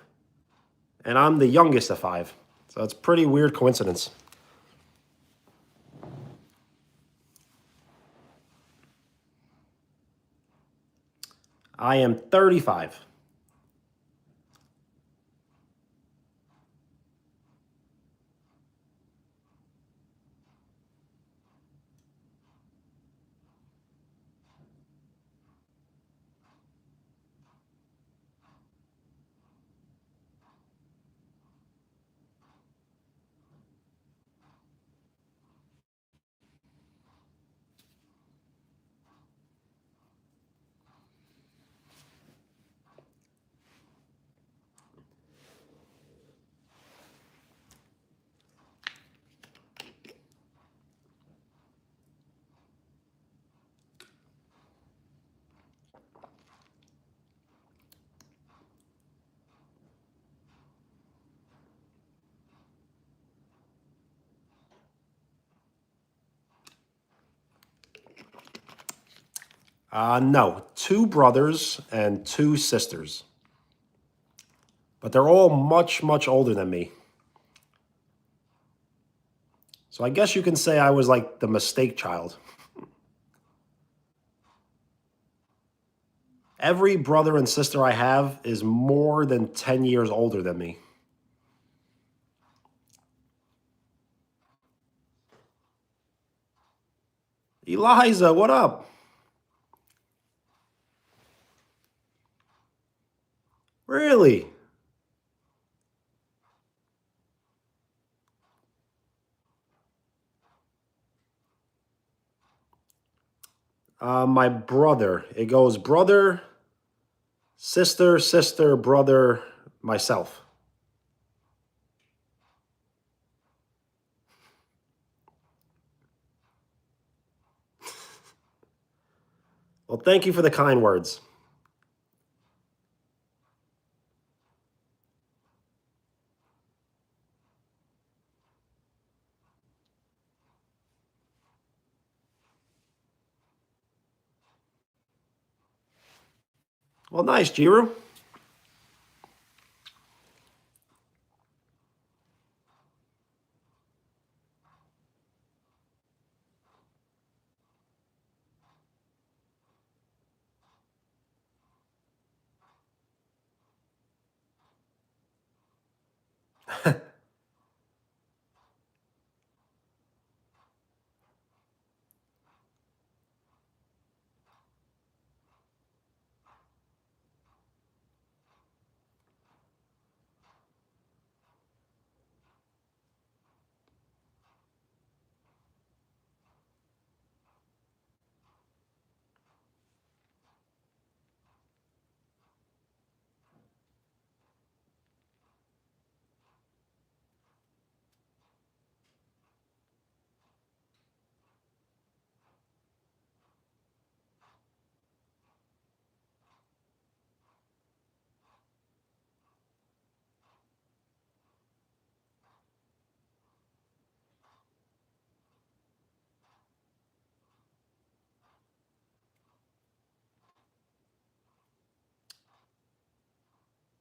And I'm the youngest of five. So it's a pretty weird coincidence. I am 35. No, two brothers and two sisters. But they're all much, much older than me. So I guess you can say I was like the mistake child. Every brother and sister I have is more than 10 years older than me. Eliza, what up? Really? My brother. It goes brother, sister, sister, brother, myself. Well, thank you for the kind words. Well, nice, Jiru.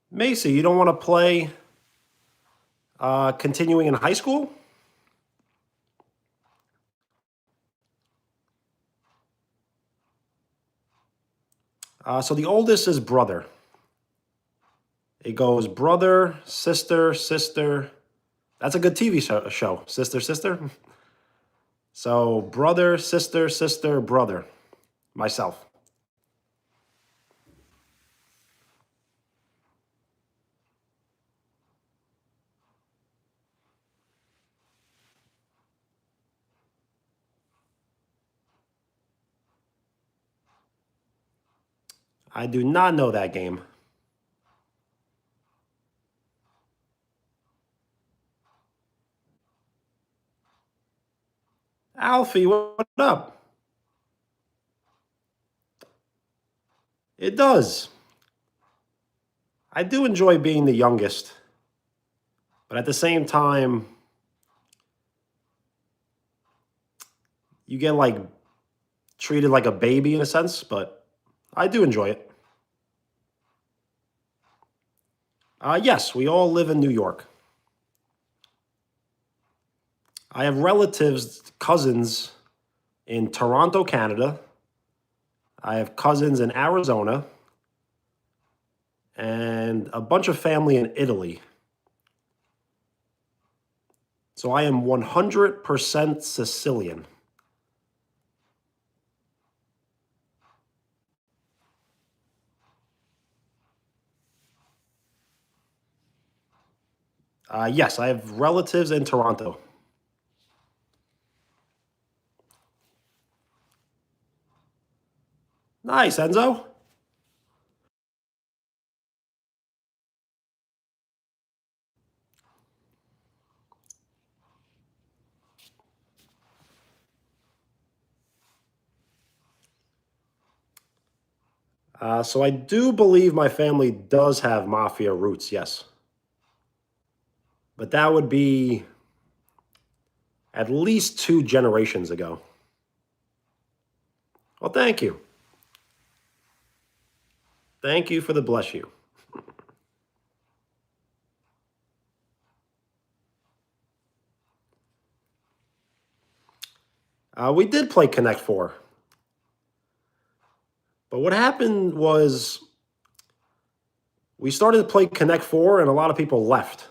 Macy, you don't want to play continuing in high school? So the oldest is brother. It goes brother, sister, sister. That's a good TV show. Sister, sister. So brother, sister, sister, brother. Myself. I do not know that game. Alfie, what up? It does. I do enjoy being the youngest, but at the same time, you get like treated like a baby in a sense, but I do enjoy it. Yes, we all live in New York. I have relatives, cousins in Toronto, Canada. I have cousins in Arizona and a bunch of family in Italy. So I am 100% Sicilian. Yes, I have relatives in Toronto. Nice, Enzo. So I do believe my family does have mafia roots, yes. But that would be at least 2 generations ago. Well, thank you. Thank you for the bless you. We did play Connect 4, But what happened was we started to play Connect Four, and a lot of people left.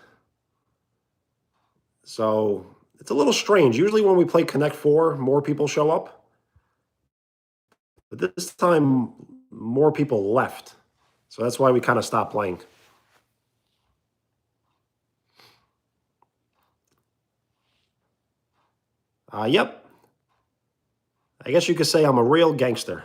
So it's a little strange. Usually, when we play Connect Four, more people show up. But this time, more people left. So that's why we kind of stopped playing. Yep. I guess you could say I'm a real gangster.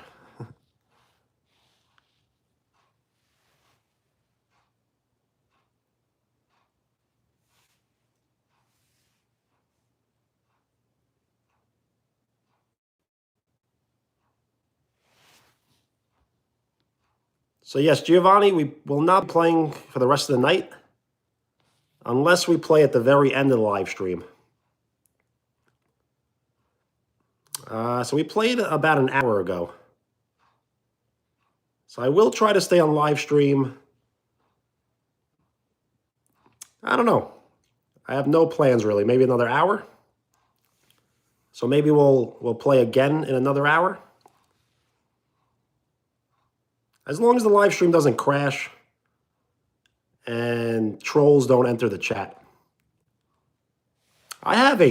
So yes, Giovanni, we will not be playing for the rest of the night unless we play at the very end of the live stream. So we played about an hour ago. So I will try to stay on live stream. I don't know. I have no plans really. Maybe another hour. So maybe we'll play again in another hour. As long as the live stream doesn't crash and trolls don't enter the chat. I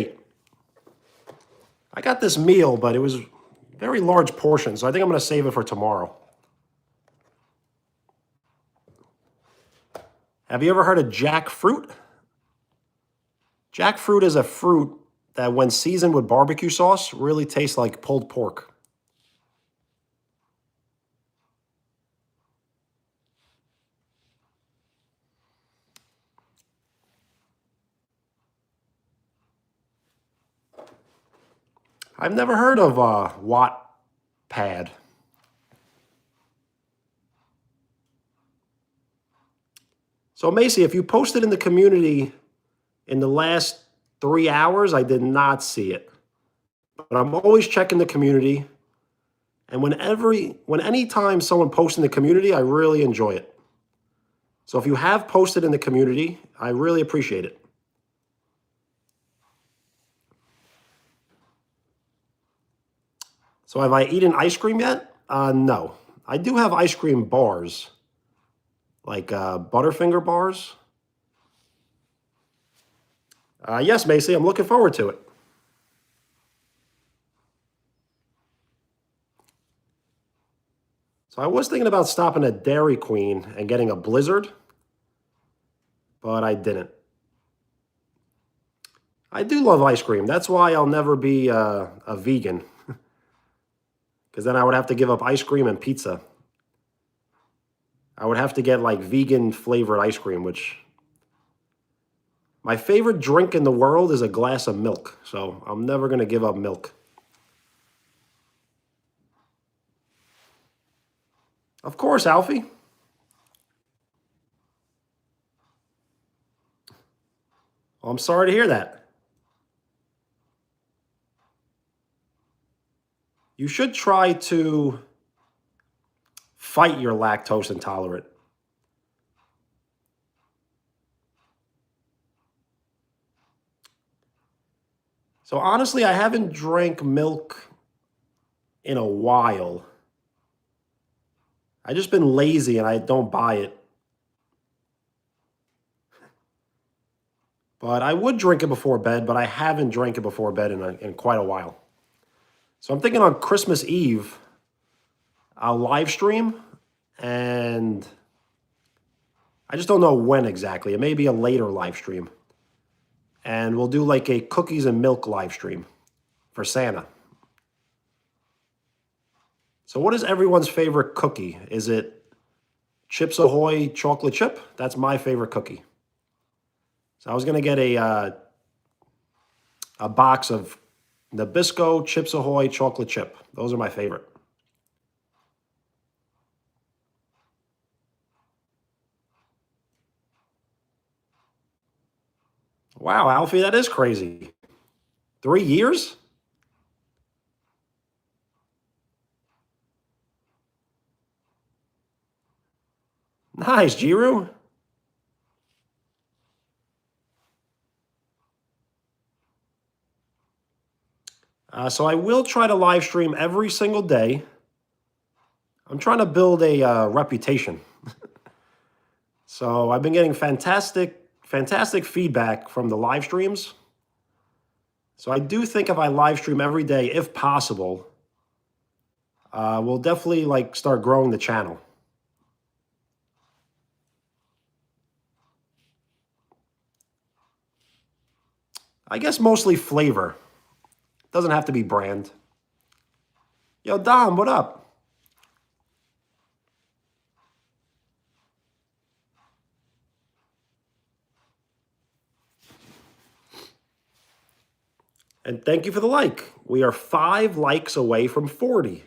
got this meal, but it was very large portion, so I think I'm going to save it for tomorrow. Have you ever heard of jackfruit? Jackfruit is a fruit that, when seasoned with barbecue sauce, really tastes like pulled pork. I've never heard of Wattpad. So Macy, if you posted in the community in the last 3 hours, I did not see it. But I'm always checking the community. And when any time someone posts in the community, I really enjoy it. So if you have posted in the community, I really appreciate it. So have I eaten ice cream yet? No. I do have ice cream bars, like Butterfinger bars. Yes, Macy, I'm looking forward to it. So I was thinking about stopping at Dairy Queen and getting a Blizzard, but I didn't. I do love ice cream. That's why I'll never be a vegan, because then I would have to give up ice cream and pizza. I would have to get like vegan flavored ice cream, which my favorite drink in the world is a glass of milk. So I'm never going to give up milk. Of course, Alfie. Well, I'm sorry to hear that. You should try to fight your lactose intolerant. So honestly, I haven't drank milk in a while. I've just been lazy and I don't buy it. But I would drink it before bed, but I haven't drank it before bed in quite a while. So I'm thinking on Christmas Eve, I'll live stream, and I just don't know when exactly. It may be a later live stream. And we'll do like a cookies and milk live stream for Santa. So what is everyone's favorite cookie? Is it Chips Ahoy chocolate chip? That's my favorite cookie. So I was going to get a box of Nabisco Chips Ahoy chocolate chip. Those are my favorite. Wow, Alfie, that is crazy. 3 years? Nice, Jiru. So I will try to live stream every single day. I'm trying to build a reputation. So I've been getting fantastic feedback from the live streams. So I do think if I live stream every day, if possible, we'll definitely like start growing the channel. I guess mostly flavor. Doesn't have to be brand. Yo, Dom, what up? And thank you for the like. We are 5 likes away from 40.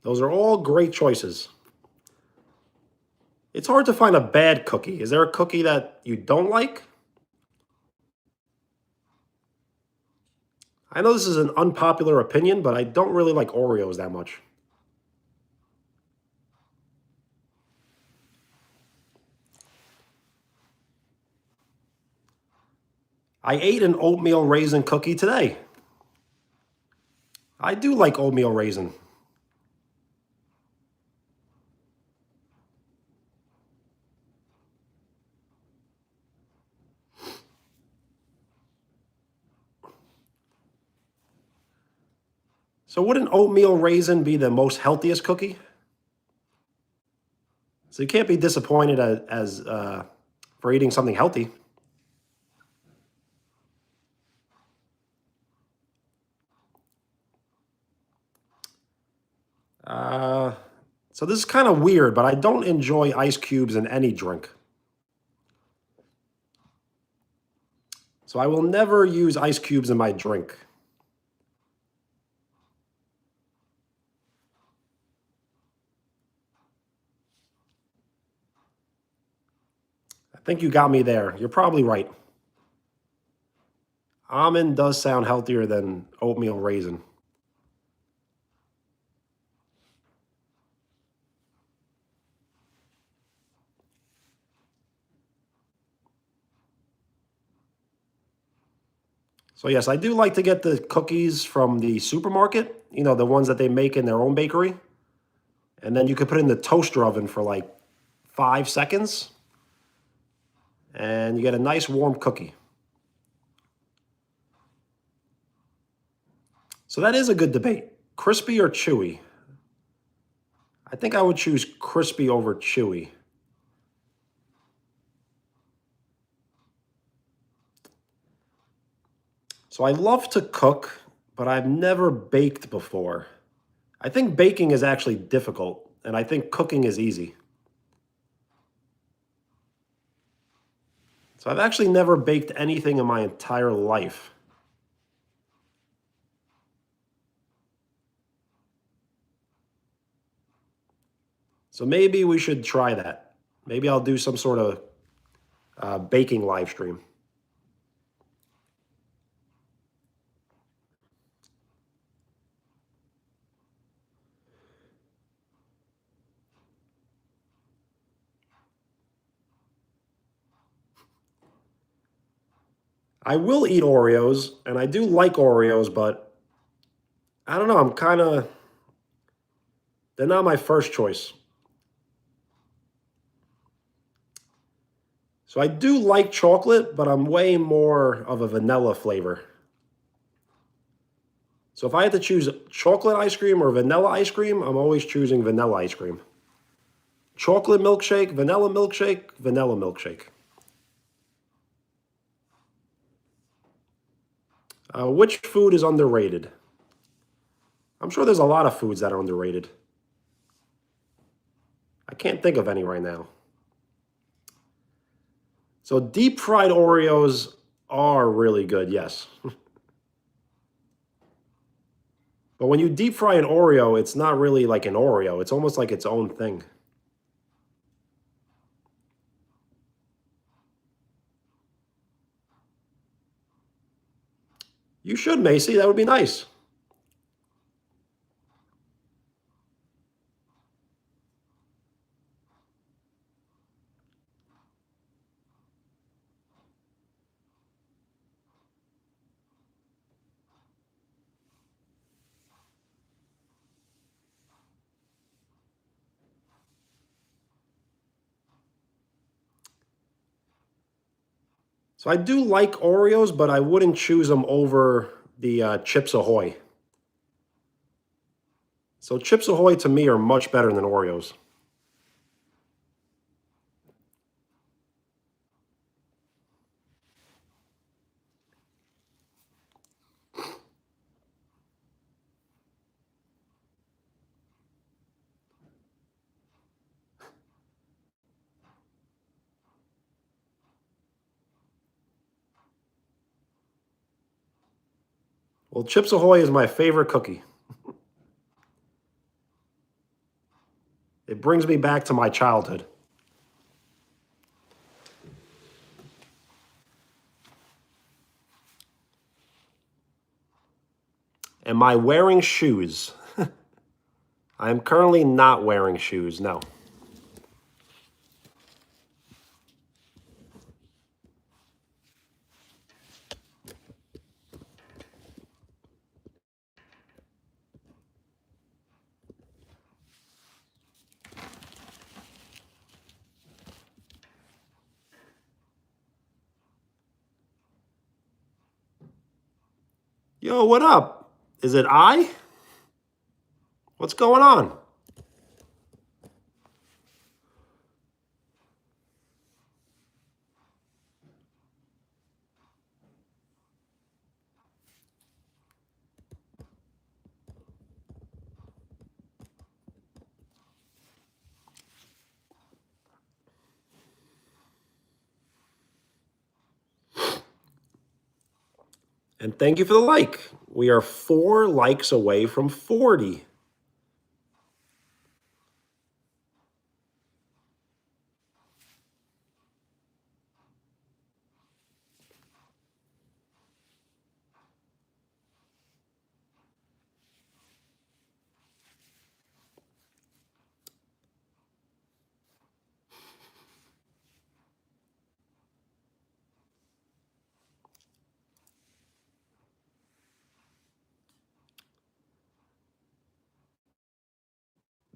Those are all great choices. It's hard to find a bad cookie. Is there a cookie that you don't like? I know this is an unpopular opinion, but I don't really like Oreos that much. I ate an oatmeal raisin cookie today. I do like oatmeal raisin. So wouldn't oatmeal raisin be the most healthiest cookie? So you can't be disappointed for eating something healthy. So this is kind of weird, but I don't enjoy ice cubes in any drink. So I will never use ice cubes in my drink. I think you got me there. You're probably right. Almond does sound healthier than oatmeal raisin. So yes, I do like to get the cookies from the supermarket, you know, the ones that they make in their own bakery. And then you could put it in the toaster oven for like 5 seconds. And you get a nice warm cookie. So that is a good debate. Crispy or chewy? I think I would choose crispy over chewy. So I love to cook, but I've never baked before. I think baking is actually difficult, and I think cooking is easy. So I've actually never baked anything in my entire life. So maybe we should try that. Maybe I'll do some sort of baking live stream. I will eat Oreos, and I do like Oreos, but I don't know. They're not my first choice. So I do like chocolate, but I'm way more of a vanilla flavor. So if I had to choose chocolate ice cream or vanilla ice cream, I'm always choosing vanilla ice cream. Chocolate milkshake, vanilla milkshake, vanilla milkshake. Which food is underrated? I'm sure there's a lot of foods that are underrated. I can't think of any right now. So deep fried Oreos are really good, yes. But when you deep fry an Oreo, it's not really like an Oreo. It's almost like its own thing. You should, Macy. That would be nice. So I do like Oreos, but I wouldn't choose them over the Chips Ahoy. So Chips Ahoy to me are much better than Oreos. Well, Chips Ahoy is my favorite cookie. It brings me back to my childhood. Am I wearing shoes? I am currently not wearing shoes, no. Yo, what up? Is it I? What's going on? And thank you for the like. We are 4 likes away from 40.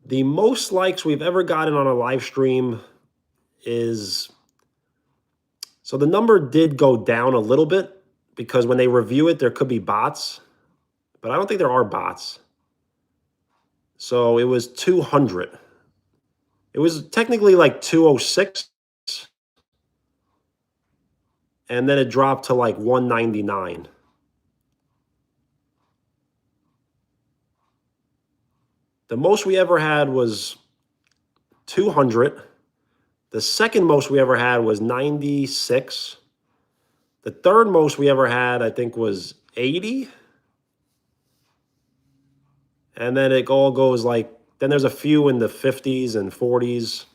The most likes we've ever gotten on a live stream is, so the number did go down a little bit because when they review it, there could be bots, but I don't think there are bots. So it was 200. It was technically like 206, and then it dropped to like 199. The most we ever had was 200. The second most we ever had was 96. The third most we ever had, I think, was 80. And then it all goes like, then there's a few in the 50s and 40s.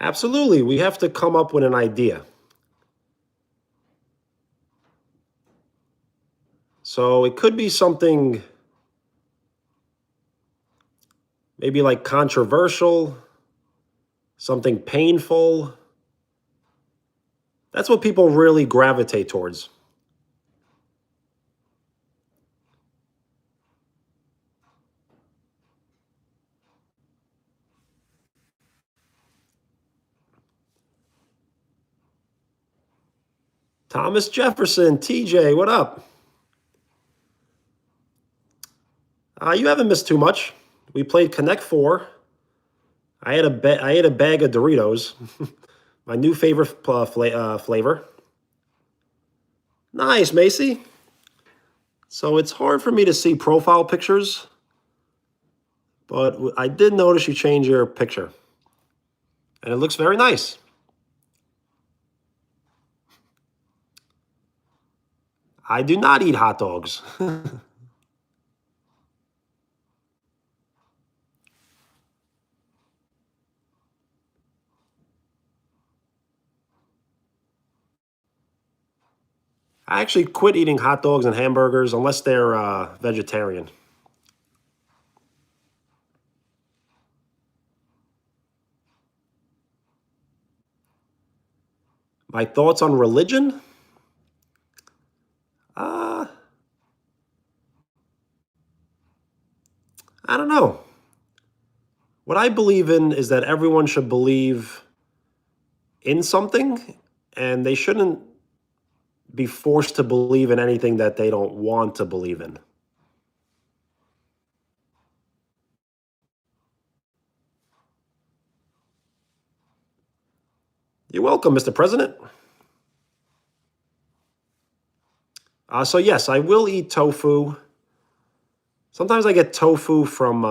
Absolutely. We have to come up with an idea. So it could be something maybe like controversial, something painful. That's what people really gravitate towards. Thomas Jefferson, TJ, what up? You haven't missed too much. We played Connect 4. I ate a bag of Doritos, my new favorite flavor. Nice, Macy. So it's hard for me to see profile pictures, But I did notice you changed your picture. And it looks very nice. I do not eat hot dogs. I actually quit eating hot dogs and hamburgers unless they're vegetarian. My thoughts on religion? Uh, I don't know. What I believe in is that everyone should believe in something and they shouldn't be forced to believe in anything that they don't want to believe in. You're welcome, Mr. President. So yes, I will eat tofu. Sometimes I get tofu from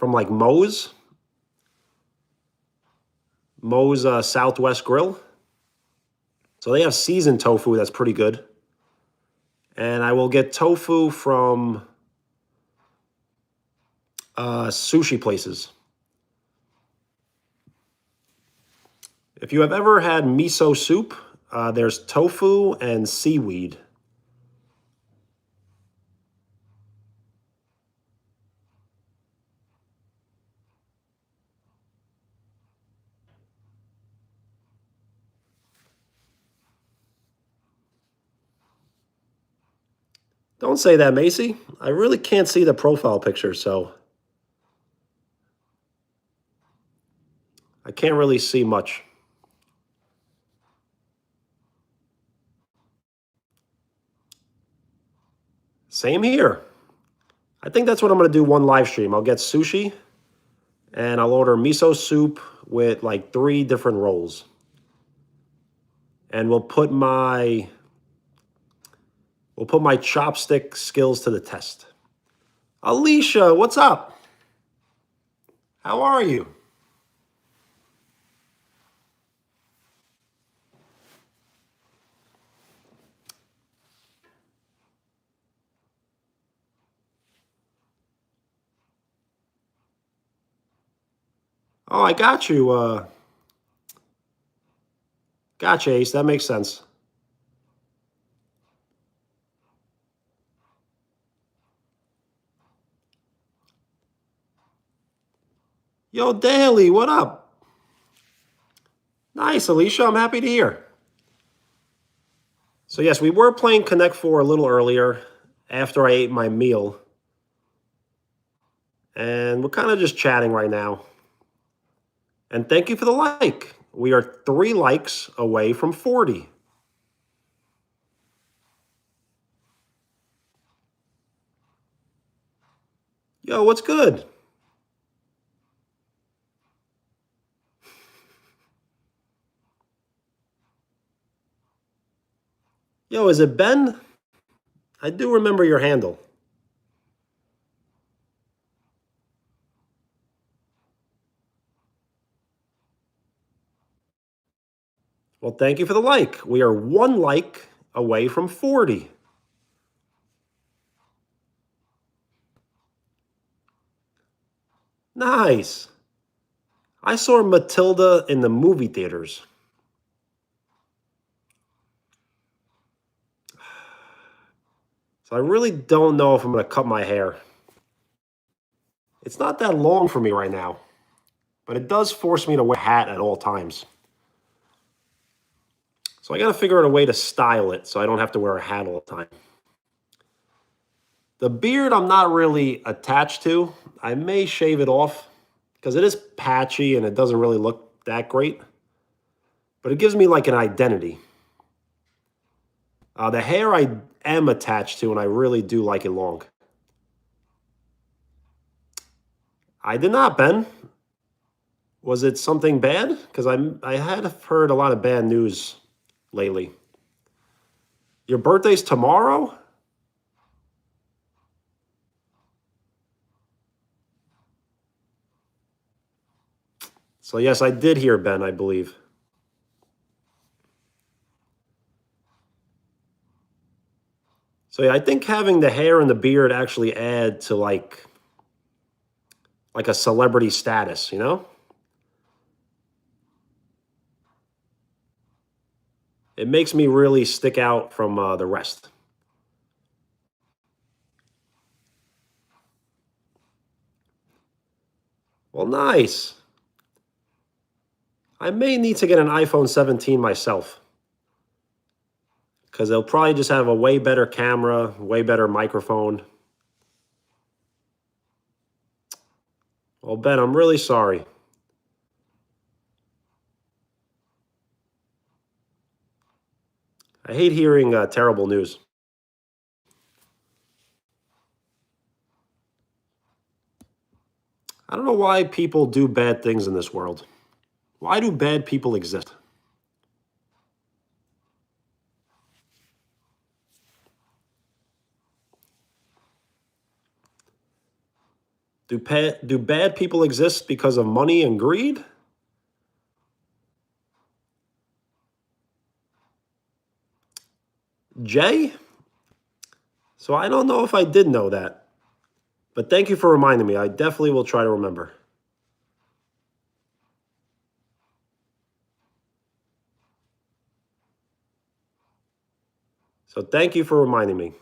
like Moe's Southwest Grill. So they have seasoned tofu that's pretty good. And I will get tofu from sushi places. If you have ever had miso soup, there's tofu and seaweed. Don't say that, Macy. I really can't see the profile picture, so I can't really see much. Same here. I think that's what I'm going to do one live stream. I'll get sushi and I'll order miso soup with like 3 different rolls. And we'll put my chopstick skills to the test. Alicia, what's up? How are you? Oh, I got you. Gotcha, Ace. That makes sense. Yo, Daly, what up? Nice, Alicia. I'm happy to hear. So yes, we were playing Connect 4 a little earlier after I ate my meal. And we're kind of just chatting right now. And thank you for the like. We are 3 likes away from 40. Yo, what's good? Yo, is it Ben? I do remember your handle. Well, thank you for the like. We are 1 like away from 40. Nice. I saw Matilda in the movie theaters. So I really don't know if I'm going to cut my hair. It's not that long for me right now, but it does force me to wear a hat at all times. So I got to figure out a way to style it so I don't have to wear a hat all the time. The beard I'm not really attached to. I may shave it off because it is patchy and it doesn't really look that great. But it gives me like an identity. The hair I am attached to and I really do like it long. I did not, Ben. Was it something bad? Because I had heard a lot of bad news lately. Your birthday's tomorrow? So yes, I did hear Ben, I believe. So yeah, I think having the hair and the beard actually add to like a celebrity status, you know? It makes me really stick out from the rest. Well, nice. I may need to get an iPhone 17 myself because they'll probably just have a way better camera, way better microphone. Well, Ben, I'm really sorry. I hate hearing terrible news. I don't know why people do bad things in this world. Why do bad people exist? Do bad people exist because of money and greed? Jay? So I don't know if I did know that. But thank you for reminding me. I definitely will try to remember. So thank you for reminding me.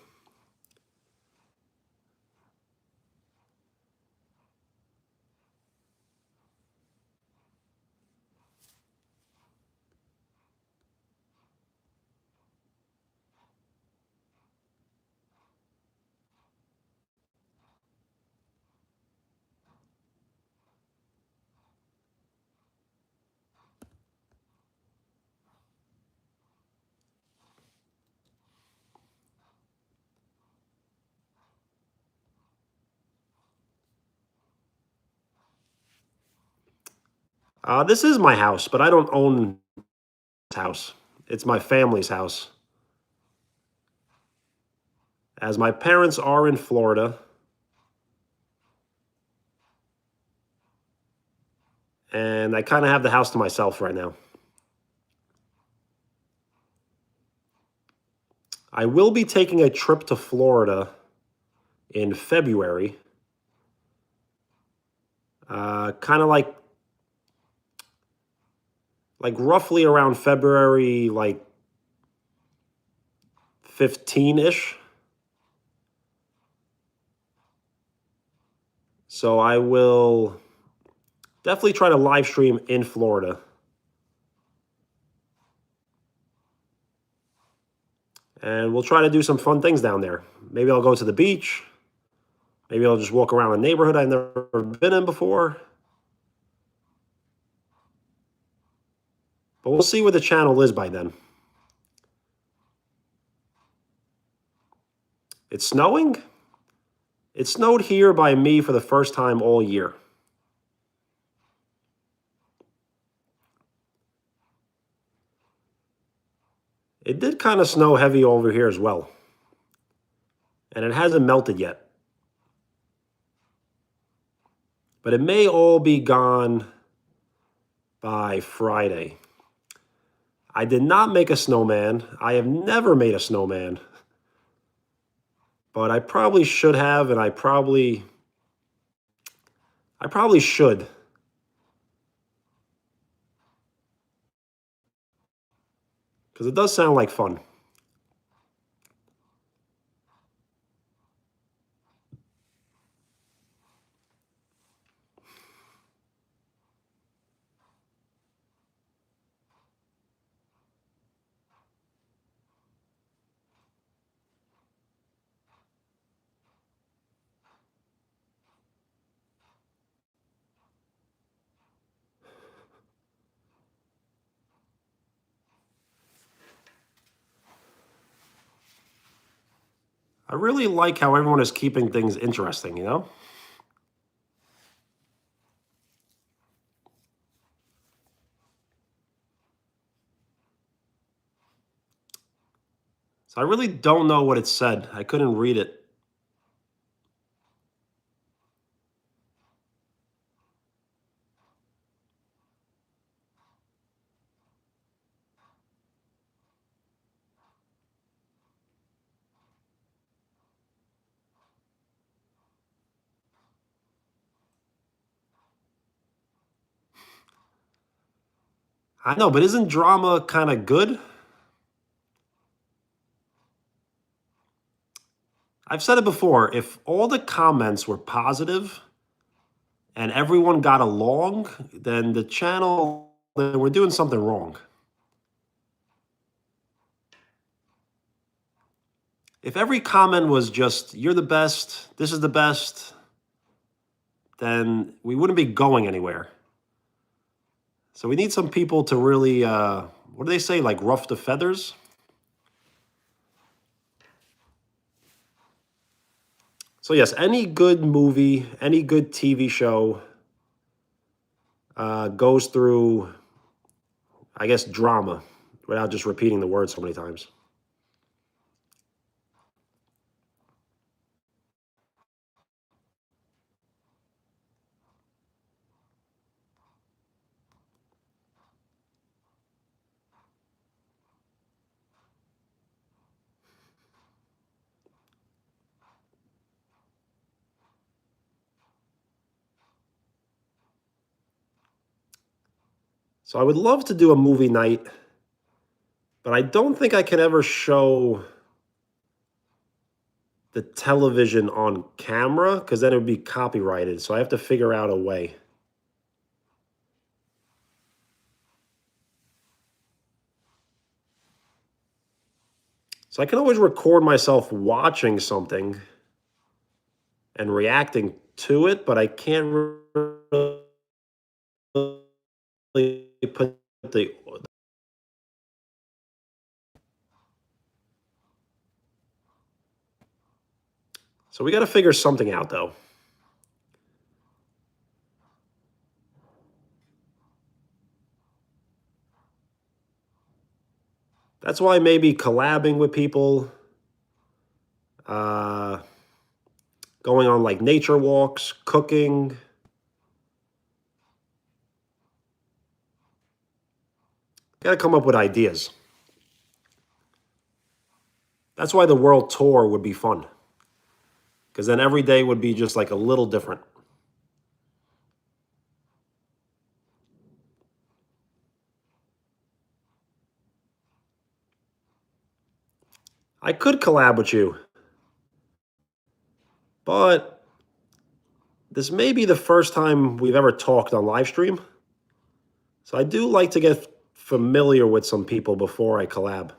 This is my house, but I don't own this house. It's my family's house. As my parents are in Florida, and I kind of have the house to myself right now. I will be taking a trip to Florida in February. Kind of like roughly around February, like 15-ish. So I will definitely try to live stream in Florida. And we'll try to do some fun things down there. Maybe I'll go to the beach. Maybe I'll just walk around a neighborhood I've never been in before. But we'll see where the channel is by then. It's snowing? It snowed here by me for the first time all year. It did kind of snow heavy over here as well. And it hasn't melted yet. But it may all be gone by Friday. I did not make a snowman. I have never made a snowman. But I probably should have, and I probably should. Because it does sound like fun. I really like how everyone is keeping things interesting, you know? So I really don't know what it said. I couldn't read it. I know, but isn't drama kind of good? I've said it before. If all the comments were positive and everyone got along, then the channel, then we're doing something wrong. If every comment was just, you're the best, this is the best, then we wouldn't be going anywhere. So we need some people to really, what do they say, like rough the feathers? So yes, any good movie, any good TV show goes through, I guess, drama, without just repeating the word so many times. So I would love to do a movie night, but I don't think I can ever show the television on camera because then it would be copyrighted. So I have to figure out a way. So I can always record myself watching something and reacting to it, but I can't really put the. So we got to figure something out, though. That's why maybe collabing with people, uh, going on like nature walks, cooking. Got to come up with ideas. That's why the world tour would be fun. Because then every day would be just like a little different. I could collab with you, but this may be the first time we've ever talked on live stream. So I do like to get familiar with some people before I collab.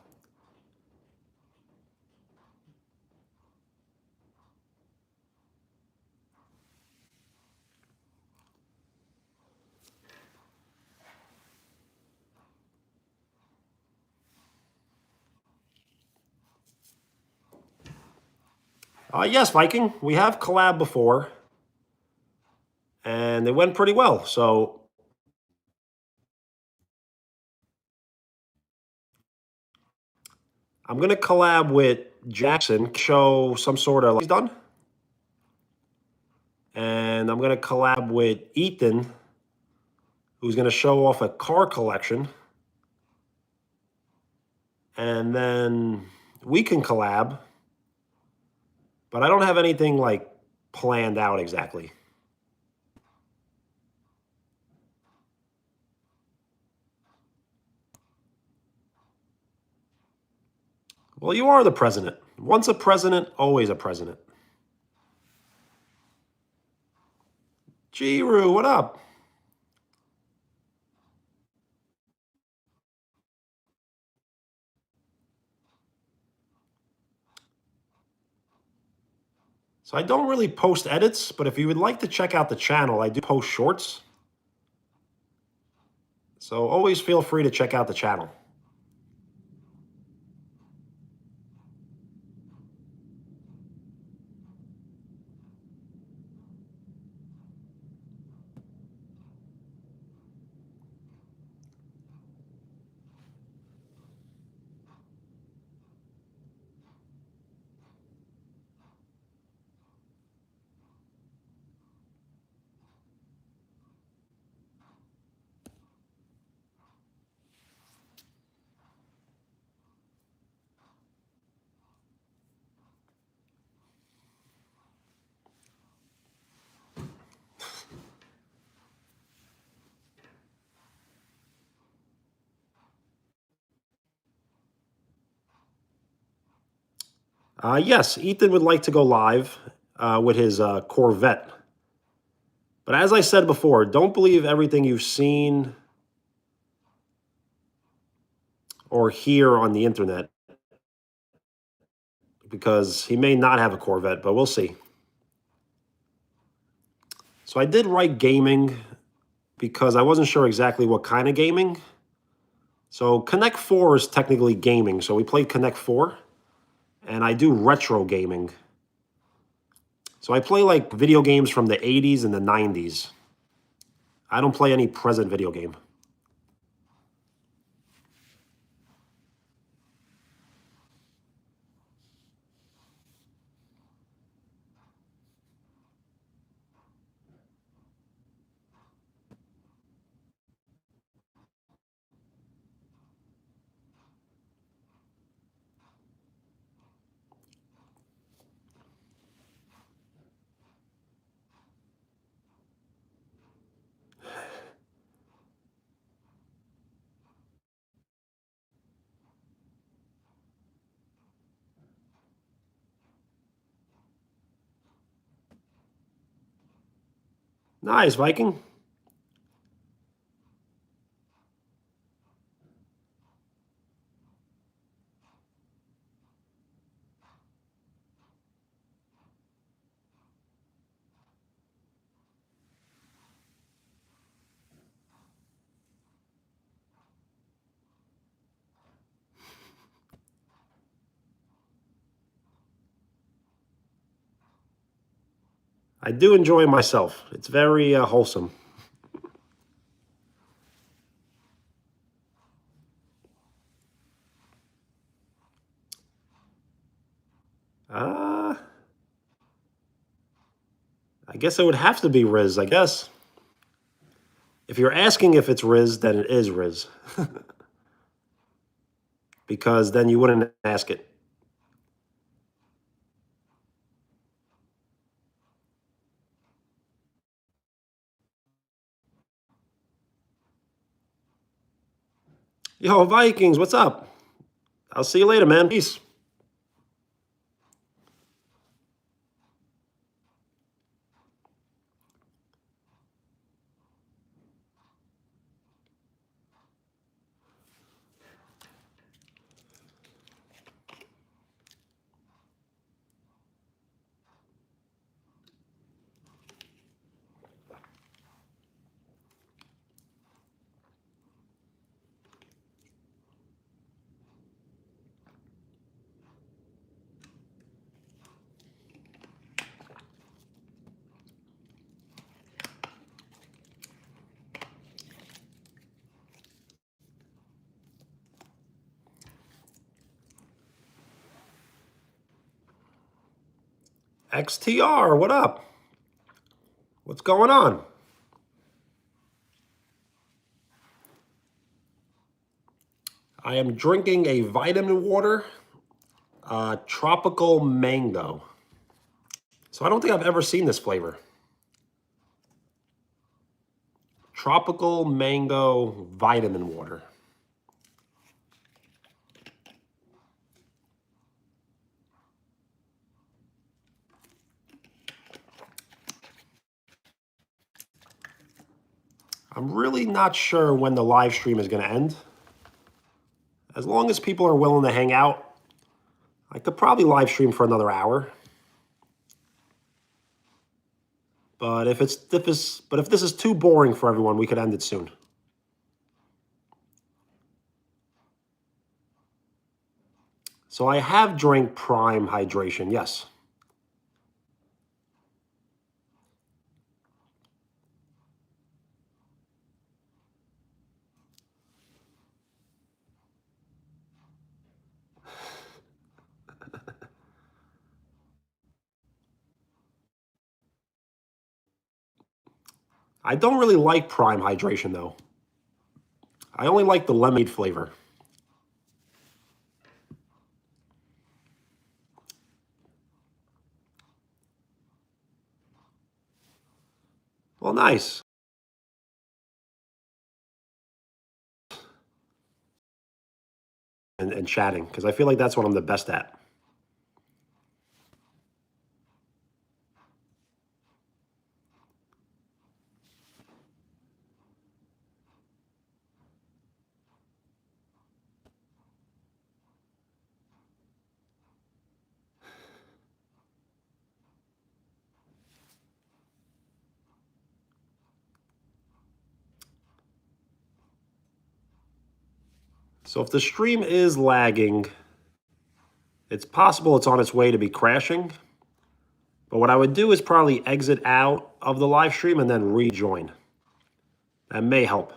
Yes, Viking, we have collab before, and it went pretty well. So I'm gonna collab with Jackson, show some sort of he's done, and I'm gonna collab with Ethan, who's gonna show off a car collection, and then we can collab. But I don't have anything like planned out exactly. Well, you are the president. Once a president, always a president. Giru, what up? So I don't really post edits, but if you would like to check out the channel, I do post shorts. So always feel free to check out the channel. Yes, Ethan would like to go live with his Corvette. But as I said before, don't believe everything you've seen or hear on the internet because he may not have a Corvette, but we'll see. So I did write gaming because I wasn't sure exactly what kind of gaming. So Connect 4 is technically gaming. So we played Connect 4, and I do retro gaming. So I play like video games from the 80s and the 90s. I don't play any present video game. Nice, Viking. I do enjoy myself. It's very wholesome. Uh, I guess it would have to be Riz, I guess. If you're asking if it's Riz, then it is Riz. Because then you wouldn't ask it. Yo, Vikings, what's up? I'll see you later, man. Peace. XTR, what up? What's going on? I am drinking a vitamin water, tropical mango. So I don't think I've ever seen this flavor. Tropical mango vitamin water. I'm really not sure when the live stream is going to end. As long as people are willing to hang out, I could probably live stream for another hour. But if this is too boring for everyone, we could end it soon. So I have drank Prime Hydration, yes. I don't really like Prime Hydration though. I only like the lemonade flavor. Well, nice. And chatting, because I feel like that's what I'm the best at. So if the stream is lagging, it's possible it's on its way to be crashing. But what I would do is probably exit out of the live stream and then rejoin. That may help.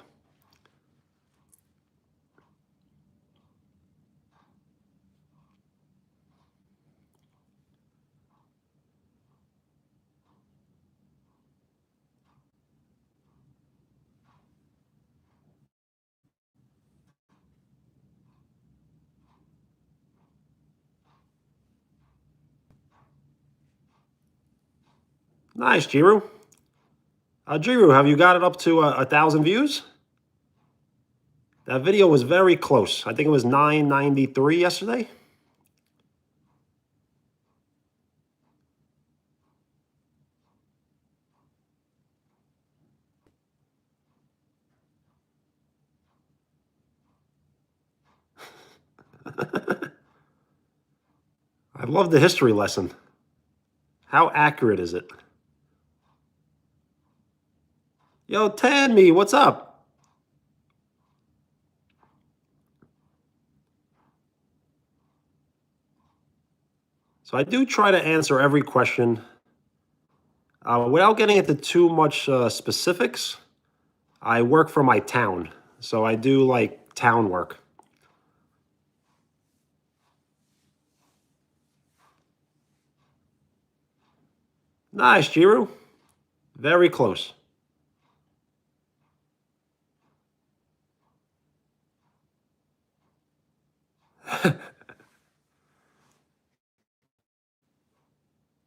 Nice, Jiru. Jiru, have you got it up to 1,000 views? That video was very close. I think it was 993 yesterday. I love the history lesson. How accurate is it? Yo, Tanmi, what's up? So I do try to answer every question without getting into too much specifics. I work for my town, so I do like town work. Nice, Jiru. Very close.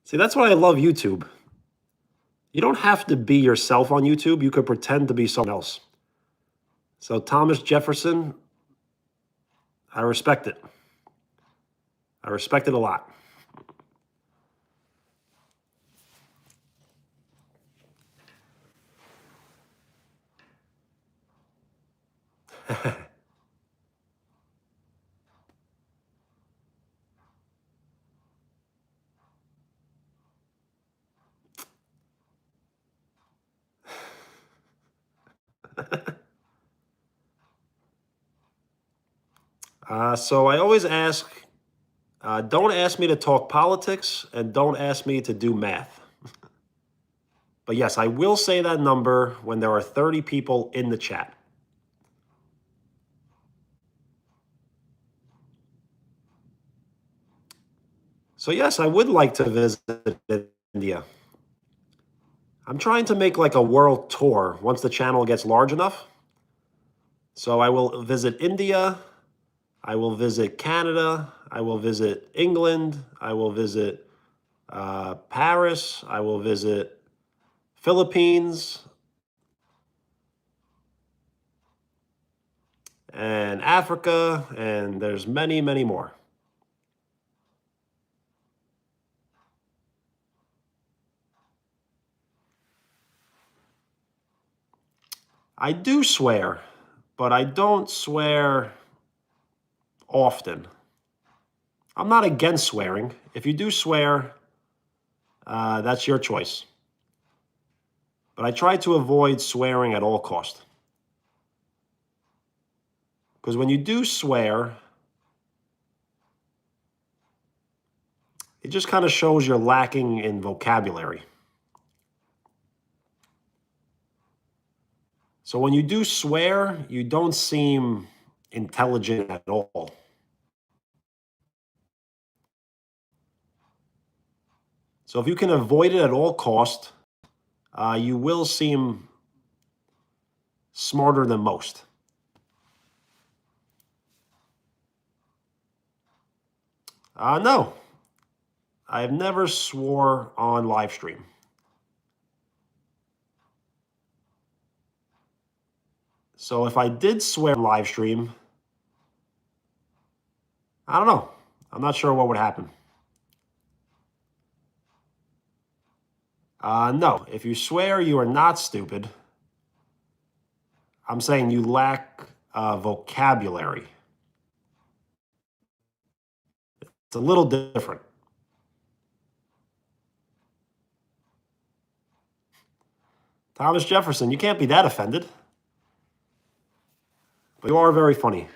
See, that's why I love YouTube. You don't have to be yourself on YouTube. You could pretend to be someone else. So Thomas Jefferson, I respect it. I respect it a lot. So I always ask, don't ask me to talk politics and don't ask me to do math. But yes, I will say that number when there are 30 people in the chat. So yes, I would like to visit India. I'm trying to make like a world tour once the channel gets large enough. So I will visit India, I will visit Canada, I will visit England, I will visit Paris, I will visit Philippines, and Africa, and there's many, many more. I do swear, but I don't swear often. I'm not against swearing. If you do swear, that's your choice. But I try to avoid swearing at all cost. Because when you do swear, it just kind of shows you're lacking in vocabulary. So when you do swear, you don't seem intelligent at all. So if you can avoid it at all cost, you will seem smarter than most. No, I've never swore on live stream. So if I did swear on live stream, I don't know. I'm not sure what would happen. No, if you swear, you are not stupid. I'm saying you lack vocabulary. It's a little different. Thomas Jefferson, you can't be that offended. But you are very funny.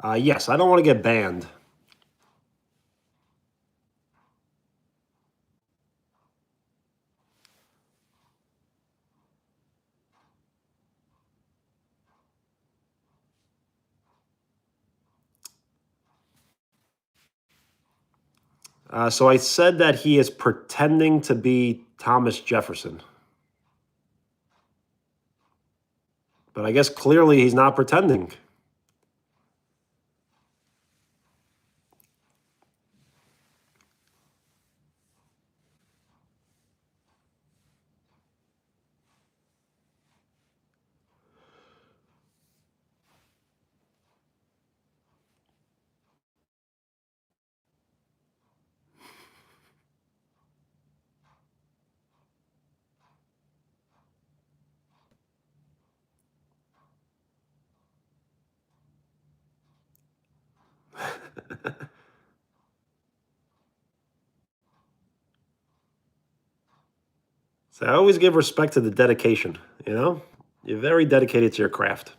Yes, I don't want to get banned. So I said that he is pretending to be Thomas Jefferson. But I guess clearly he's not pretending. So I always give respect to the dedication, you know? You're very dedicated to your craft.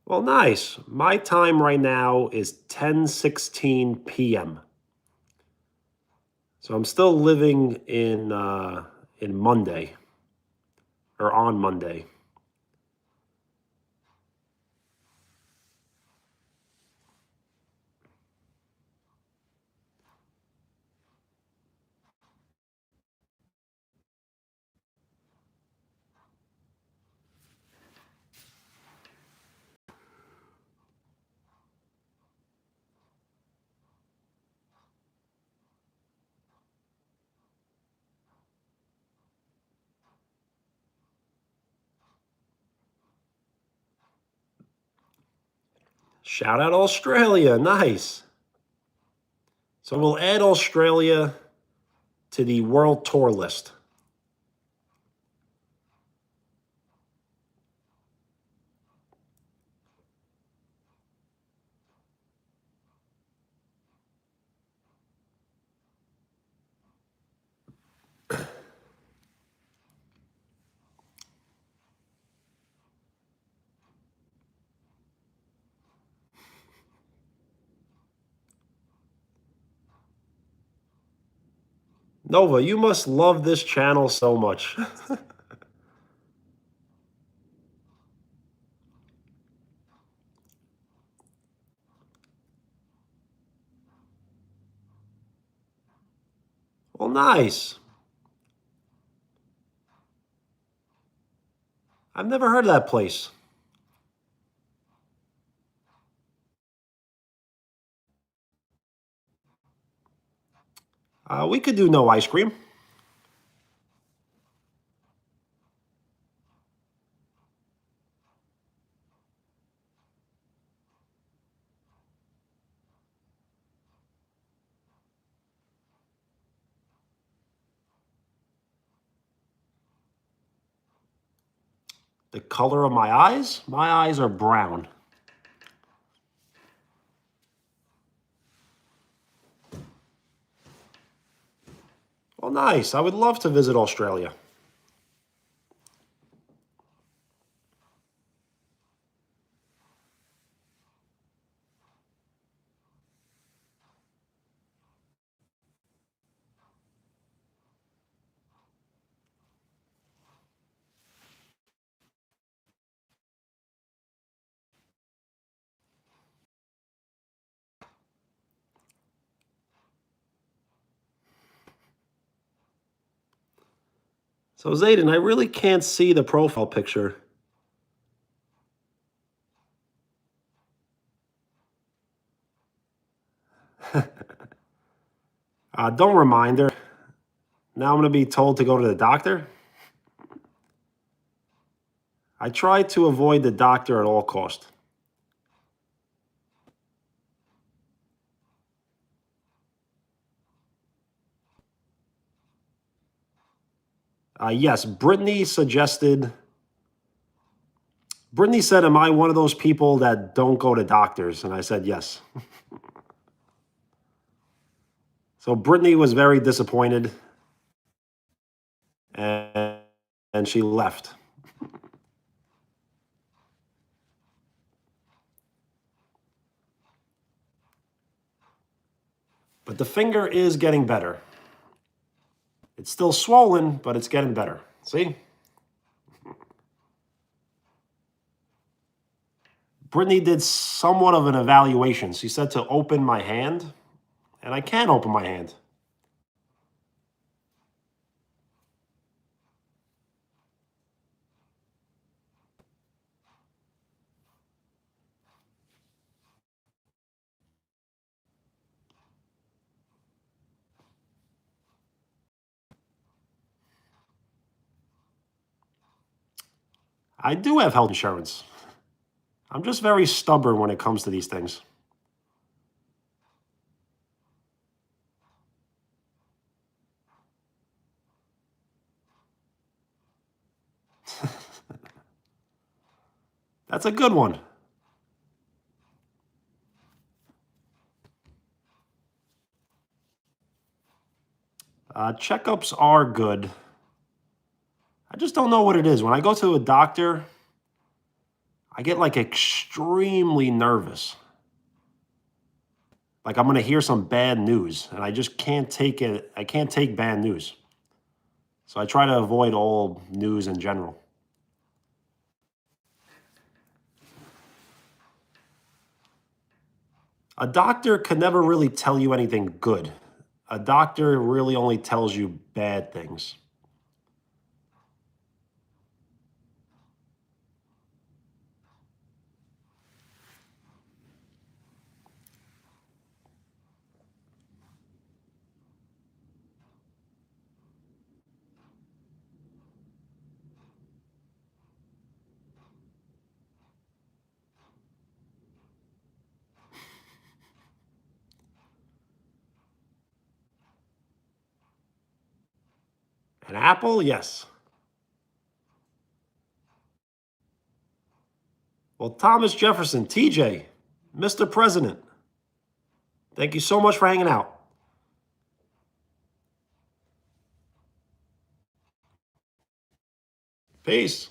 Well, nice. My time right now is 10:16 p.m. So I'm still living in Monday or on Monday. Shout out Australia. Nice. So we'll add Australia to the world tour list. Nova, you must love this channel so much. Well, nice. I've never heard of that place. We could do no ice cream. The color of my eyes? My eyes are brown. Well, nice. I would love to visit Australia. So, Zayden, I really can't see the profile picture. Don't remind her. Now I'm going to be told to go to the doctor. I try to avoid the doctor at all cost. Yes, Brittany said, am I one of those people that don't go to doctors? And I said, yes. So Brittany was very disappointed and, and she left. But the finger is getting better. It's still swollen, but it's getting better. See? Brittany did somewhat of an evaluation. She said to open my hand, and I can open my hand. I do have health insurance. I'm just very stubborn when it comes to these things. That's a good one. Checkups are good. I just don't know what it is. When I go to a doctor, I get like extremely nervous. Like I'm going to hear some bad news and I just can't take it. I can't take bad news. So I try to avoid all news in general. A doctor can never really tell you anything good. A doctor really only tells you bad things. An apple? Yes. Well, Thomas Jefferson, TJ, Mr. President, thank you so much for hanging out. Peace.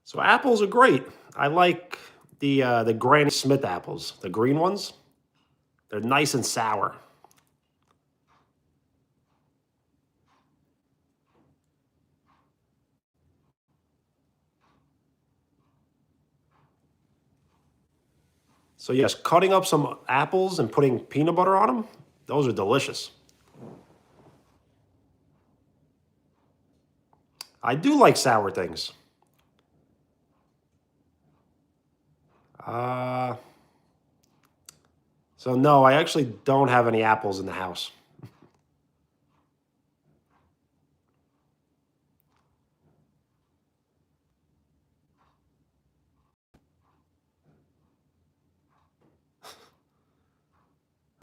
So apples are great. I like the Granny Smith apples, the green ones. They're nice and sour. So yes, cutting up some apples and putting peanut butter on them, those are delicious. I do like sour things. Uh, so no, I actually don't have any apples in the house.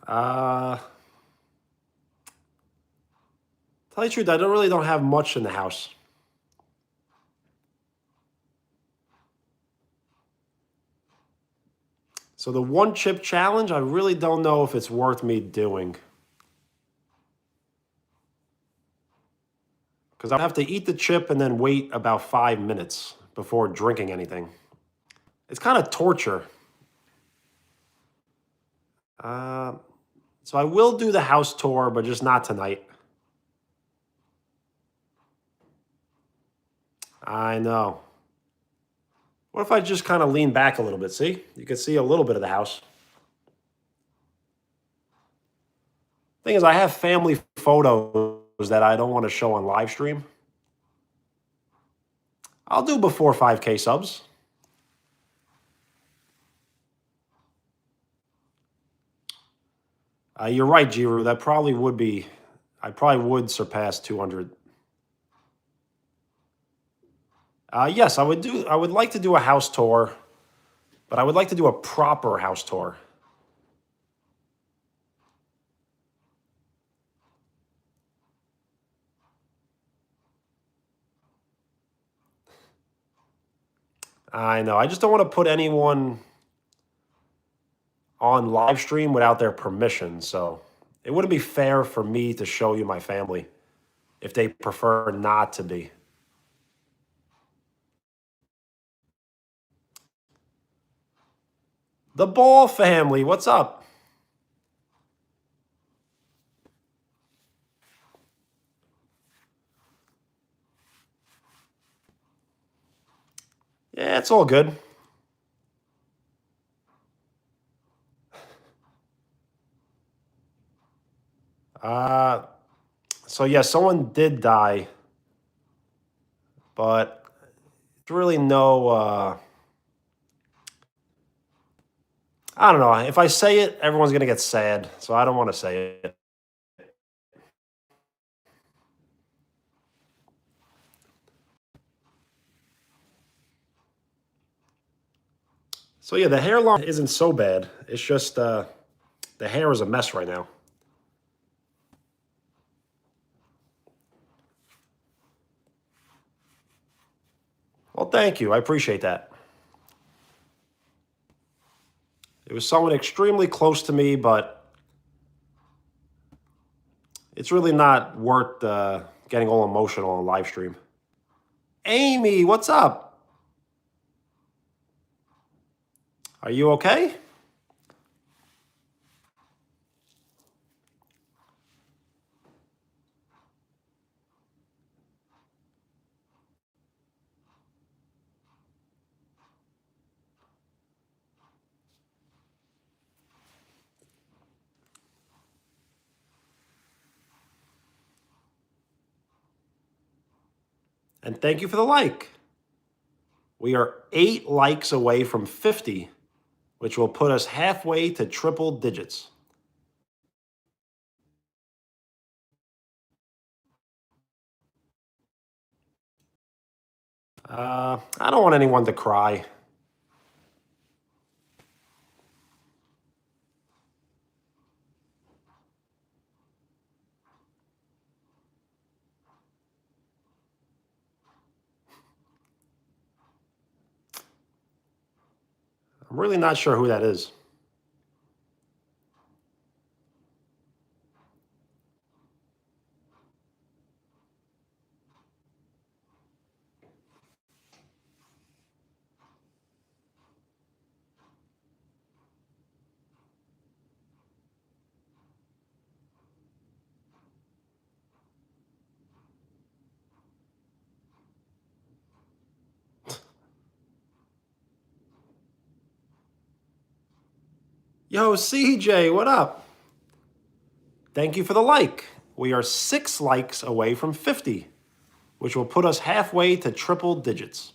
Uh, tell you the truth, I don't have much in the house. So the one chip challenge, I really don't know if it's worth me doing. Because I have to eat the chip and then wait about 5 minutes before drinking anything. It's kind of torture. Uh, so I will do the house tour, but just not tonight. I know. What if I just kind of lean back a little bit? See? You can see a little bit of the house. Thing is, I have family photos that I don't want to show on live stream. I'll do before 5K subs. You're right, Giroud. That probably would be. I probably would surpass 200. Yes, I would do. I would like to do a house tour, but I would like to do a proper house tour. I know. I just don't want to put anyone on live stream without their permission. So it wouldn't be fair for me to show you my family if they prefer not to be. The Ball family, what's up? Yeah, it's all good. Uh, so yeah, someone did die, but it's really no. I don't know. If I say it, everyone's gonna get sad, so I don't want to say it. So yeah, the hairline isn't so bad. It's just the hair is a mess right now. Well, thank you. I appreciate that. It was someone extremely close to me, but it's really not worth getting all emotional on live stream. Amy, what's up? Are you okay? And thank you for the like. We are 8 likes away from 50, which will put us halfway to triple digits. I don't want anyone to cry. I'm really not sure who that is. Yo, CJ, what up? Thank you for the like. We are 6 likes away from 50, which will put us halfway to triple digits.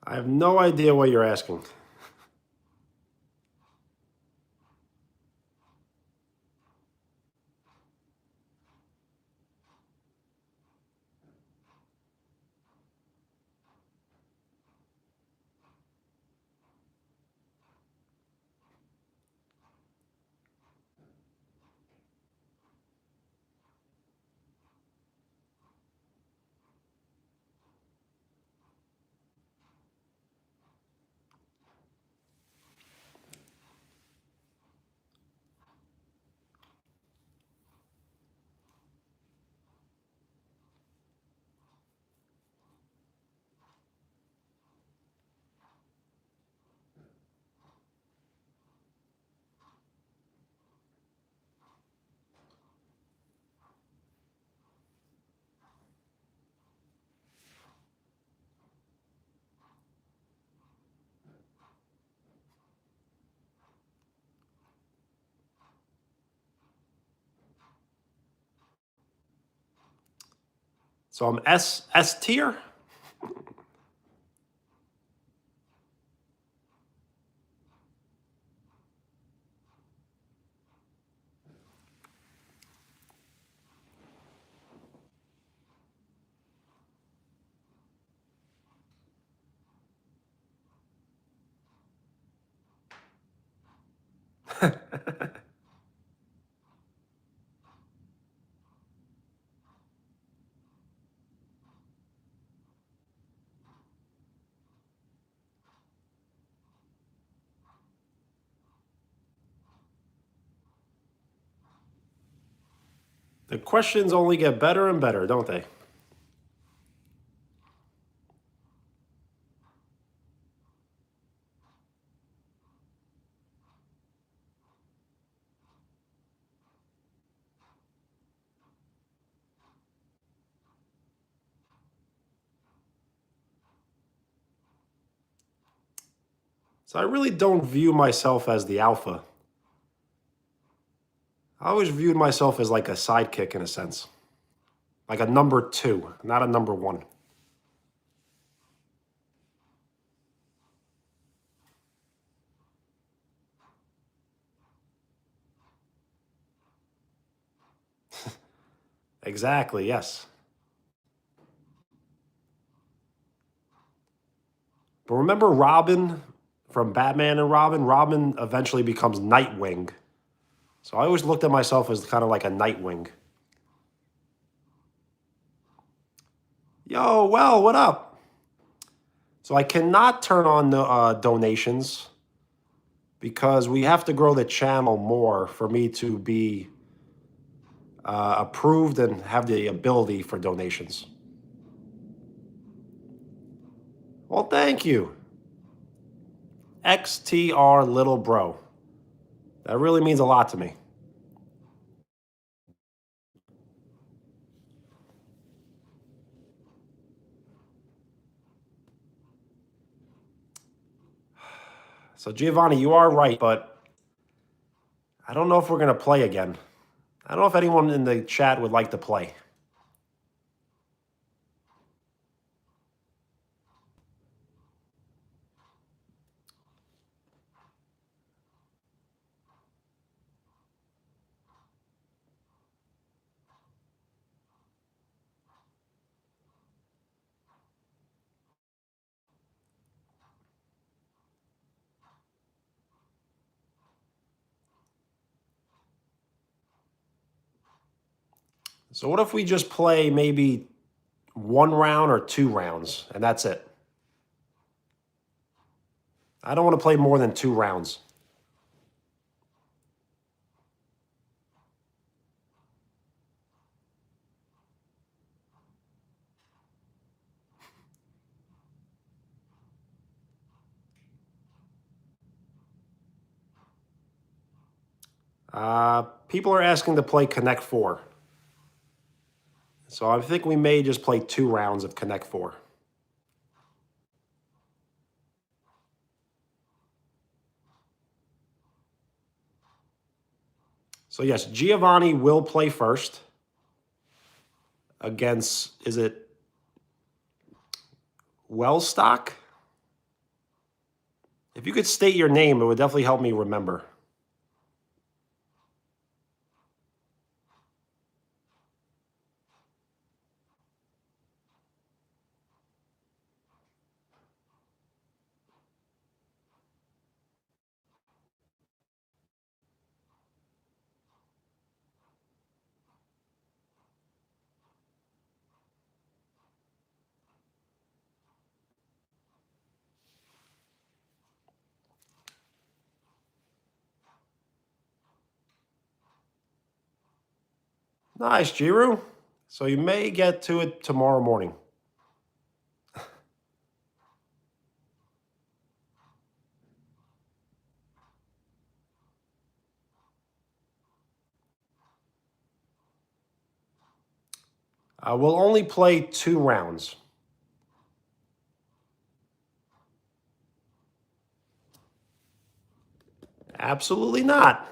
I have no idea what you're asking. So I'm S tier. The questions only get better and better, don't they? So I really don't view myself as the alpha. I always viewed myself as like a sidekick in a sense. Like a number 2, not a number 1. Exactly, yes. But remember Robin from Batman and Robin? Robin eventually becomes Nightwing. So I always looked at myself as kind of like a Nightwing. Yo, well, what up? So I cannot turn on the donations because we have to grow the channel more for me to be approved and have the ability for donations. Well, thank you. XTR Little Bro. That really means a lot to me. So Giovanni, you are right, but I don't know if we're going to play again. I don't know if anyone in the chat would like to play. So what if we just play maybe 1 round or 2 rounds, and that's it? I don't want to play more than 2 rounds. People are asking to play Connect 4. So I think we may just play 2 rounds of Connect 4. So yes, Giovanni will play first against, is it Wellstock? If you could state your name, it would definitely help me remember. Nice, Jiru. So you may get to it tomorrow morning. We'll only play 2 rounds. Absolutely not.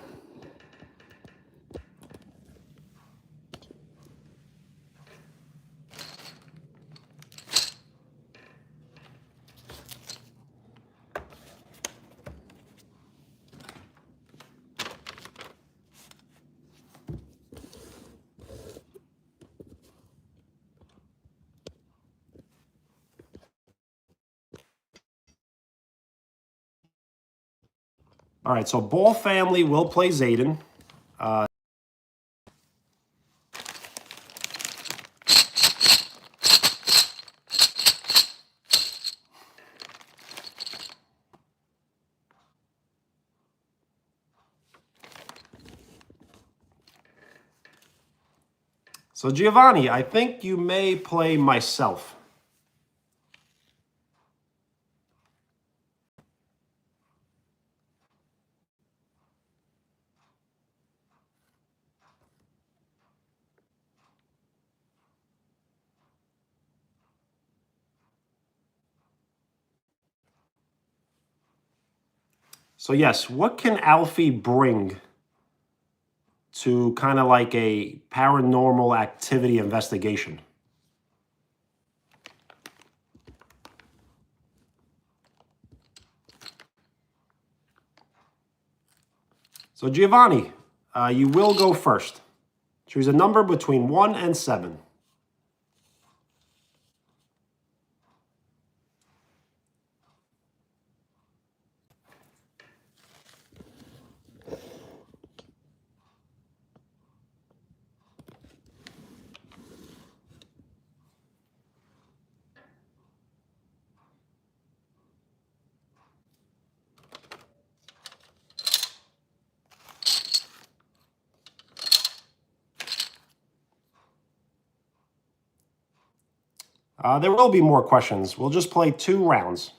All right, so Ball family will play Zayden. So Giovanni, I think you may play myself. So yes, what can Alfie bring to kind of like a paranormal activity investigation? So Giovanni, you will go first. Choose a number between 1 and 7. There will be more questions. We'll just play 2 rounds.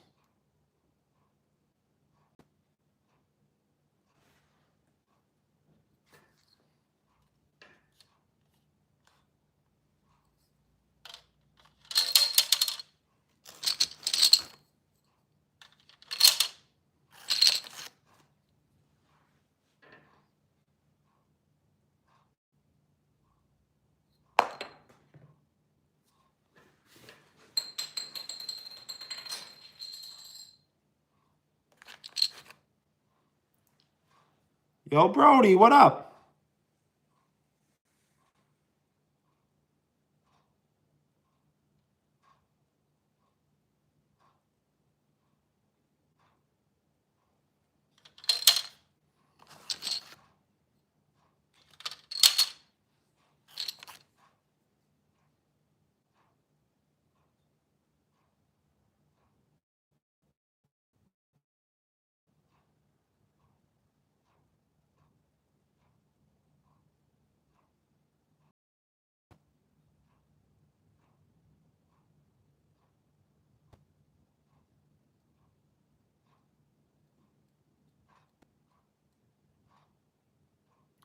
Yo, Brody, what up?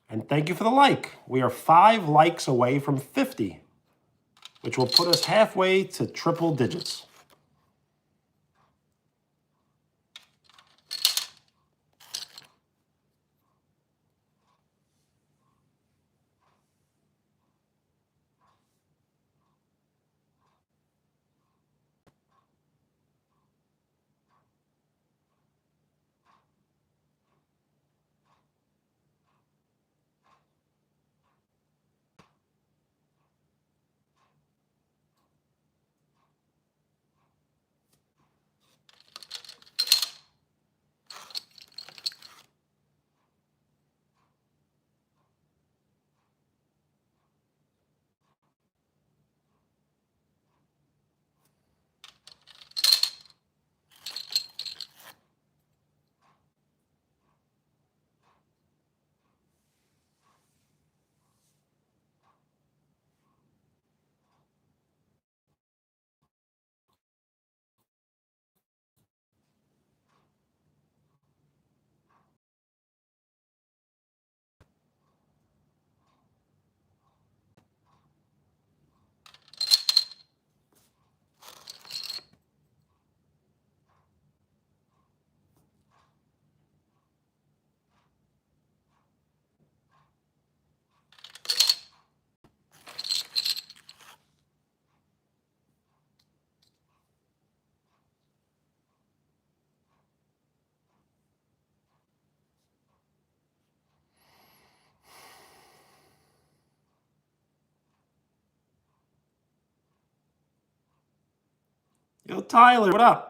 And thank you for the like. We are 5 likes away from 50, which will put us halfway to triple digits. Yo, Tyler, what up?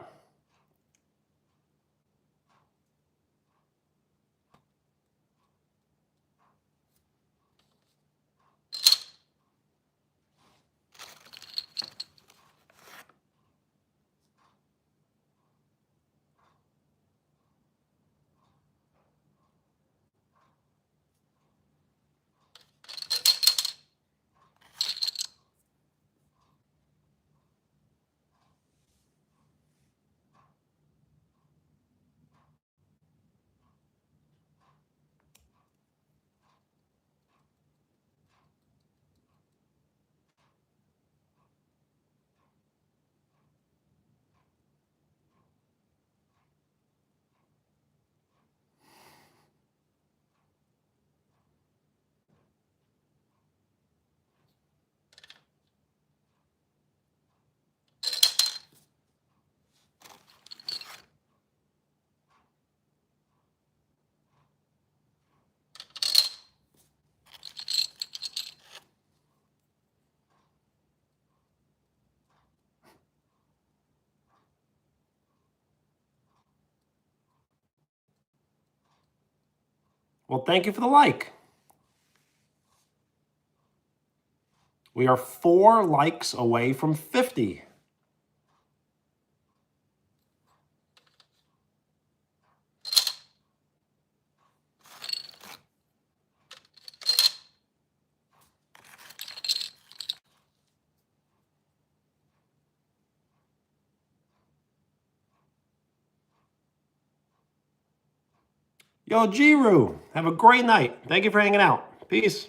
Well, thank you for the like. We are 4 likes away from 50. Yo, Jiru, have a great night. Thank you for hanging out. Peace.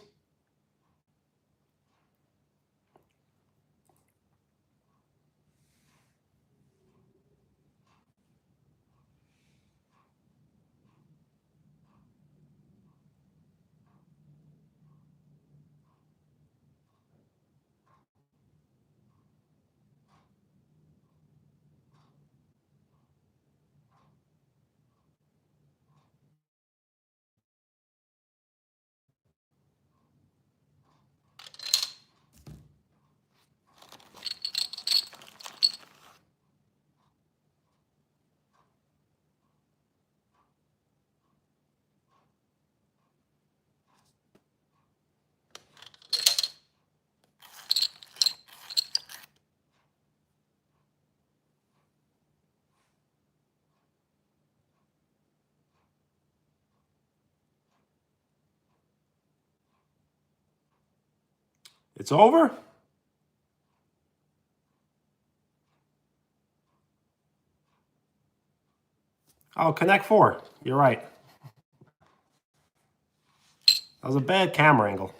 It's over? Oh, Connect 4. You're right. That was a bad camera angle.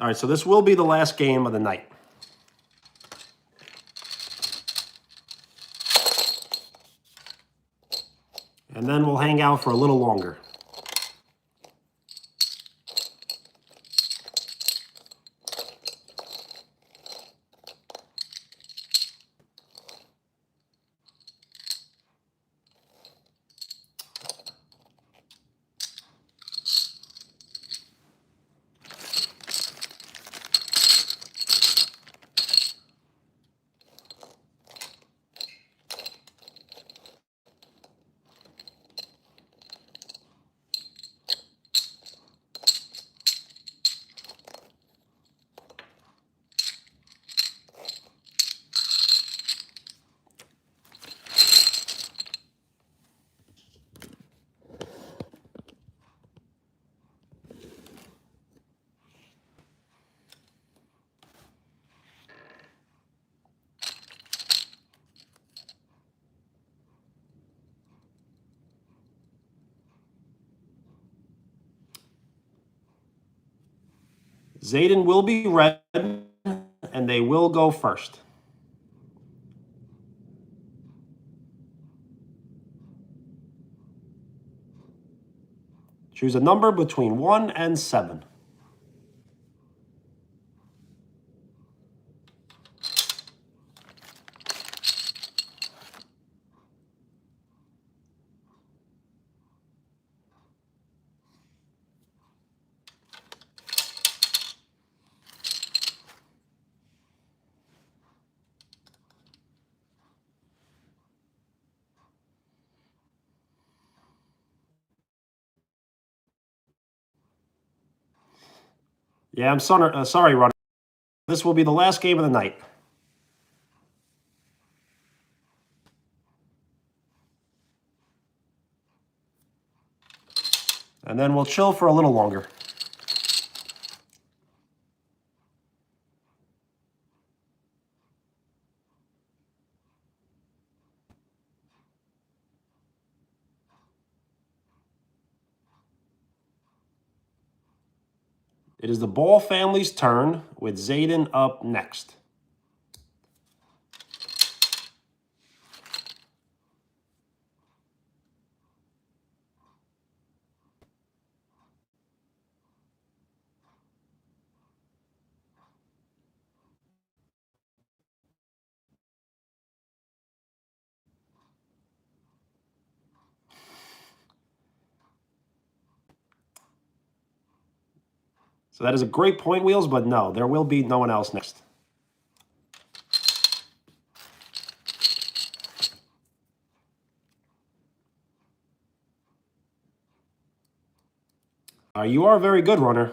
All right, so this will be the last game of the night. And then we'll hang out for a little longer. Zayden will be red, and they will go first. Choose a number between 1 and 7. Yeah, I'm sorry, Runner. This will be the last game of the night. And then we'll chill for a little longer. It is the Ball family's turn, with Zayden up next. So that is a great point, Wheels, but no, there will be no one else next. You are a very good runner.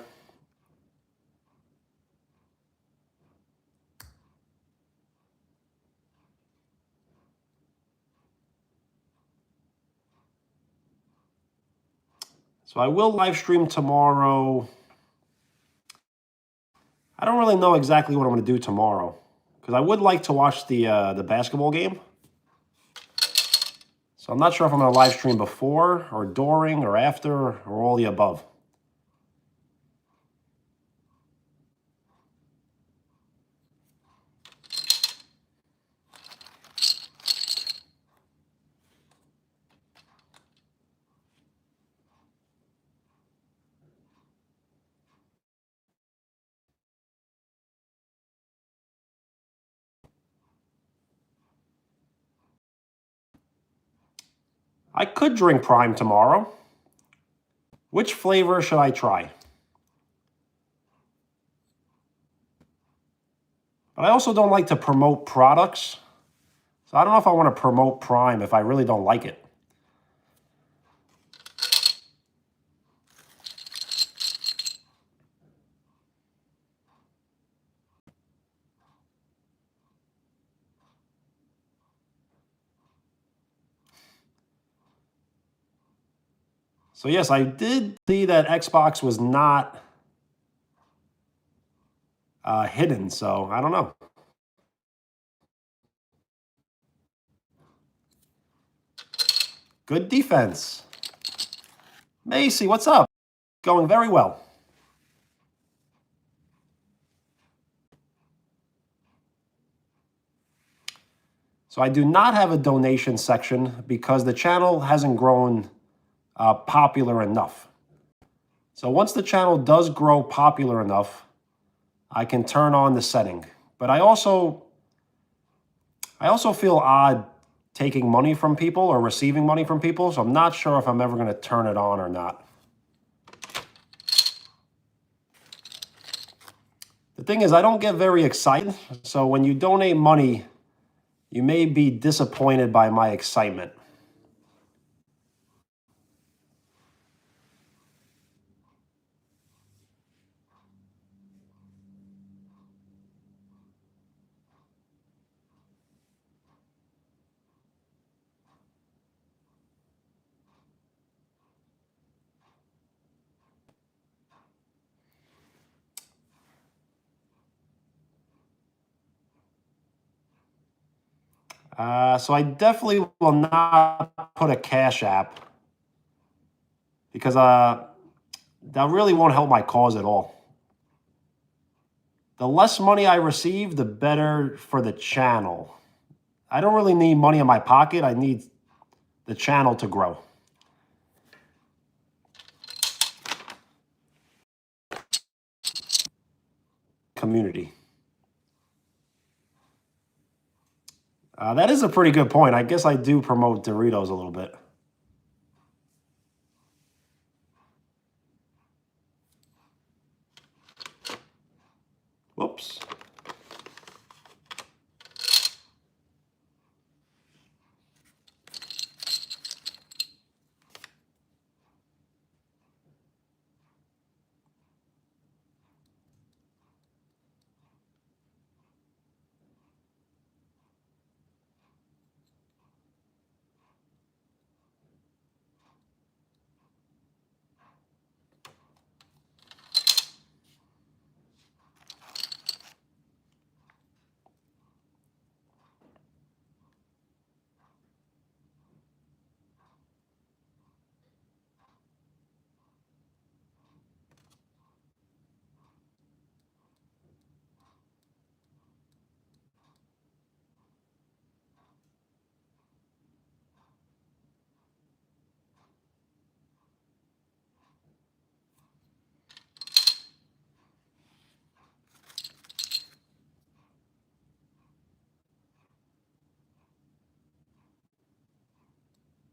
So I will live stream tomorrow. I don't really know exactly what I'm going to do tomorrow because I would like to watch the basketball game. So I'm not sure if I'm going to live stream before or during or after or all the above. I could drink Prime tomorrow. Which flavor should I try? But I also don't like to promote products. So I don't know if I want to promote Prime if I really don't like it. So yes, I did see that Xbox was not hidden. So I don't know. Good defense. Macy, what's up? Going very well. So I do not have a donation section because the channel hasn't grown popular enough. So once the channel does grow popular enough, I can turn on the setting. But I also feel odd taking money from people or receiving money from people, so I'm not sure if I'm ever going to turn it on or not. The thing is, I don't get very excited, so when you donate money, you may be disappointed by my excitement. So I definitely will not put a Cash App because that really won't help my cause at all. The less money I receive, the better for the channel. I don't really need money in my pocket. I need the channel to grow. Community. That is a pretty good point. I guess I do promote Doritos a little bit. Whoops.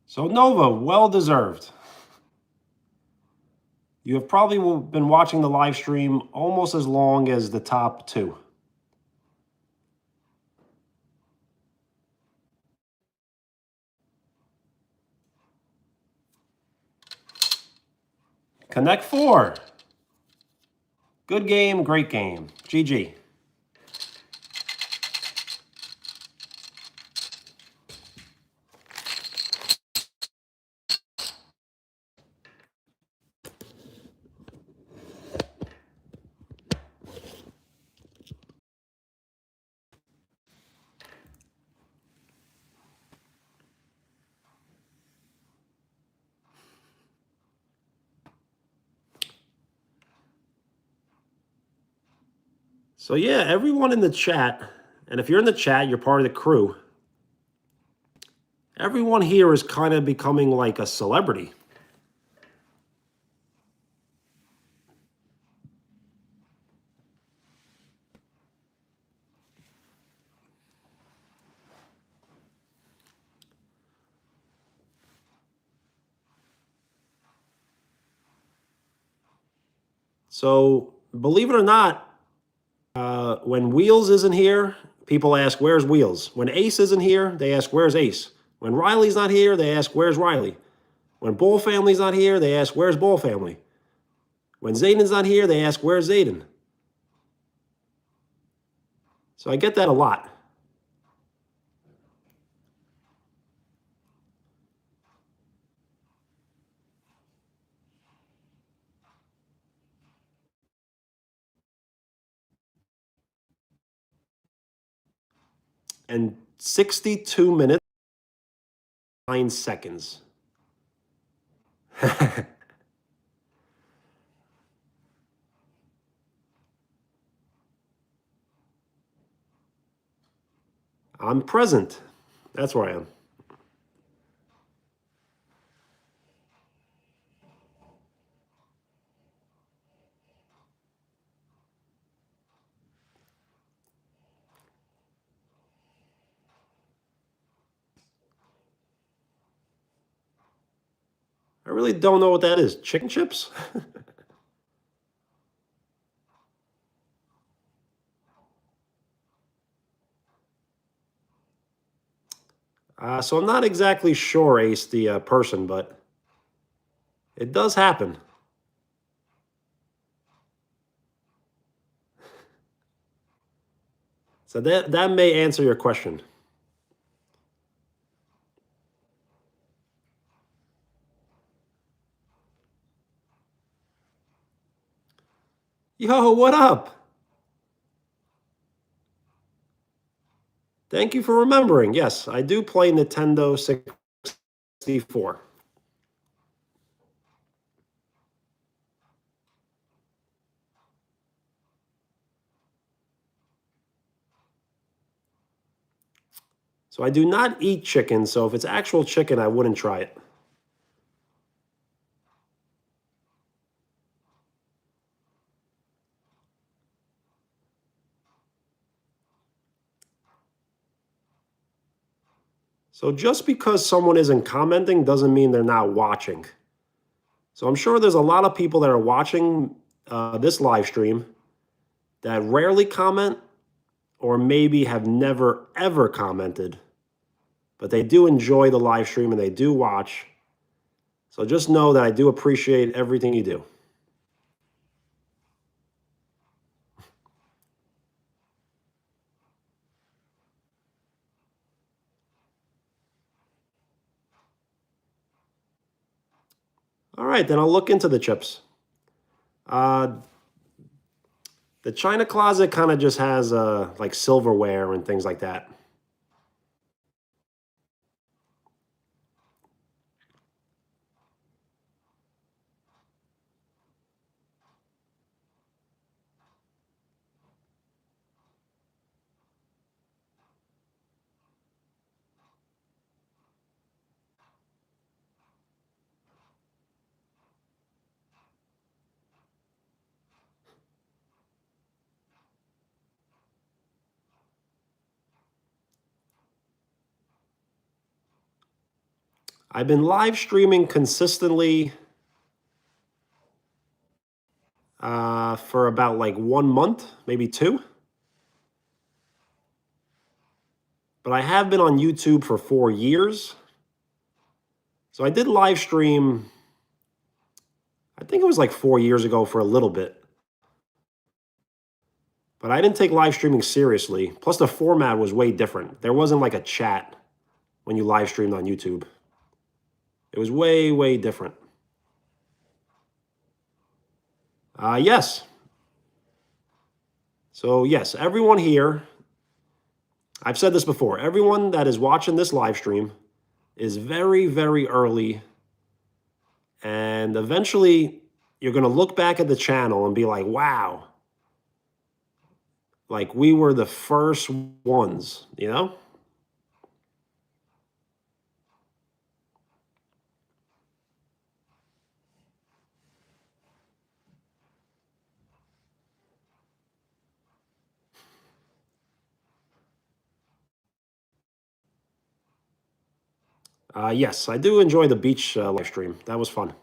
So Nova, well deserved. You have probably been watching the live stream almost as long as the top two. Connect 4. Good game, great game. GG. So yeah, everyone in the chat, and if you're in the chat, you're part of the crew. Everyone here is kind of becoming like a celebrity. So believe it or not, when Wheels isn't here, people ask, where's Wheels? When Ace isn't here, they ask, where's Ace? When Riley's not here, they ask, where's Riley? When Bull Family's not here, they ask, where's Bull Family? When Zayden's not here, they ask, where's Zayden? So I get that a lot. And 62 minutes, 9 seconds. I'm present. That's where I am. I really don't know what that is. Chicken chips? So I'm not exactly sure, Ace, the person, but it does happen. So that may answer your question. Yo, what up? Thank you for remembering. Yes, I do play Nintendo 64. So I do not eat chicken, so if it's actual chicken, I wouldn't try it. So just because someone isn't commenting doesn't mean they're not watching. So I'm sure there's a lot of people that are watching this live stream that rarely comment or maybe have never ever commented, but they do enjoy the live stream and they do watch. So just know that I do appreciate everything you do. All right, then I'll look into the chips. The China Closet kind of just has like silverware and things like that. I've been live streaming consistently for about like 1 month, maybe two. But I have been on YouTube for 4 years. So I did live stream, I think it was like 4 years ago for a little bit. But I didn't take live streaming seriously. Plus, the format was way different. There wasn't like a chat when you live streamed on YouTube. It was way, way different. Yes. So, yes, everyone here, I've said this before, everyone that is watching this live stream is very, very early. And eventually, you're going to look back at the channel and be like, wow, like we were the first ones, you know? Yes, I do enjoy the beach live stream. That was fun.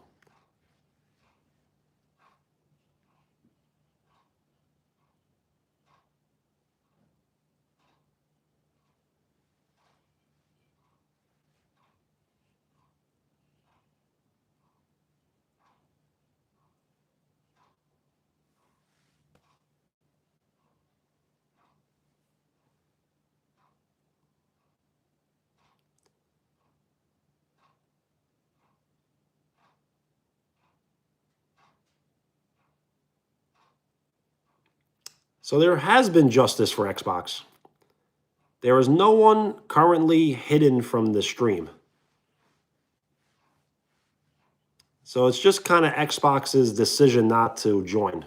So there has been justice for Xbox. There is no one currently hidden from the stream. So it's just kind of Xbox's decision not to join.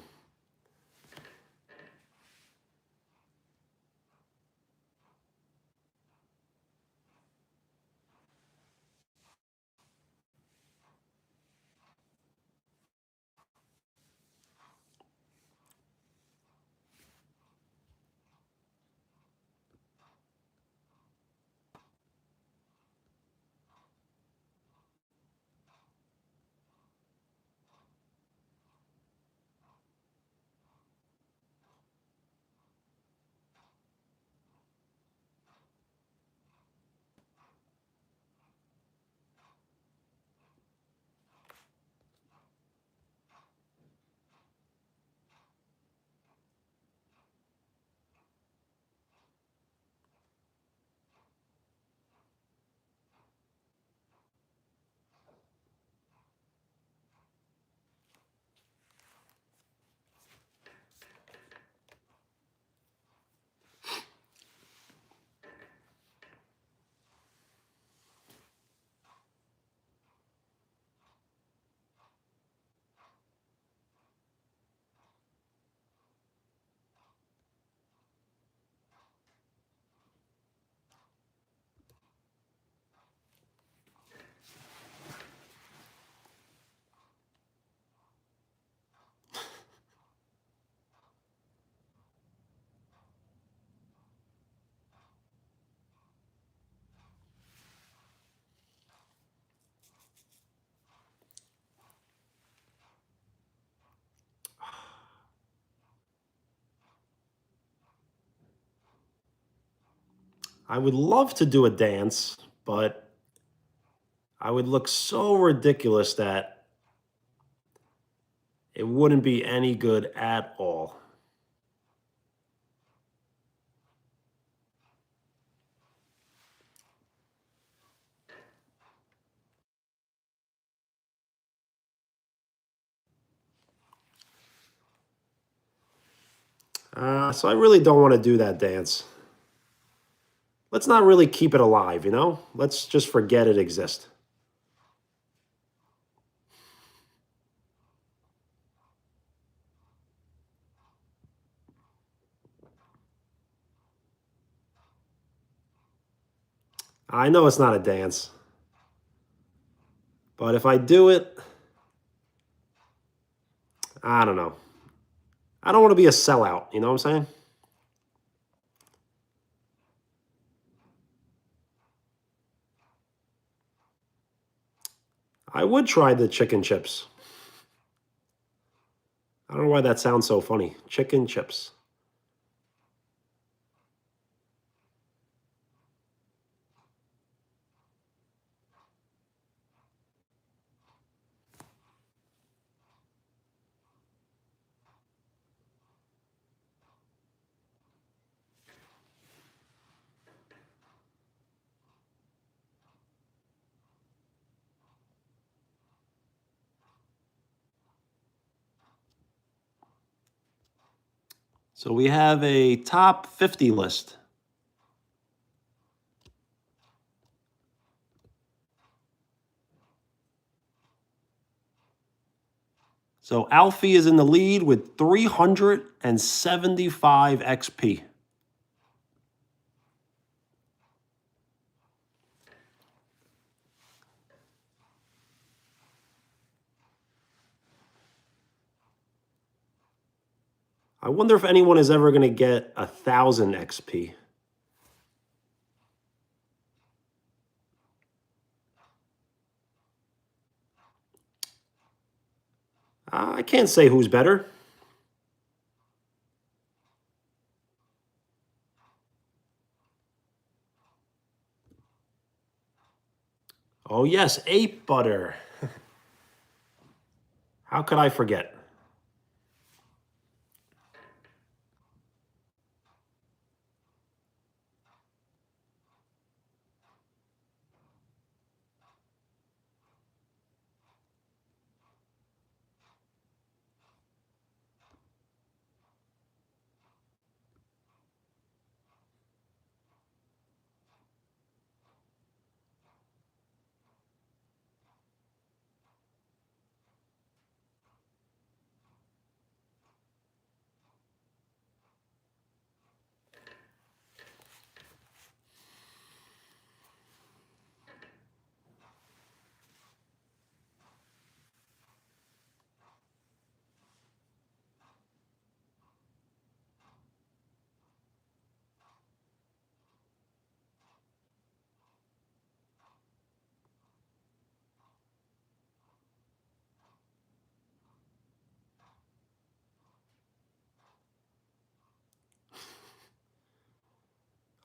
I would love to do a dance, but I would look so ridiculous that it wouldn't be any good at all. So I really don't want to do that dance. Let's not really keep it alive, you know? Let's just forget it exists. I know it's not a dance, but if I do it, I don't know. I don't want to be a sellout, you know what I'm saying? I would try the chicken chips. I don't know why that sounds so funny. Chicken chips. So we have a top 50 list. So Alfie is in the lead with 375 XP. I wonder if anyone is ever going to get 1,000 XP. I can't say who's better. Oh, yes, ape butter. How could I forget?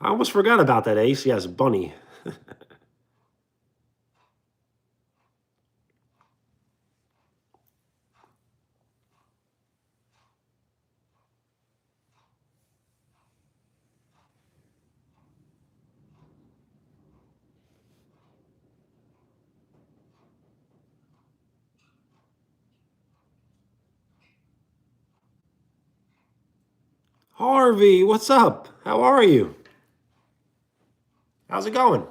I almost forgot about that, Ace. Yes, bunny. Harvey, what's up? How are you? How's it going?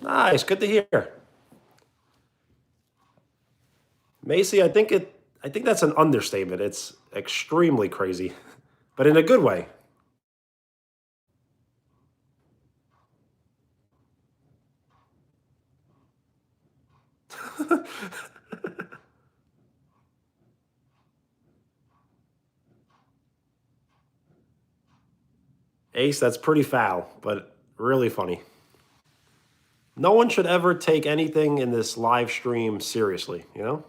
Nice, good to hear. Macy, I think that's an understatement. It's extremely crazy, but in a good way. Ace, that's pretty foul, but really funny. No one should ever take anything in this live stream seriously, you know?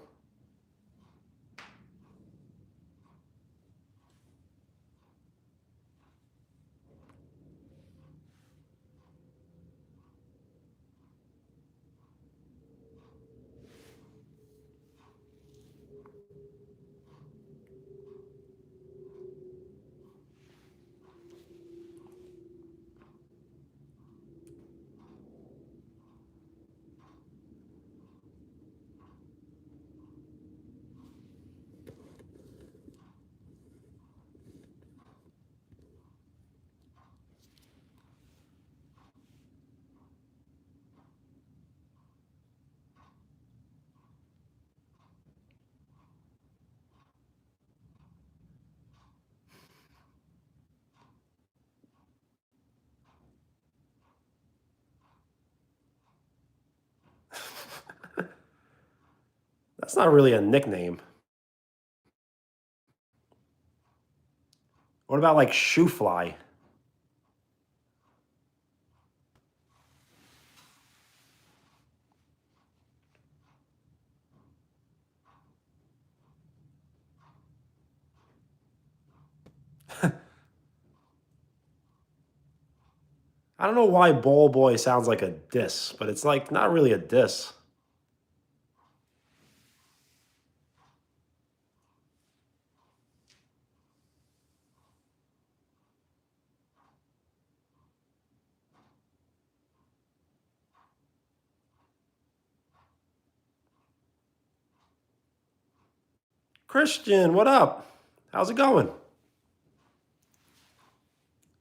That's not really a nickname. What about like shoe fly? I don't know why ball boy sounds like a diss, but it's like not really a diss. Christian, what up? How's it going?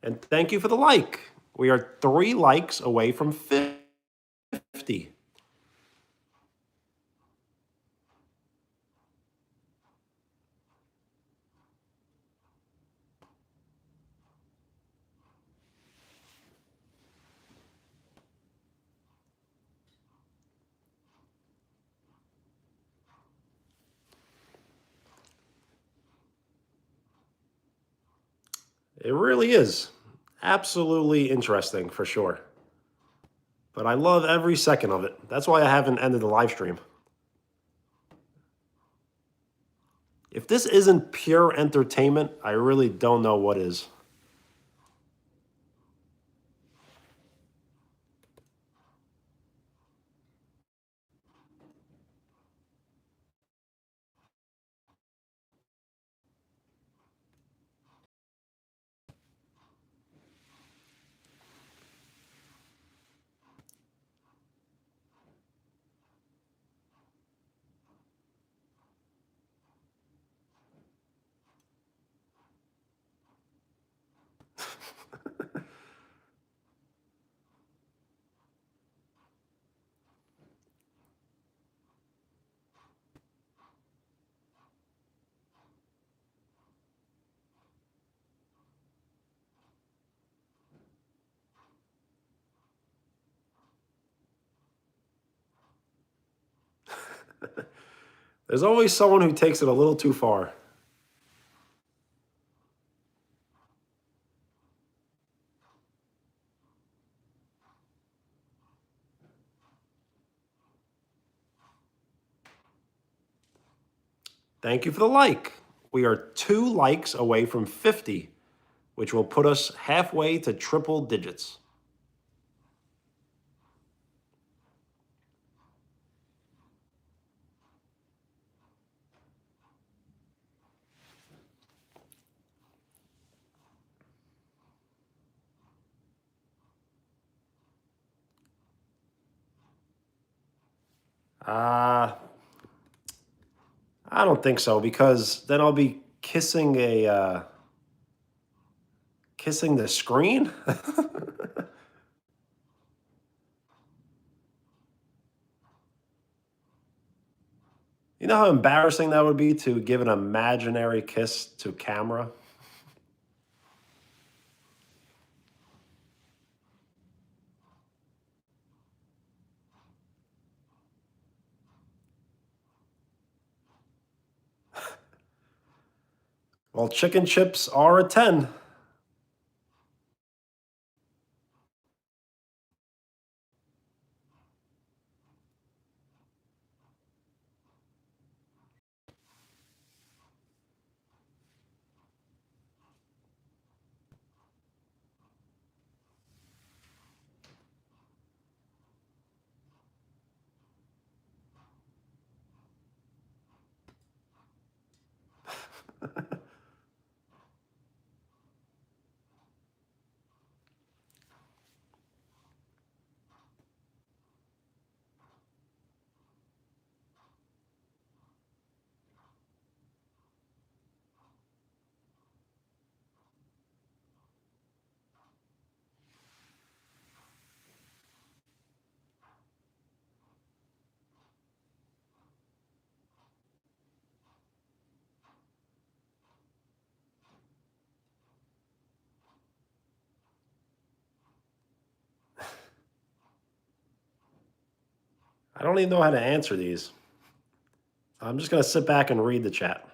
And thank you for the like. We are 3 likes away from 50. It really is. Absolutely interesting for sure. But I love every second of it. That's why I haven't ended the live stream. If this isn't pure entertainment, I really don't know what is. There's always someone who takes it a little too far. Thank you for the like. We are 2 likes away from 50, which will put us halfway to triple digits. I don't think so because then I'll be kissing the screen. You know how embarrassing that would be to give an imaginary kiss to camera? Well, chicken chips are a 10. I don't even know how to answer these. I'm just going to sit back and read the chat.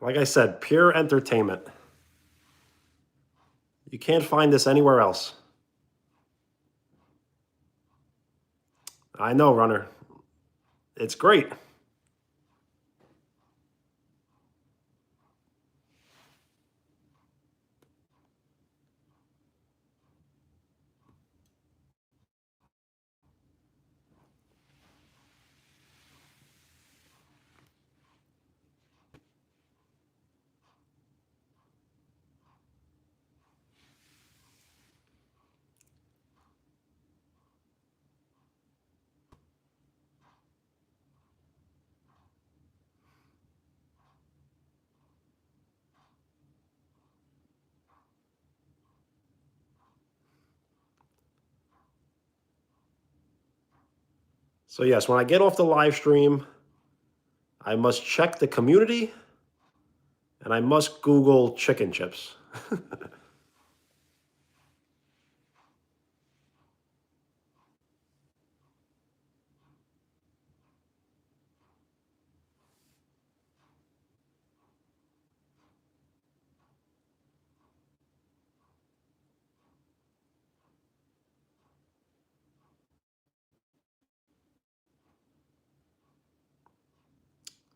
Like I said, pure entertainment. You can't find this anywhere else. I know, Runner. It's great. So yes, when I get off the live stream, I must check the community and I must Google chicken chips.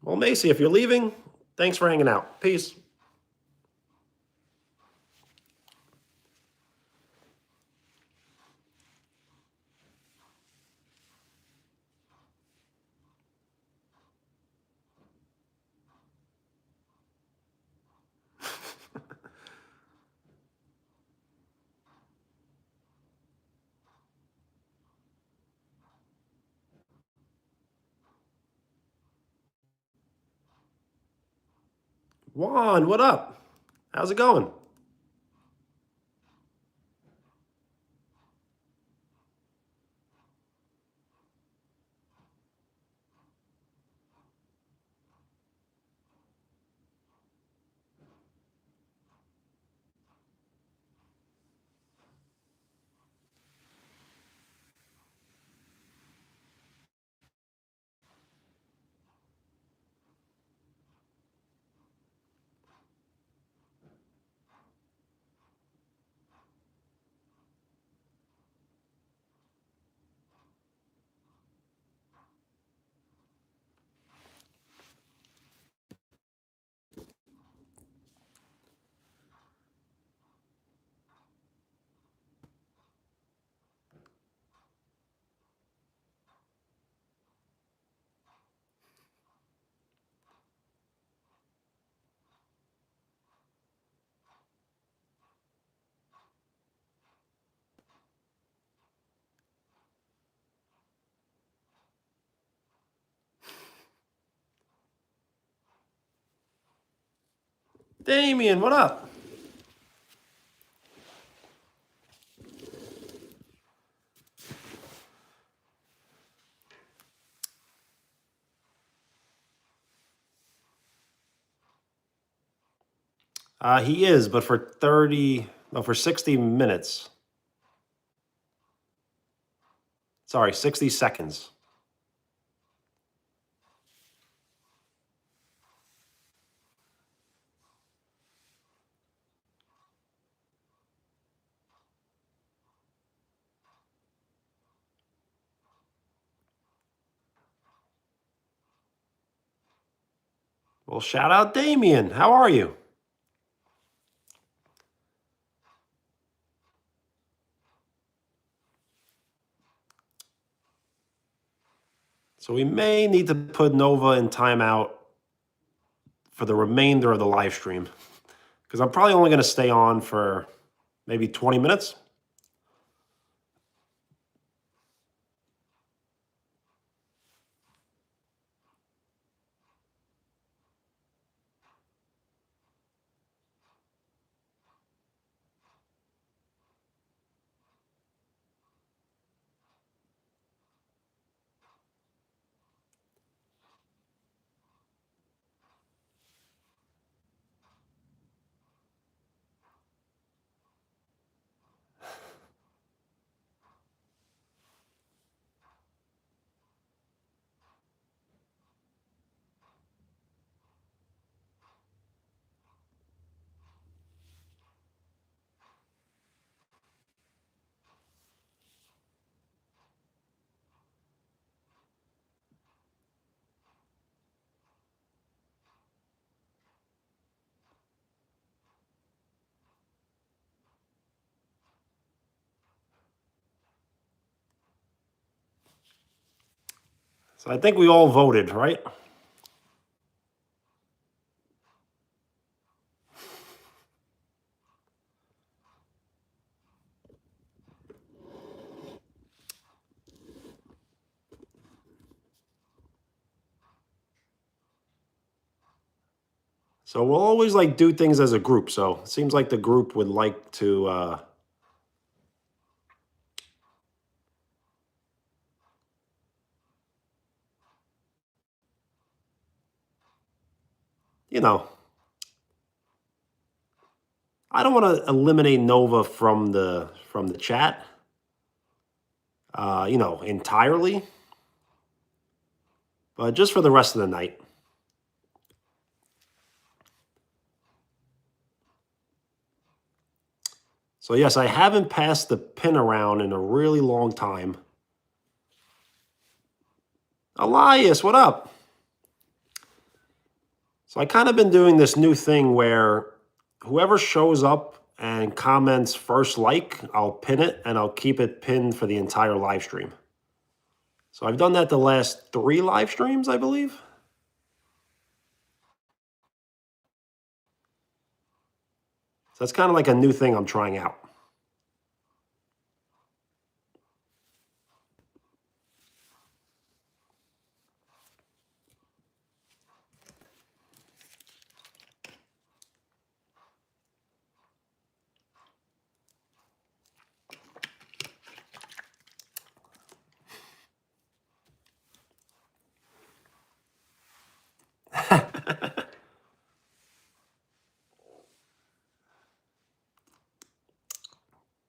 Well, Macy, if you're leaving, thanks for hanging out. Peace. Juan, what up? How's it going? Damien, what up? He is, but for 30, no, for 60 minutes. Sorry, 60 seconds. Well, shout out Damien. How are you? So we may need to put Nova in timeout for the remainder of the live stream because I'm probably only going to stay on for maybe 20 minutes. So I think we all voted, right? So we'll always like do things as a group. So it seems like the group would like to you know, I don't want to eliminate Nova from the chat, entirely, but just for the rest of the night. So yes, I haven't passed the pin around in a really long time. Elias, what up? So I kind of been doing this new thing where whoever shows up and comments first like, I'll pin it and I'll keep it pinned for the entire live stream. So I've done that the last 3 live streams, I believe. So that's kind of like a new thing I'm trying out.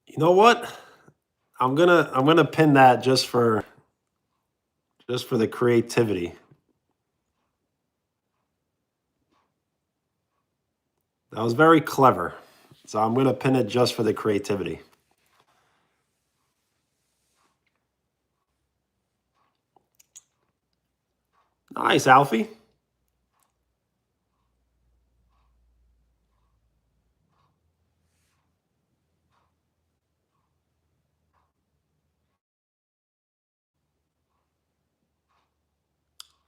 You know what? I'm gonna pin that just for the creativity. That was very clever. So I'm gonna pin it just for the creativity. Nice, Alfie.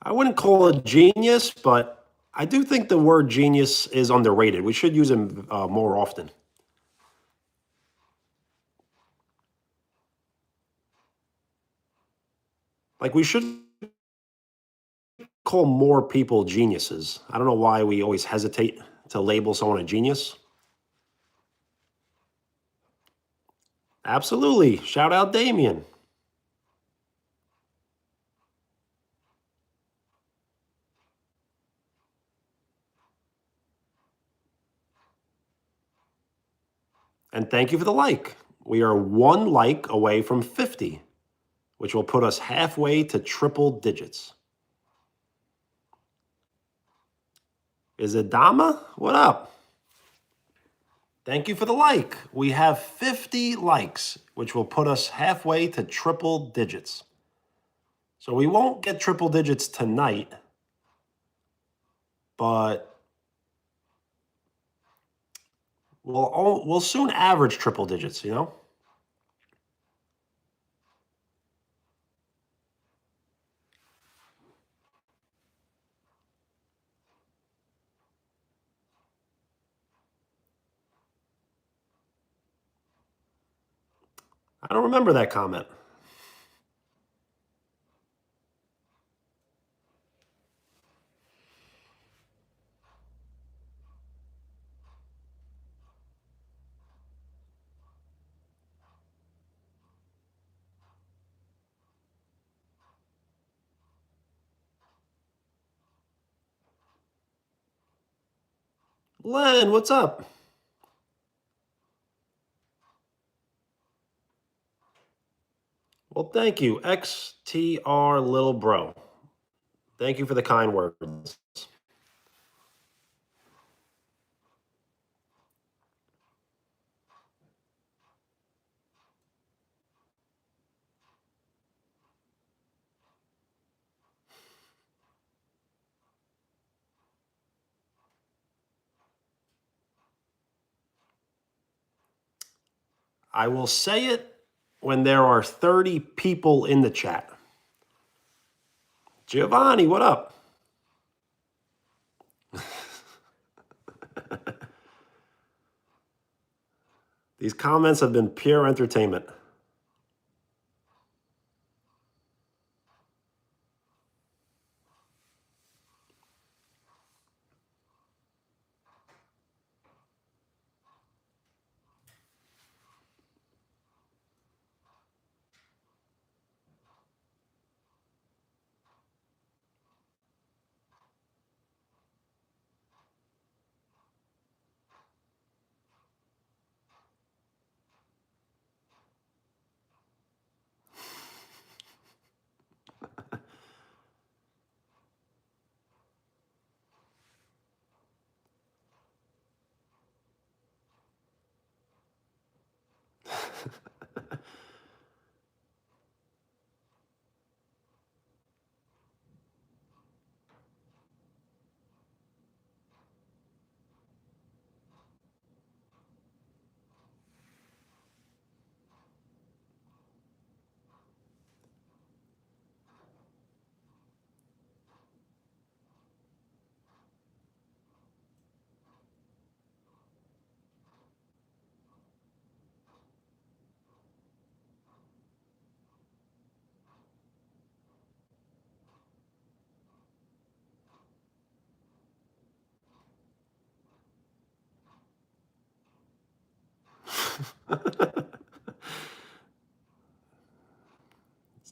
I wouldn't call it genius, but I do think the word genius is underrated. We should use it more often. Like we should call more people geniuses. I don't know why we always hesitate to label someone a genius. Absolutely. Shout out Damien. And thank you for the like. We are 1 like away from 50, which will put us halfway to triple digits. Is it Dama? What up? Thank you for the like. We have 50 likes, which will put us halfway to triple digits. So we won't get triple digits tonight, but we'll soon average triple digits, you know? I don't remember that comment. Len, what's up? Well, thank you, XTR Little Bro. Thank you for the kind words. I will say it when there are 30 people in the chat. Giovanni, what up? These comments have been pure entertainment.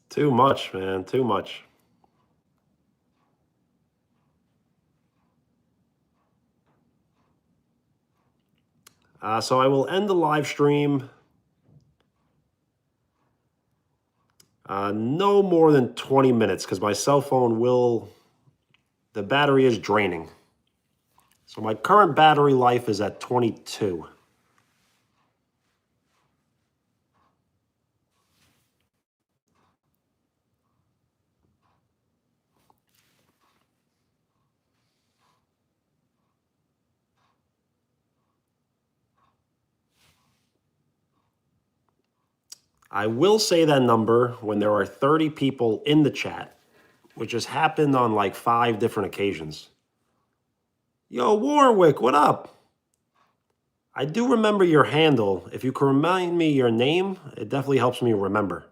Too much, man. Too much. So I will end the live stream no more than 20 minutes because my cell phone the battery is draining. So my current battery life is at 22. I will say that number when there are 30 people in the chat, which has happened on like 5 different occasions. Yo, Warwick, what up? I do remember your handle. If you can remind me your name, it definitely helps me remember.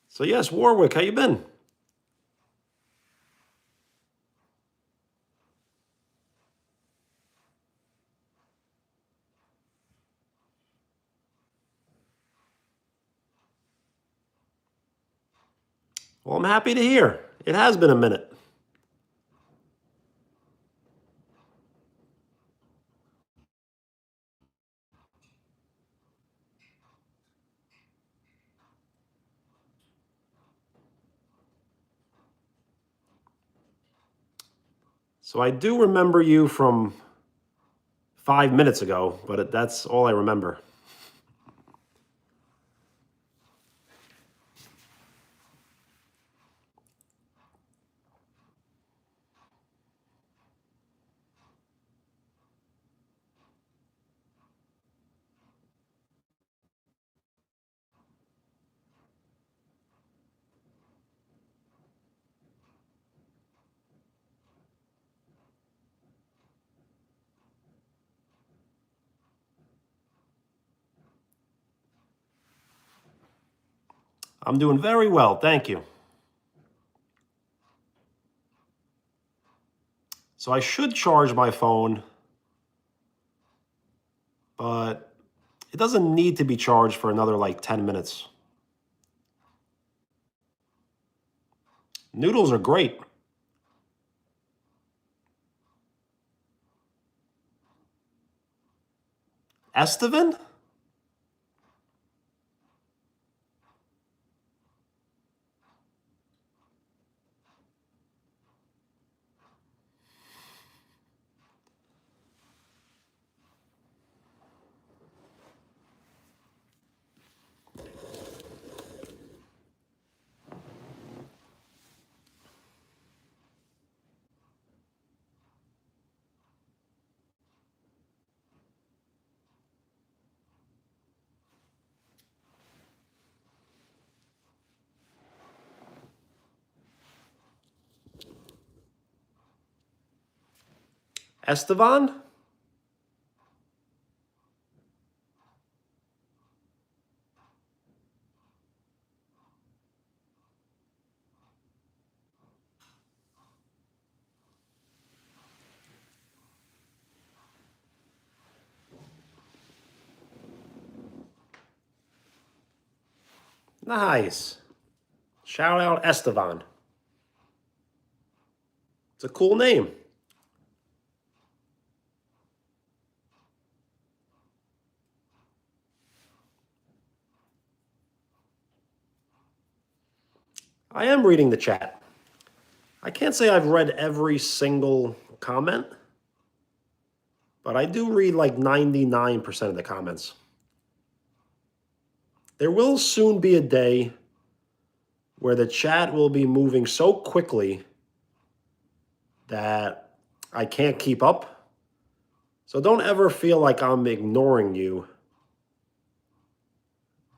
So yes, Warwick, how you been? Well, I'm happy to hear. It has been a minute. So I do remember you from 5 minutes ago, but that's all I remember. I'm doing very well, thank you. So I should charge my phone, but it doesn't need to be charged for another like 10 minutes. Noodles are great. Estevan? Estevan? Nice. Shout out Estevan. It's a cool name. I am reading the chat. I can't say I've read every single comment, but I do read like 99% of the comments. There will soon be a day where the chat will be moving so quickly that I can't keep up. So don't ever feel like I'm ignoring you,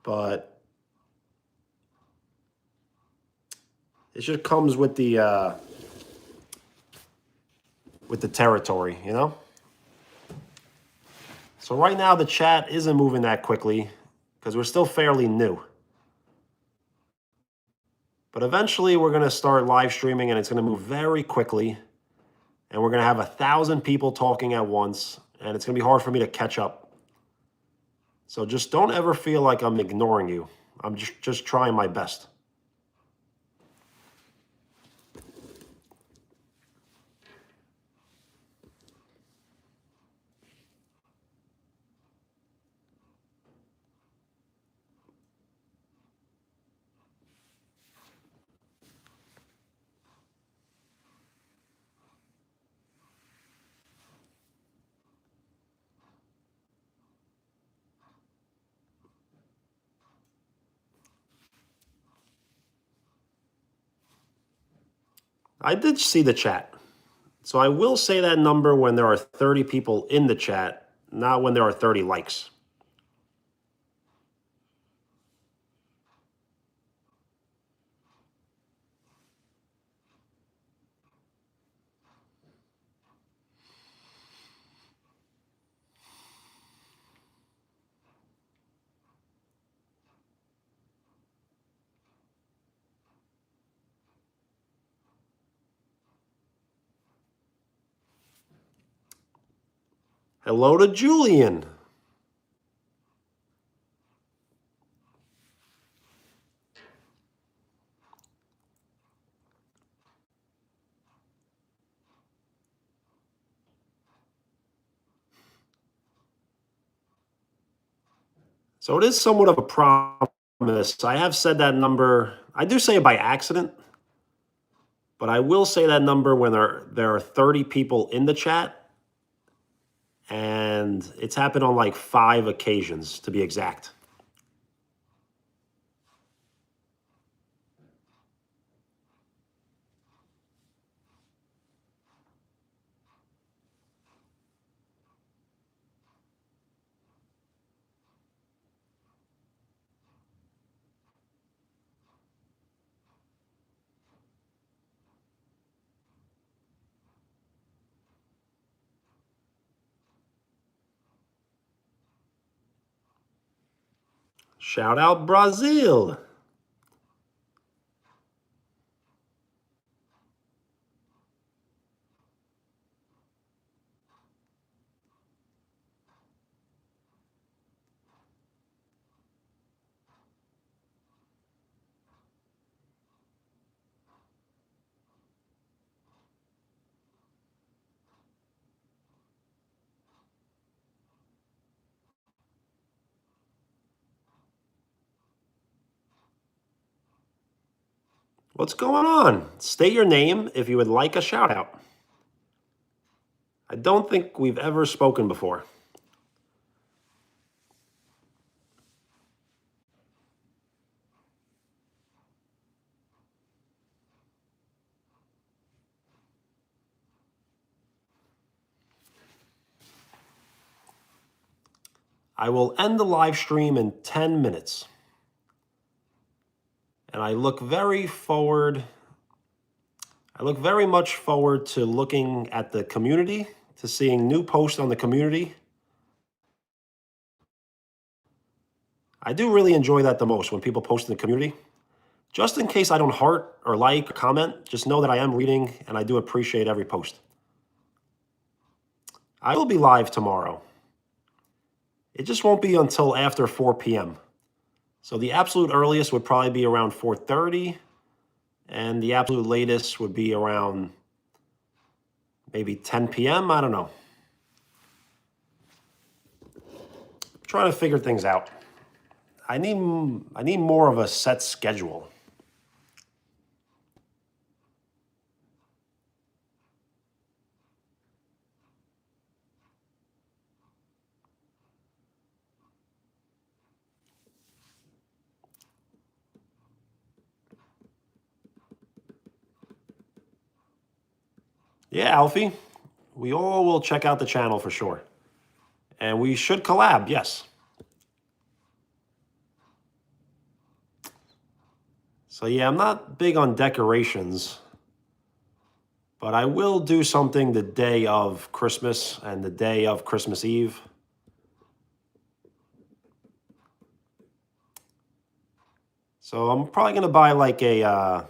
but it just comes with the territory, you know? So right now the chat isn't moving that quickly because we're still fairly new. But eventually we're going to start live streaming and it's going to move very quickly. And we're going to have 1,000 people talking at once. And it's going to be hard for me to catch up. So just don't ever feel like I'm ignoring you. I'm just trying my best. I did see the chat. So I will say that number when there are 30 people in the chat, not when there are 30 likes. Hello to Julian. So it is somewhat of a promise. I have said that number. I do say it by accident, but I will say that number when there are 30 people in the chat, and it's happened on like 5 occasions to be exact. Shout out Brazil. What's going on? State your name if you would like a shout out. I don't think we've ever spoken before. I will end the live stream in 10 minutes. And I look very much forward to looking at the community to seeing new posts on the community. I do really enjoy that the most when people post in the community. Just in case I don't heart or like or comment, just know that I am reading and I do appreciate every post. I will be live tomorrow. It just won't be until after 4 p.m. So the absolute earliest would probably be around 4:30, and the absolute latest would be around maybe 10 p.m. I don't know. Trying to figure things out. I need more of a set schedule. Yeah, Alfie, we all will check out the channel for sure. And we should collab, yes. So yeah, I'm not big on decorations, but I will do something the day of Christmas and the day of Christmas Eve. So I'm probably gonna buy like a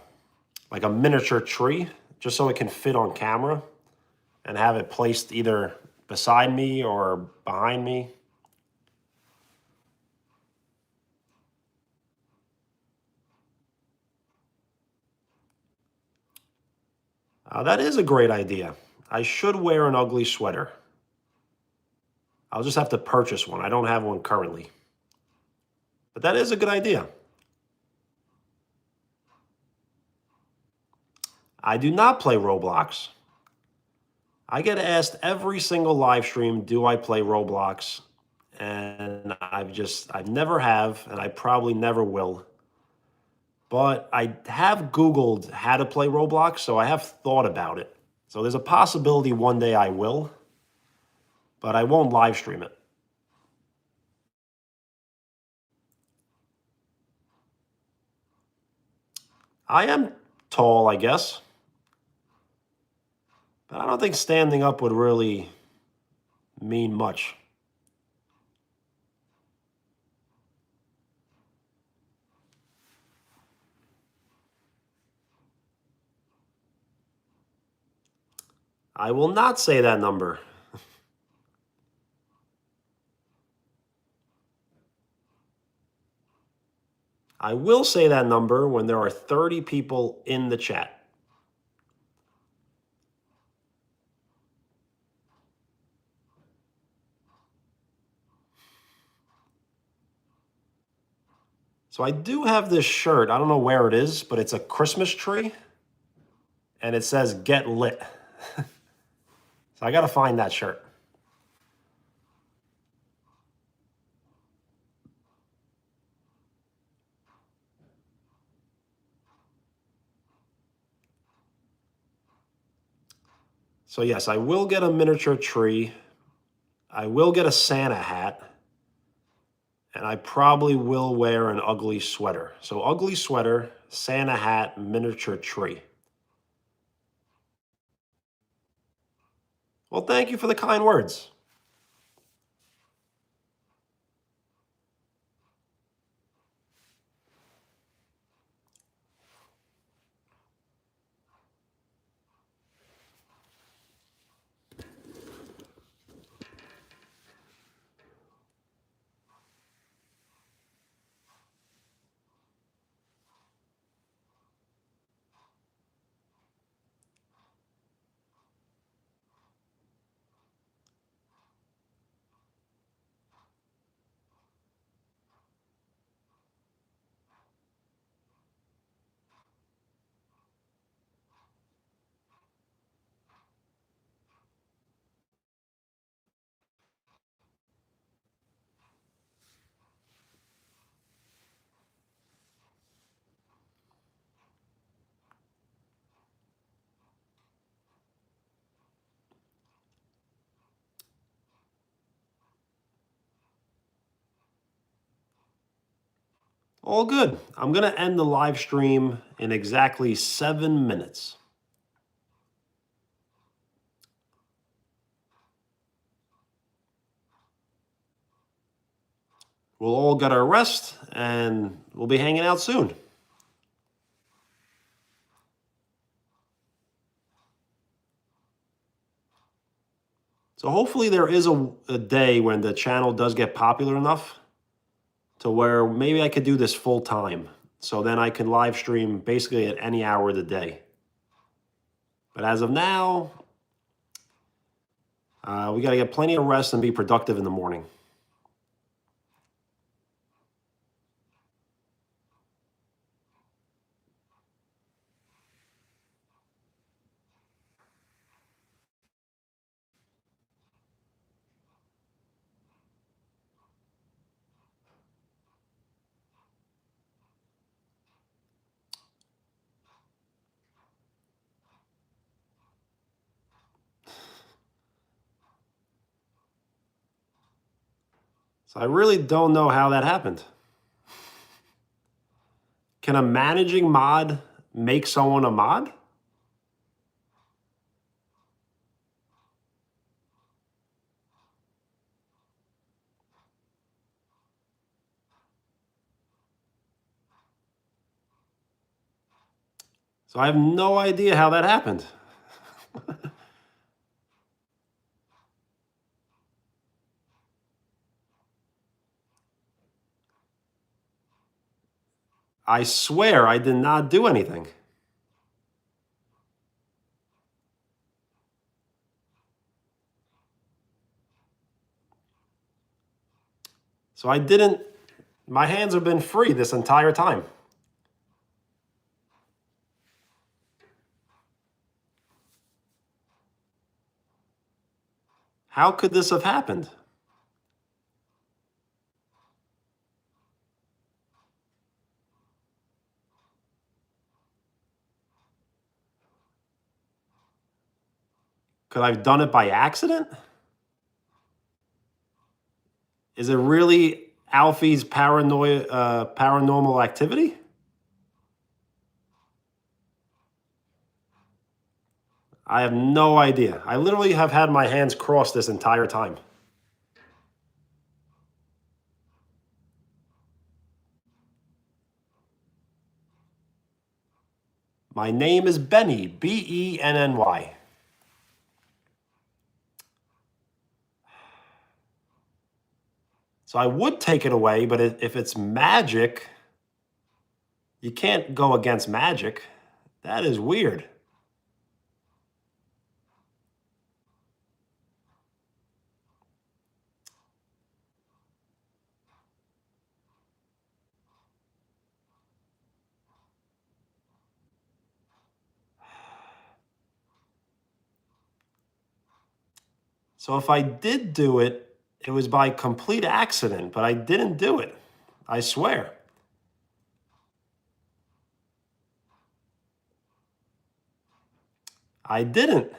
miniature tree, just so it can fit on camera, and have it placed either beside me or behind me. That is a great idea. I should wear an ugly sweater. I'll just have to purchase one. I don't have one currently. But that is a good idea. I do not play Roblox. I get asked every single live stream, do I play Roblox? And I've never have, and I probably never will. But I have Googled how to play Roblox, so I have thought about it. So there's a possibility one day I will, but I won't live stream it. I am tall, I guess, but I don't think standing up would really mean much. I will not say that number. I will say that number when there are 30 people in the chat. So I do have this shirt. I don't know where it is, but it's a Christmas tree. And it says get lit. So I got to find that shirt. So yes, I will get a miniature tree. I will get a Santa hat. And I probably will wear an ugly sweater. So ugly sweater, Santa hat, miniature tree. Well, thank you for the kind words. All good. I'm going to end the live stream in exactly 7 minutes. we'll all get our rest and we'll be hanging out soon. So hopefully there is a day when the channel does get popular enough to where maybe I could do this full time. So then I can live stream basically at any hour of the day. But as of now, we got to get plenty of rest and be productive in the morning. So I really don't know how that happened. Can a managing mod make someone a mod? So I have no idea how that happened. I swear I did not do anything. So I didn't, my hands have been free this entire time. How could this have happened? Could I have done it by accident? Is it really Alfie's paranormal activity? I have no idea. I literally have had my hands crossed this entire time. My name is Benny, Benny. So I would take it away, but if it's magic, you can't go against magic. That is weird. So if I did do it, it was by complete accident, but I didn't do it. I swear. I didn't.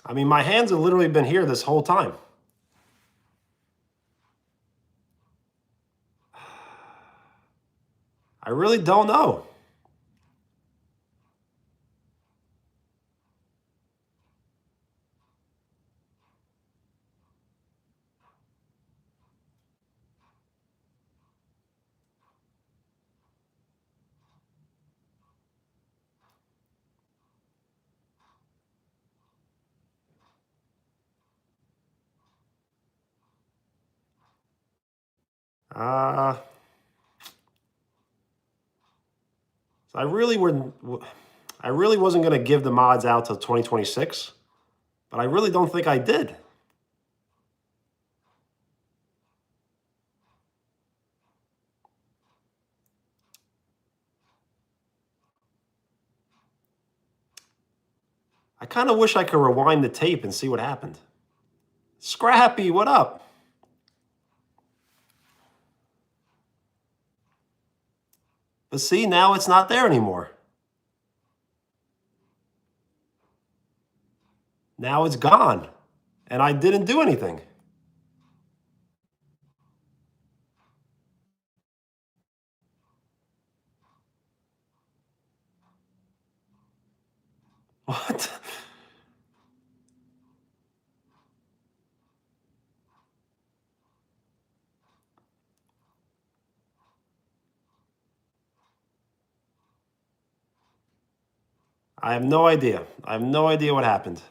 I mean, my hands have literally been here this whole time. I really don't know. Uh, so I really wasn't going to give the mods out till 2026, but I really don't think I did. I kind of wish I could rewind the tape and see what happened. Scrappy, what up? But see, now it's not there anymore. Now it's gone. And I didn't do anything. What? I have no idea. I have no idea what happened.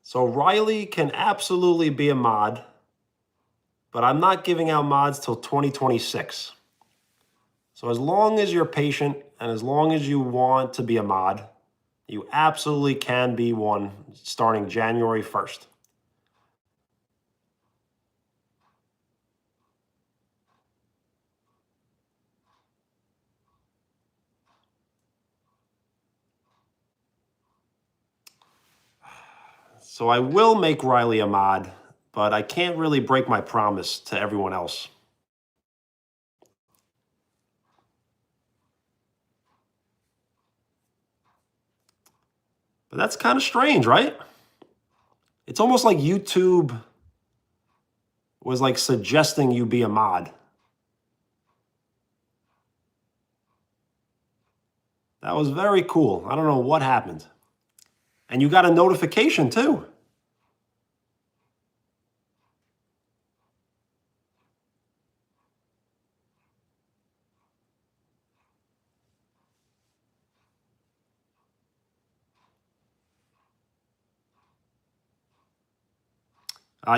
So Riley can absolutely be a mod, but I'm not giving out mods till 2026. So as long as you're patient and as long as you want to be a mod, you absolutely can be one starting January 1st. So I will make Riley a mod, but I can't really break my promise to everyone else. But that's kind of strange, right? It's almost like YouTube was like suggesting you be a mod. That was very cool. I don't know what happened. And you got a notification too.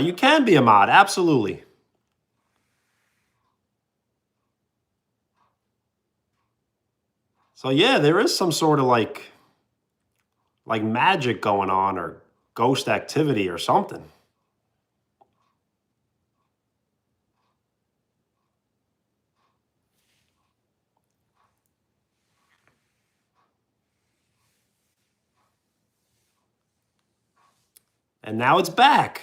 You can be a mod, absolutely. So yeah, there is some sort of like magic going on or ghost activity or something. And now it's back.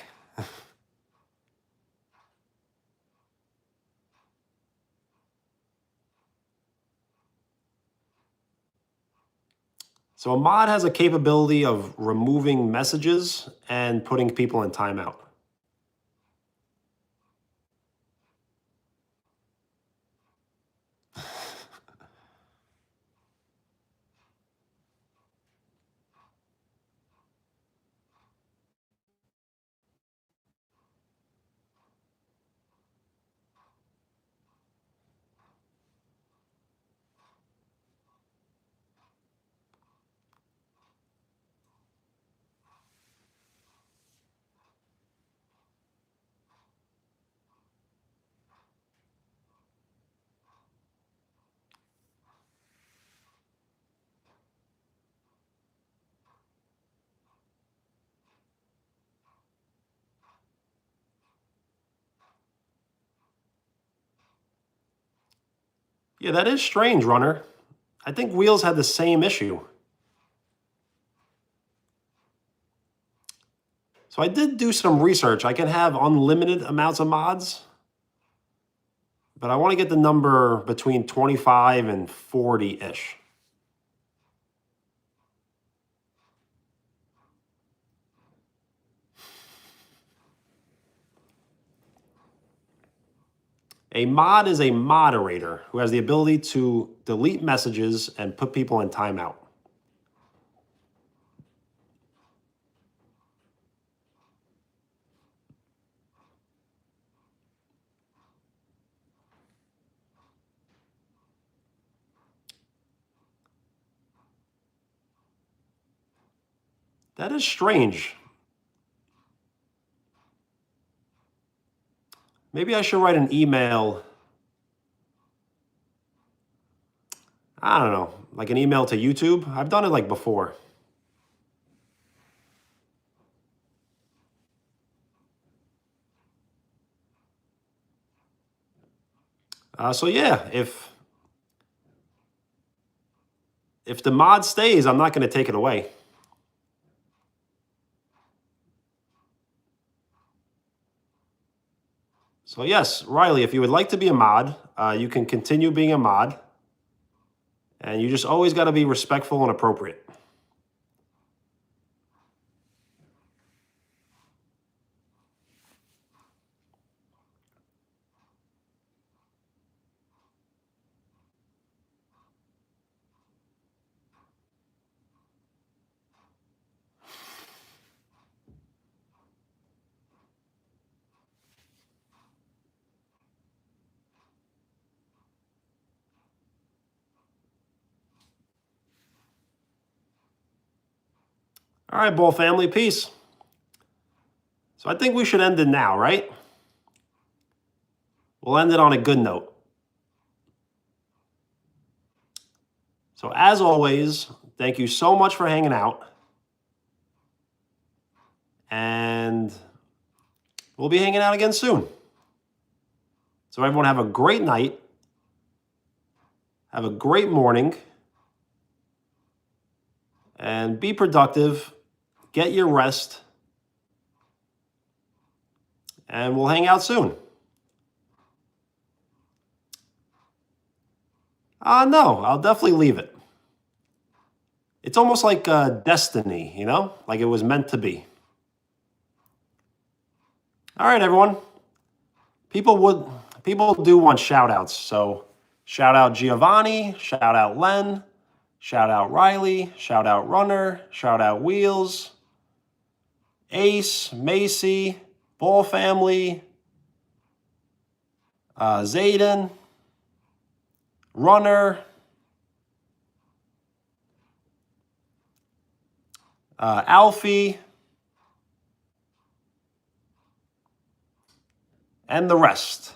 So a mod has a capability of removing messages and putting people in timeout. Yeah, that is strange, Runner. I think Wheels had the same issue. So I did do some research. I can have unlimited amounts of mods, but I want to get the number between 25 and 40-ish. A mod is a moderator who has the ability to delete messages and put people in timeout. That is strange. Maybe I should write an email. I don't know, like an email to YouTube. I've done it like before. So yeah, if the mod stays, I'm not going to take it away. So yes, Riley, if you would like to be a mod, you can continue being a mod. And you just always got to be respectful and appropriate. All right, Bull family, peace. So I think we should end it now, right? We'll end it on a good note. So as always, thank you so much for hanging out. And we'll be hanging out again soon. So everyone have a great night. Have a great morning. And be productive. Get your rest. And we'll hang out soon. No, I'll definitely leave it. It's almost like destiny, you know? Like it was meant to be. All right, everyone. People do want shout outs. So shout out Giovanni, shout out Len, shout out Riley, shout out Runner, shout out Wheels, Ace, Macy, Ball Family, Zayden, Runner, Alfie, and the rest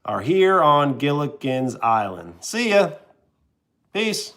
are here on Gilligan's Island. See ya. Peace.